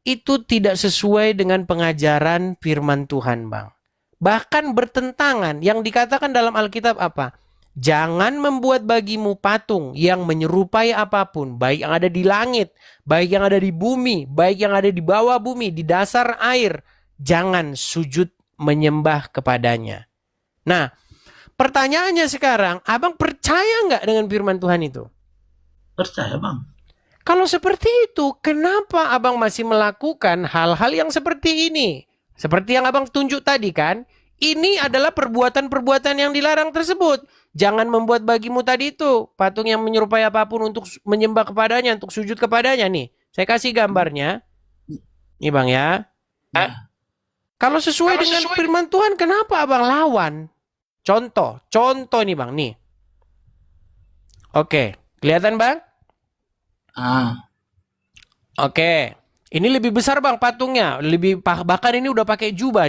[SPEAKER 1] itu tidak sesuai dengan pengajaran firman Tuhan bang. Bahkan bertentangan. Yang dikatakan dalam Alkitab apa? Jangan membuat bagimu patung yang menyerupai apapun. Baik yang ada di langit, baik yang ada di bumi, baik yang ada di bawah bumi, di dasar air. Jangan sujud menyembah kepadanya. Nah, pertanyaannya sekarang, abang percaya nggak dengan firman Tuhan itu?
[SPEAKER 9] Percaya bang.
[SPEAKER 1] Kalau seperti itu, kenapa abang masih melakukan hal-hal yang seperti ini? Seperti yang abang tunjuk tadi kan, ini adalah perbuatan-perbuatan yang dilarang tersebut. Jangan membuat bagimu tadi itu patung yang menyerupai apapun untuk menyembah kepadanya, untuk sujud kepadanya nih. Saya kasih gambarnya. Nih bang ya. Kalau sesuai dengan firman Tuhan, kenapa abang lawan? Contoh nih bang nih. Oke, kelihatan bang? Oke. Ini lebih besar bang patungnya, bahkan ini udah pakai jubah,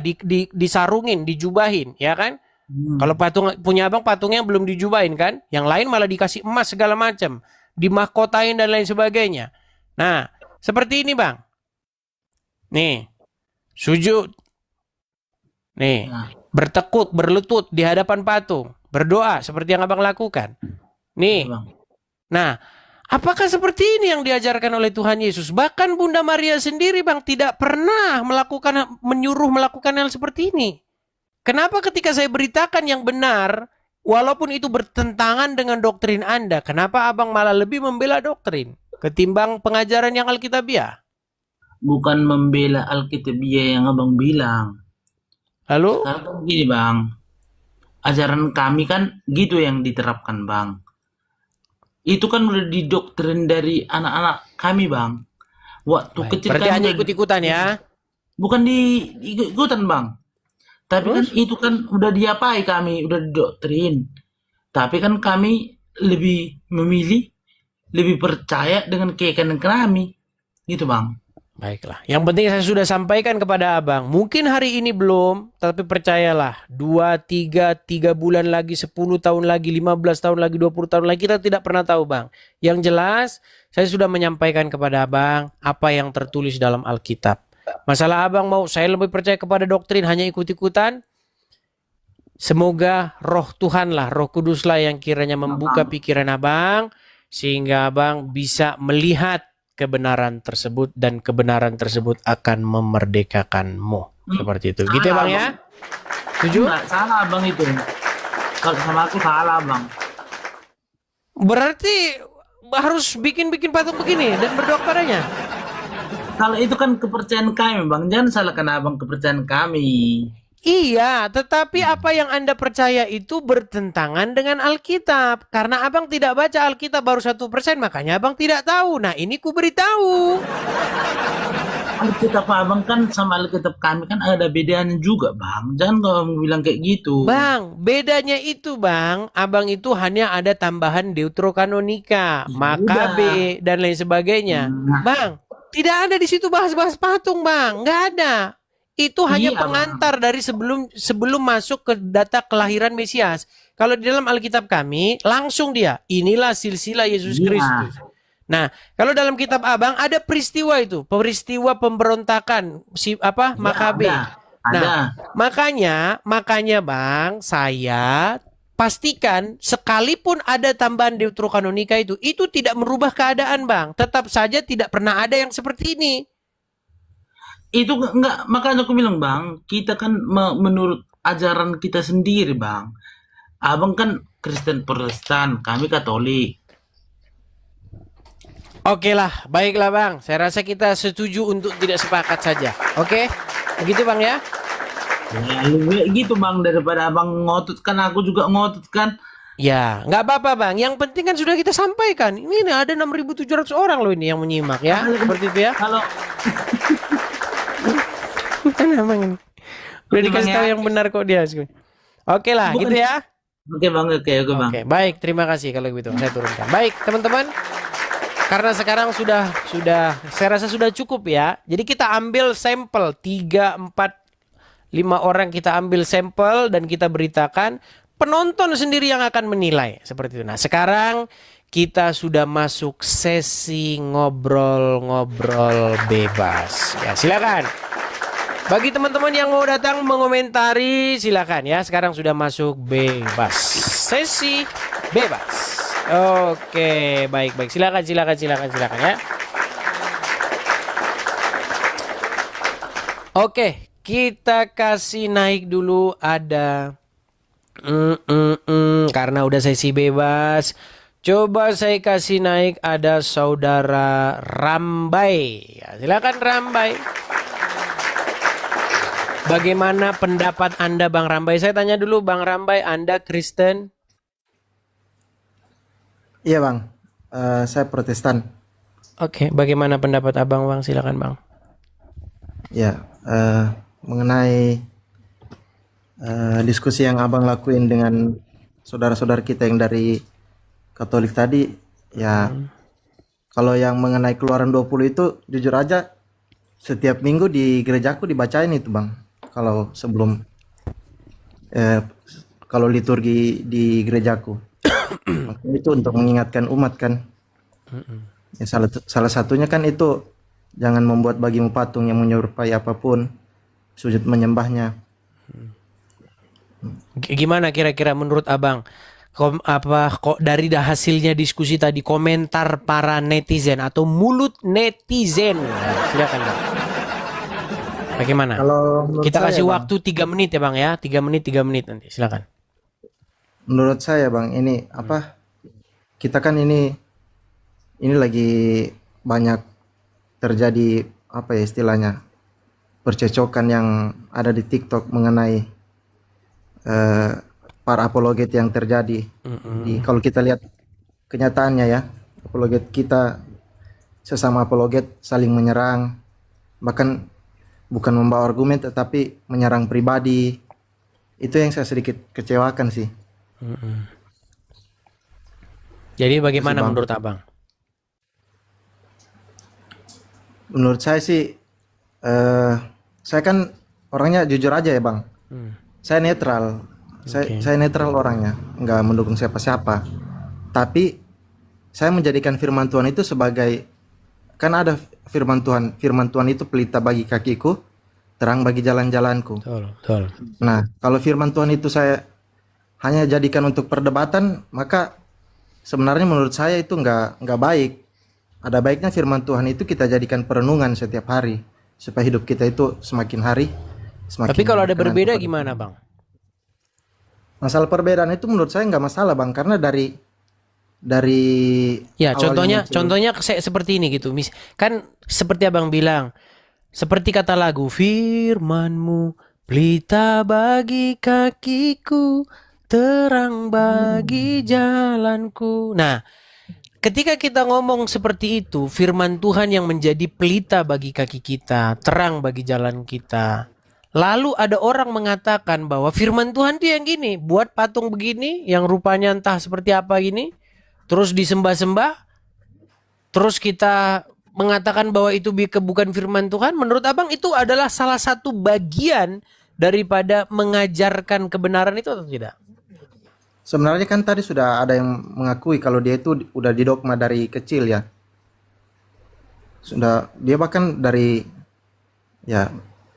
[SPEAKER 1] disarungin, dijubahin, ya kan? Kalau patung punya abang patungnya belum dijubahin kan? Yang lain malah dikasih emas segala macam, dimahkotain dan lain sebagainya. Nah, seperti ini bang. Nih, sujud. Nih, bertekuk, berlutut di hadapan patung, berdoa seperti yang abang lakukan. Nih, nah. Apakah seperti ini yang diajarkan oleh Tuhan Yesus? Bahkan Bunda Maria sendiri bang tidak pernah menyuruh melakukan hal seperti ini. Kenapa ketika saya beritakan yang benar, walaupun itu bertentangan dengan doktrin Anda, kenapa abang malah lebih membela doktrin ketimbang pengajaran yang Alkitabiah?
[SPEAKER 9] Bukan membela Alkitabiah yang abang bilang.
[SPEAKER 1] Lalu?
[SPEAKER 9] Sekarang gini bang, ajaran kami kan gitu yang diterapkan bang. Itu kan udah didoktrin dari anak-anak kami bang. Waktu kecil
[SPEAKER 1] berarti
[SPEAKER 9] kan
[SPEAKER 1] hanya ikut-ikutan ya?
[SPEAKER 9] Bukan ikutan bang. Tapi kan itu kan udah diapai kami, udah didoktrin. Tapi kan kami lebih memilih, lebih percaya dengan keyakinan kami. Gitu Bang.
[SPEAKER 1] Baiklah. Yang penting saya sudah sampaikan kepada abang. Mungkin hari ini belum, tapi percayalah. 2, 3 bulan lagi, 10 tahun lagi, 15 tahun lagi, 20 tahun lagi, kita tidak pernah tahu bang. Yang jelas, saya sudah menyampaikan kepada abang apa yang tertulis dalam Alkitab. Masalah abang mau saya lebih percaya kepada doktrin hanya ikut-ikutan. Semoga roh Tuhan lah, roh kudus lah yang kiranya membuka pikiran abang. Sehingga abang bisa melihat kebenaran tersebut dan kebenaran tersebut akan memerdekakanmu. Seperti itu. Gitu ya bang ya? Setuju?
[SPEAKER 9] Enggak, salah Bang itu. Kalau sama aku salah Bang.
[SPEAKER 1] Berarti harus bikin-bikin patung begini dan berdoa padanya.
[SPEAKER 9] Kalau itu kan kepercayaan kami Bang. Jangan salahkan abang kepercayaan kami.
[SPEAKER 1] Iya, tetapi apa yang Anda percaya itu bertentangan dengan Alkitab. Karena abang tidak baca Alkitab baru 1%, makanya abang tidak tahu. Nah, ini ku beritahu.
[SPEAKER 9] Alkitab abang kan sama Alkitab kami kan ada bedanya juga Bang. Jangan kau bilang kayak gitu.
[SPEAKER 1] Bang, bedanya itu bang, abang itu hanya ada tambahan Deuterokanonika, Makabe, dan lain sebagainya. Bang, tidak ada di situ bahas-bahas patung bang, nggak ada. Itu hanya
[SPEAKER 9] Iya,
[SPEAKER 1] pengantar dari sebelum masuk ke data kelahiran Mesias. Kalau di dalam Alkitab kami langsung dia, inilah silsilah Yesus
[SPEAKER 9] Iya.
[SPEAKER 1] Kristus. Nah, kalau dalam kitab abang ada peristiwa itu, peristiwa pemberontakan Makabe.
[SPEAKER 9] Ada.
[SPEAKER 1] Nah, makanya bang, saya pastikan sekalipun ada tambahan Deuterokanonika itu tidak merubah keadaan bang. Tetap saja tidak pernah ada yang seperti ini.
[SPEAKER 9] Itu enggak, makanya aku bilang Bang, kita kan menurut ajaran kita sendiri Bang. Abang kan Kristen Protestan, kami Katolik.
[SPEAKER 1] Oke lah, baiklah bang. Saya rasa kita setuju untuk tidak sepakat saja. Oke, begitu bang ya.
[SPEAKER 9] Ya lebih gitu Bang, daripada abang ngotot kan, aku juga ngotot kan.
[SPEAKER 1] Ya, nggak apa-apa bang. Yang penting kan sudah kita sampaikan. Ini ada 6.700 orang loh ini yang menyimak ya. Seperti itu ya.
[SPEAKER 9] Kalau
[SPEAKER 1] Kan abang ini. Udah
[SPEAKER 9] Oke,
[SPEAKER 1] dikasih
[SPEAKER 9] Bang,
[SPEAKER 1] tahu
[SPEAKER 9] ya.
[SPEAKER 1] yang benar kok dia. Oke lah,
[SPEAKER 9] Bukan.
[SPEAKER 1] gitu ya.
[SPEAKER 9] Oke Bang, oke Bang.
[SPEAKER 1] Oke, baik. Terima kasih kalau begitu. Saya turunkan. Baik, teman-teman. Karena sekarang sudah saya rasa sudah cukup ya. Jadi kita ambil sampel 3, 4, 5 orang kita ambil sampel dan kita beritakan, penonton sendiri yang akan menilai seperti itu. Nah, sekarang kita sudah masuk sesi ngobrol-ngobrol bebas. Ya, silakan. Bagi teman-teman yang mau datang mengomentari, silakan ya. Sekarang sudah masuk bebas. Sesi bebas. Oke, baik. Silakan ya. Oke, kita kasih naik dulu ada karena udah sesi bebas. Coba saya kasih naik ada saudara Rambai. Ya, silakan Rambai. Bagaimana pendapat Anda Bang Rambai? Saya tanya dulu Bang Rambai, Anda Kristen?
[SPEAKER 3] Iya bang, saya Protestan.
[SPEAKER 1] Oke, bagaimana pendapat Abang Bang? Silakan Bang.
[SPEAKER 3] Ya, mengenai diskusi yang abang lakuin dengan saudara-saudara kita yang dari Katolik tadi, ya kalau yang mengenai Keluaran 20 itu jujur aja setiap minggu di gerejaku dibacain itu bang. Kalau sebelum kalau liturgi di gerejaku. Makanya itu untuk mengingatkan umat kan. Ya, salah satunya kan itu jangan membuat bagimu patung yang menyerupai apapun, sujud menyembahnya.
[SPEAKER 1] Gimana kira-kira menurut Abang? Kok dari hasilnya diskusi tadi, komentar para netizen atau mulut netizen? Nah, silakan Bang. Bagaimana?
[SPEAKER 3] Kalau menurut
[SPEAKER 1] Kita
[SPEAKER 3] saya,
[SPEAKER 1] kasih
[SPEAKER 3] Bang,
[SPEAKER 1] waktu 3 menit ya Bang ya. 3 menit nanti. Silakan.
[SPEAKER 3] menurut saya bang, ini kita kan ini lagi banyak terjadi istilahnya percecokan yang ada di TikTok mengenai para apologet yang terjadi. Kalau kita lihat kenyataannya ya, apologet kita sesama apologet saling menyerang, bahkan bukan membawa argumen tetapi menyerang pribadi. Itu yang saya sedikit kecewakan sih.
[SPEAKER 1] Jadi bagaimana
[SPEAKER 3] Bang.
[SPEAKER 1] menurut Abang?
[SPEAKER 3] Menurut saya sih, saya kan orangnya jujur aja ya Bang. Saya netral. Saya netral orangnya, nggak mendukung siapa-siapa. Tapi saya menjadikan firman Tuhan itu sebagai, kan ada firman Tuhan itu pelita bagi kakiku, terang bagi jalan-jalanku.
[SPEAKER 1] Betul.
[SPEAKER 3] Nah, kalau firman Tuhan itu saya hanya jadikan untuk perdebatan, maka sebenarnya menurut saya itu nggak baik. Ada baiknya firman Tuhan itu kita jadikan perenungan setiap hari, supaya hidup kita itu semakin hari semakin.
[SPEAKER 1] Tapi kalau ada
[SPEAKER 3] berkenan
[SPEAKER 1] berbeda
[SPEAKER 3] kepada
[SPEAKER 1] gimana
[SPEAKER 3] Tuhan.
[SPEAKER 1] Bang?
[SPEAKER 3] Masalah perbedaan itu menurut saya nggak masalah Bang, karena dari
[SPEAKER 1] Ya,
[SPEAKER 3] awalnya
[SPEAKER 1] contohnya
[SPEAKER 3] muncul.
[SPEAKER 1] seperti ini gitu. Kan seperti Abang bilang, seperti kata lagu, firman-Mu pelita bagi kakiku, terang bagi jalanku. Nah, ketika kita ngomong seperti itu, firman Tuhan yang menjadi pelita bagi kaki kita, terang bagi jalan kita. Lalu ada orang mengatakan bahwa firman Tuhan itu yang gini, buat patung begini, yang rupanya entah seperti apa gini, terus disembah-sembah, terus kita mengatakan bahwa itu bukan firman Tuhan. Menurut Abang itu adalah salah satu bagian daripada mengajarkan kebenaran itu atau tidak?
[SPEAKER 3] Sebenarnya kan tadi sudah ada yang mengakui kalau dia itu udah didogma dari kecil ya. Sudah, dia bahkan dari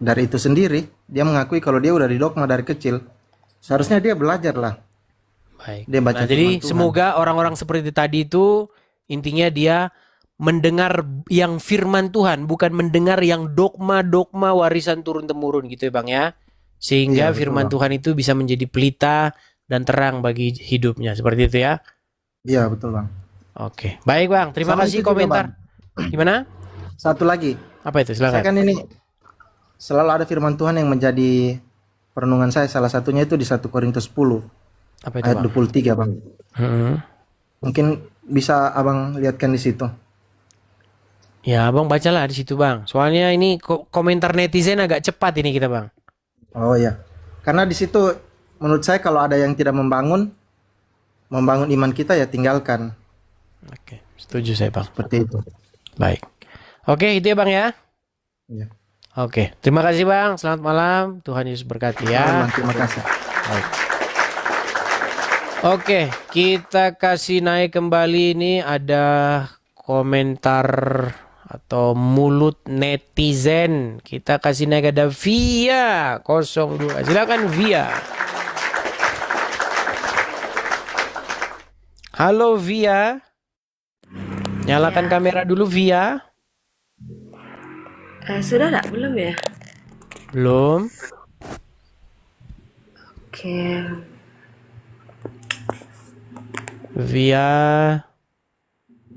[SPEAKER 3] itu sendiri dia mengakui kalau dia udah didogma dari kecil. Seharusnya dia belajar lah.
[SPEAKER 1] Baik.
[SPEAKER 3] Dia baca
[SPEAKER 1] Jadi
[SPEAKER 3] firman Tuhan.
[SPEAKER 1] semoga orang-orang seperti tadi itu intinya dia mendengar yang firman Tuhan, bukan mendengar yang dogma-dogma warisan turun-temurun gitu ya Bang ya. Sehingga
[SPEAKER 3] Iya, betul,
[SPEAKER 1] firman
[SPEAKER 3] Bang.
[SPEAKER 1] Tuhan itu bisa menjadi pelita dan terang bagi hidupnya. Seperti itu ya.
[SPEAKER 3] Iya, betul Bang.
[SPEAKER 1] Oke. Baik Bang, terima
[SPEAKER 3] Sama
[SPEAKER 1] kasih
[SPEAKER 3] itu juga,
[SPEAKER 1] komentar. Gimana?
[SPEAKER 3] Satu lagi,
[SPEAKER 1] Apa itu?
[SPEAKER 3] saya
[SPEAKER 1] Silakan.
[SPEAKER 3] kan ini selalu ada firman Tuhan yang menjadi perenungan saya. Salah satunya itu di 1 Korintus 10
[SPEAKER 1] Apa itu
[SPEAKER 3] ayat
[SPEAKER 1] Bang?
[SPEAKER 3] 23 Bang. Mungkin bisa Abang lihatkan di situ.
[SPEAKER 1] Ya, Abang bacalah di situ Bang. Soalnya ini komentar netizen agak cepat ini kita Bang.
[SPEAKER 3] Oh ya, karena di situ menurut saya kalau ada yang tidak membangun iman kita ya tinggalkan.
[SPEAKER 1] Oke, setuju saya Bang.
[SPEAKER 3] Seperti itu.
[SPEAKER 1] Baik. Oke, itu ya Bang ya.
[SPEAKER 3] Iya.
[SPEAKER 1] Oke, terima kasih Bang. Selamat malam. Tuhan Yesus berkati ya.
[SPEAKER 3] Terima kasih.
[SPEAKER 1] Baik. Oke, kita kasih naik kembali. Ini ada komentar atau mulut netizen. Kita kasih naik, ada Via 02. Silakan Via. Halo Via. Nyalakan kamera dulu Via.
[SPEAKER 10] Sudah enggak? Belum ya?
[SPEAKER 1] Belum.
[SPEAKER 10] Oke.
[SPEAKER 1] Via.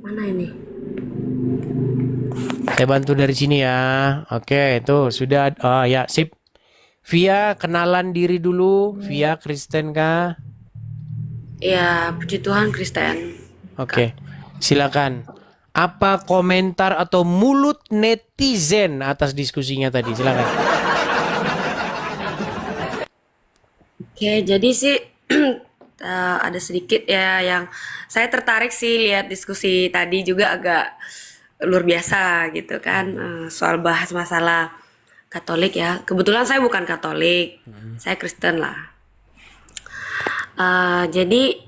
[SPEAKER 10] Mana ini?
[SPEAKER 1] Saya bantu dari sini ya. Oke, itu sudah. Oh ya, sip. Via, kenalan diri dulu. Via Kristen kah?
[SPEAKER 10] Ya, puji Tuhan Kristen.
[SPEAKER 1] Oke, silakan. Apa komentar atau mulut netizen atas diskusinya tadi? Silakan.
[SPEAKER 10] Oke, jadi sih ada sedikit ya yang saya tertarik sih lihat diskusi tadi juga agak luar biasa gitu kan, soal bahas masalah Katolik ya. Kebetulan saya bukan Katolik, saya Kristen lah. Jadi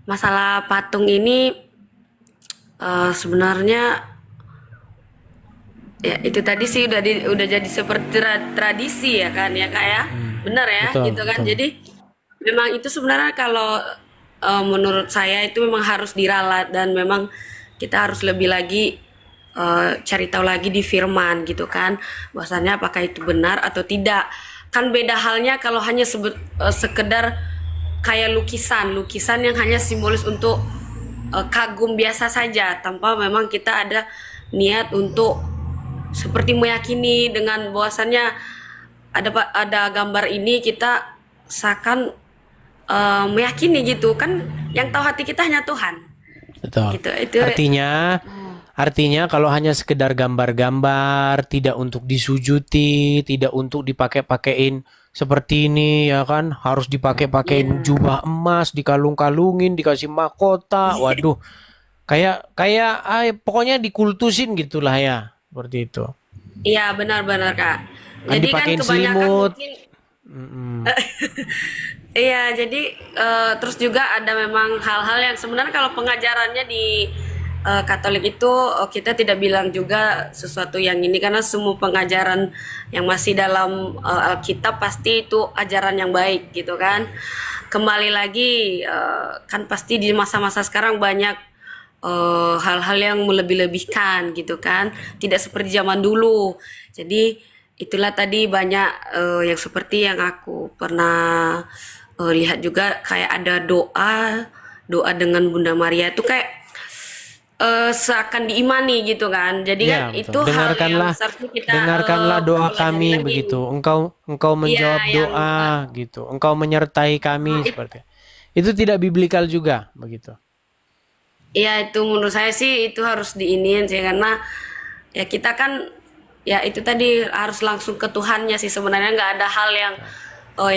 [SPEAKER 10] masalah patung ini sebenarnya ya itu tadi sih udah jadi seperti tradisi ya kan ya Kak ya, benar ya
[SPEAKER 1] Betul,
[SPEAKER 10] gitu kan.
[SPEAKER 1] betul.
[SPEAKER 10] Jadi memang itu sebenarnya kalau menurut saya itu memang harus diralat dan memang kita harus lebih lagi cari tahu lagi di firman gitu kan, bahwasannya apakah itu benar atau tidak. Kan beda halnya kalau hanya sekedar kayak lukisan yang hanya simbolis untuk kagum biasa saja tanpa memang kita ada niat untuk seperti meyakini dengan bahwasannya ada gambar ini kita seakan meyakini gitu kan, yang tahu hati kita hanya Tuhan.
[SPEAKER 1] Betul.
[SPEAKER 10] Gitu, itu
[SPEAKER 1] Artinya kalau hanya sekedar gambar-gambar, tidak untuk disujuti, tidak untuk dipakai-pakein seperti ini ya kan, harus dipakai-pakein jubah emas, dikalung-kalungin, dikasih mahkota. Waduh, kayak pokoknya dikultusin gitulah ya, seperti itu.
[SPEAKER 10] Iya, benar-benar Kak.
[SPEAKER 1] Kan
[SPEAKER 10] Jadi kan
[SPEAKER 1] dipakein
[SPEAKER 10] kebanyakan
[SPEAKER 1] selimut.
[SPEAKER 10] mungkin
[SPEAKER 1] Mm-mm.
[SPEAKER 10] iya, jadi terus juga ada memang hal-hal yang sebenarnya kalau pengajarannya di Katolik itu kita tidak bilang juga sesuatu yang ini karena semua pengajaran yang masih dalam Alkitab pasti itu ajaran yang baik gitu kan. Kembali lagi kan pasti di masa-masa sekarang banyak hal-hal yang melebih-lebihkan gitu kan, tidak seperti zaman dulu. Jadi itulah tadi banyak yang seperti yang aku pernah lihat juga, kayak ada doa dengan Bunda Maria itu kayak seakan diimani gitu kan. Jadi
[SPEAKER 1] Ya,
[SPEAKER 10] kan
[SPEAKER 1] betul.
[SPEAKER 10] itu hal yang
[SPEAKER 1] Dengarkanlah,
[SPEAKER 10] seharusnya kita
[SPEAKER 1] dengarkanlah doa
[SPEAKER 10] pelajari
[SPEAKER 1] kami
[SPEAKER 10] lagi.
[SPEAKER 1] begitu. Engkau
[SPEAKER 10] Iya,
[SPEAKER 1] menjawab
[SPEAKER 10] yang
[SPEAKER 1] doa gitu. Engkau menyertai kami seperti itu. Tidak biblikal juga begitu.
[SPEAKER 10] iya itu menurut saya sih itu harus diiniin sih, karena ya kita kan ya itu tadi harus langsung ke Tuhannya sih sebenarnya, nggak ada hal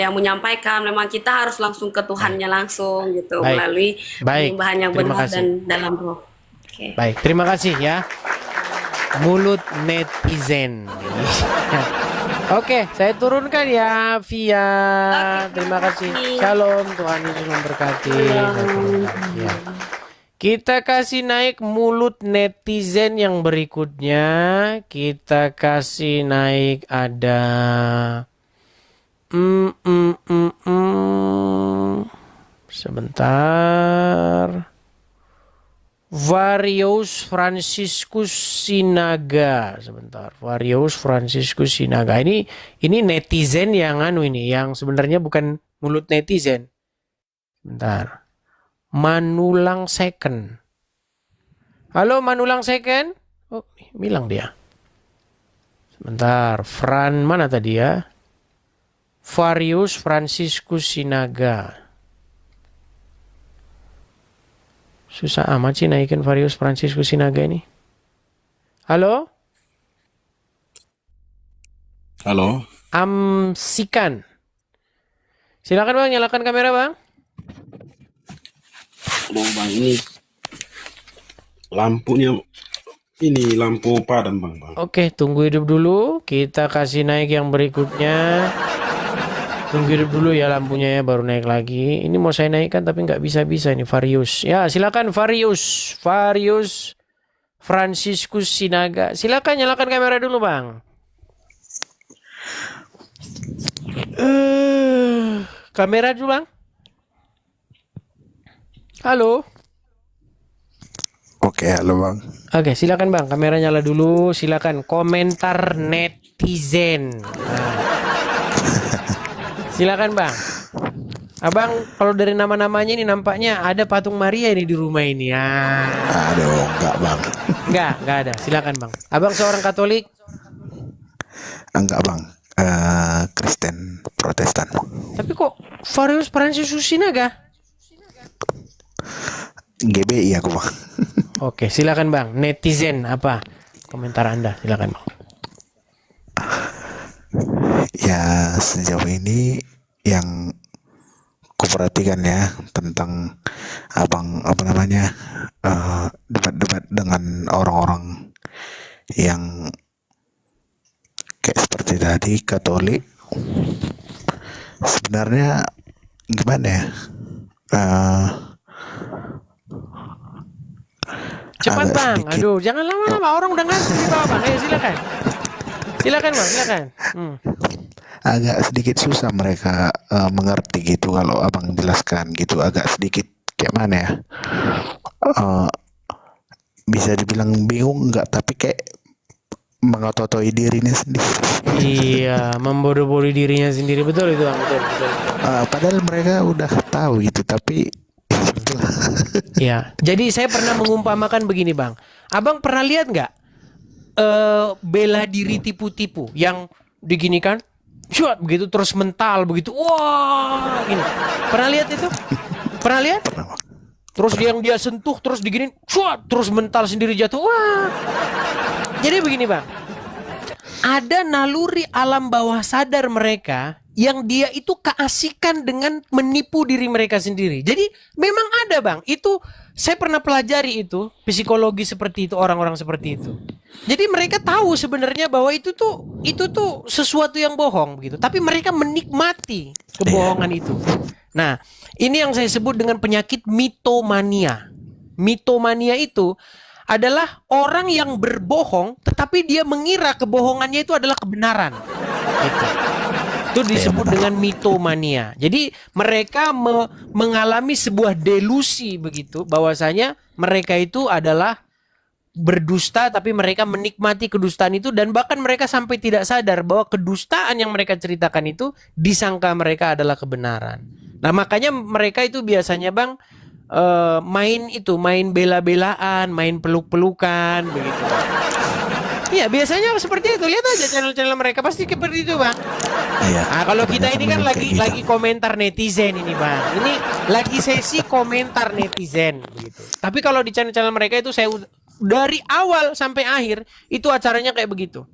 [SPEAKER 10] yang menyampaikan, memang kita harus langsung ke Tuhannya langsung gitu
[SPEAKER 1] Baik.
[SPEAKER 10] melalui
[SPEAKER 1] Baik.
[SPEAKER 10] penyembahan yang
[SPEAKER 1] Terima
[SPEAKER 10] benar
[SPEAKER 1] kasih.
[SPEAKER 10] dan dalam roh. Oke.
[SPEAKER 1] Baik, terima kasih ya. Mulut netizen. Oke, saya turunkan ya via. Terima kasih. Shalom, Tuhan Yesus memberkati. Saya turunkan, ya. Kita kasih naik mulut netizen yang berikutnya. Kita kasih naik ada sebentar. Varius Franciscus Sinaga. Sebentar. Varius Franciscus Sinaga. Ini netizen yang yang sebenarnya bukan mulut netizen. Sebentar. Manulang Second. Halo Manulang Second. Oh, bilang dia. Sebentar. Mana tadi ya? Varius Franciscus Sinaga. Susah amat sih naikin Varius Franciscus Sinaga ini. Halo?
[SPEAKER 11] Halo.
[SPEAKER 1] Amsikan. Silakan Bang, nyalakan kamera Bang.
[SPEAKER 11] Aduh Bang, ini lampunya, ini lampu padam Bang.
[SPEAKER 1] Oke, tunggu hidup dulu. Kita kasih naik yang berikutnya. Tunggu hidup dulu ya lampunya ya, baru naik lagi. Ini mau saya naikkan tapi nggak bisa-bisa ini Varius. Ya silakan Varius. Varius Franciscus Sinaga. Silakan nyalakan kamera dulu Bang. Kamera dulu Bang. Halo.
[SPEAKER 7] Oke, halo Bang.
[SPEAKER 1] Oke, silakan Bang. Kamera nyala dulu. Silakan komentar netizen. Silakan Bang. Abang kalau dari nama-namanya ini nampaknya ada patung Maria ini di rumah ini ya.
[SPEAKER 7] Aduh, enggak Bang.
[SPEAKER 1] Enggak ada. Silakan Bang. Abang seorang Katolik?
[SPEAKER 7] Enggak Bang. Kristen Protestan.
[SPEAKER 1] Tapi kok Varius Franciscus Sinaga?
[SPEAKER 7] GBI aku Bang.
[SPEAKER 1] Oke, silakan Bang. Netizen apa komentar Anda? Silakan Bang.
[SPEAKER 7] Ya sejauh ini yang kuperhatikan ya tentang debat-debat dengan orang-orang yang kayak seperti tadi Katolik, sebenarnya gimana ya,
[SPEAKER 1] Cepat
[SPEAKER 7] agak
[SPEAKER 1] Bang.
[SPEAKER 7] sedikit
[SPEAKER 1] Aduh, jangan lama-lama. Orang udah ngantuk di bawah Bang. Ayo silakan. Silakan Bang, silakan.
[SPEAKER 7] agak sedikit susah mereka mengerti gitu kalau abang jelaskan gitu, agak sedikit kayak mana ya, bisa dibilang bingung enggak, tapi kayak mengototoi dirinya sendiri.
[SPEAKER 1] Iya, membodoh-bodoh dirinya sendiri. Betul itu Bang, betul.
[SPEAKER 7] Padahal mereka udah tahu gitu, tapi
[SPEAKER 1] ya. Jadi saya pernah mengumpamakan begini Bang. Abang pernah lihat nggak bela diri tipu-tipu yang diginikan? Cuat begitu terus mental begitu. Wah, gini. Pernah lihat itu? Pernah lihat? Terus dia sentuh terus diginin, cuat terus mental sendiri jatuh. Wah. Jadi begini Bang. Ada naluri alam bawah sadar mereka yang dia itu keasikan dengan menipu diri mereka sendiri. Jadi memang ada bang, itu saya pernah pelajari itu psikologi seperti itu, orang-orang seperti itu. Jadi mereka tahu sebenarnya bahwa itu tuh sesuatu yang bohong gitu, tapi mereka menikmati kebohongan itu. Nah, ini yang saya sebut dengan penyakit mitomania. Mitomania itu adalah orang yang berbohong, tetapi dia mengira kebohongannya itu adalah kebenaran. Gitu. Itu disebut dengan mitomania. Jadi mereka mengalami sebuah delusi begitu, bahwasanya mereka itu adalah berdusta, tapi mereka menikmati kedustaan itu, dan bahkan mereka sampai tidak sadar bahwa kedustaan yang mereka ceritakan itu disangka mereka adalah kebenaran. Nah makanya mereka itu biasanya bang main bela-belaan, main peluk-pelukan begitu. Iya biasanya seperti itu. Lihat aja channel-channel mereka pasti seperti itu bang. Nah kalau kita ini kan lagi komentar netizen ini bang. Ini lagi sesi komentar netizen begitu. Tapi kalau di channel-channel mereka itu saya dari awal sampai akhir itu acaranya kayak begitu.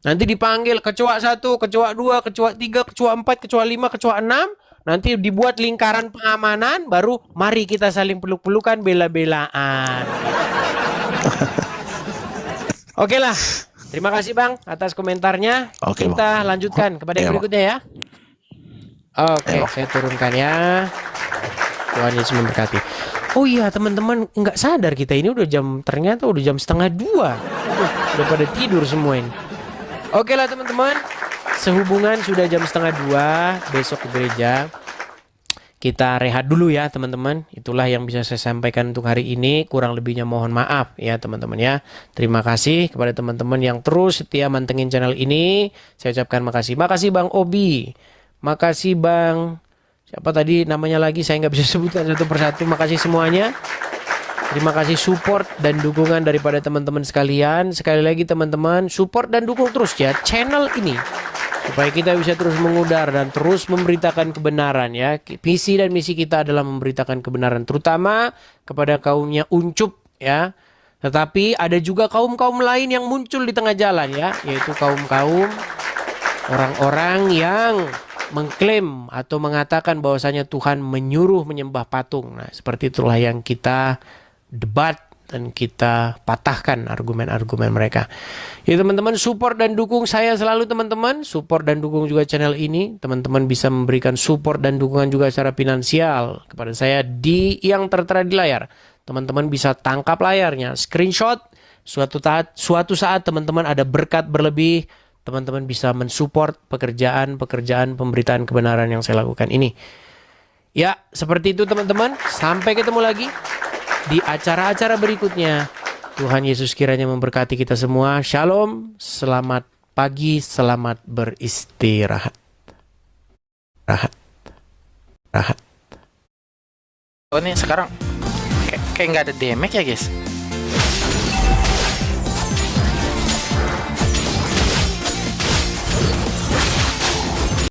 [SPEAKER 1] Nanti dipanggil kecoa 1, kecoa 2, kecoa 3, kecoa 4, kecoa 5, kecoa 6. Nanti dibuat lingkaran pengamanan, baru mari kita saling peluk-pelukan, bela-belaan. Oke lah, terima kasih bang atas komentarnya.
[SPEAKER 7] Oke,
[SPEAKER 1] Kita
[SPEAKER 7] Bang.
[SPEAKER 1] lanjutkan kepada yang
[SPEAKER 7] Iya, Bang.
[SPEAKER 1] berikutnya ya. Oke, saya turunkan ya. Tuhan Yesus memberkati. Oh iya teman-teman, nggak sadar kita ini ternyata udah jam 1:30. Udah pada tidur semua ini. Oke lah teman-teman, sehubungan sudah jam 1:30 besok ke gereja. Kita rehat dulu ya teman-teman. Itulah yang bisa saya sampaikan untuk hari ini. Kurang lebihnya mohon maaf ya teman-teman ya. Terima kasih kepada teman-teman yang terus setia mantengin channel ini. Saya ucapkan makasih. Makasih Bang Obi. Makasih Bang, siapa tadi namanya lagi, saya nggak bisa sebutkan satu persatu. Makasih semuanya. Terima kasih support dan dukungan daripada teman-teman sekalian. Sekali lagi teman-teman, support dan dukung terus ya channel ini, supaya kita bisa terus mengudar dan terus memberitakan kebenaran ya. Visi dan misi kita adalah memberitakan kebenaran, terutama kepada kaumnya Uncup ya. Tetapi ada juga kaum-kaum lain yang muncul di tengah jalan ya, yaitu kaum-kaum orang-orang yang mengklaim atau mengatakan bahwasanya Tuhan menyuruh menyembah patung. Nah, seperti itulah yang kita debat dan kita patahkan argumen-argumen mereka. Ya teman-teman, support dan dukung saya selalu teman-teman. Support dan dukung juga channel ini. Teman-teman bisa memberikan support dan dukungan juga secara finansial kepada saya di yang tertera di layar. Teman-teman bisa tangkap layarnya, screenshot. Suatu saat teman-teman ada berkat berlebih, teman-teman bisa mensupport pekerjaan pemberitaan kebenaran yang saya lakukan ini. Ya, seperti itu teman-teman. Sampai ketemu lagi di acara-acara berikutnya. Tuhan Yesus kiranya memberkati kita semua. Shalom, selamat pagi, selamat beristirahat.
[SPEAKER 12] Oh ini sekarang kayak nggak ada damage ya guys.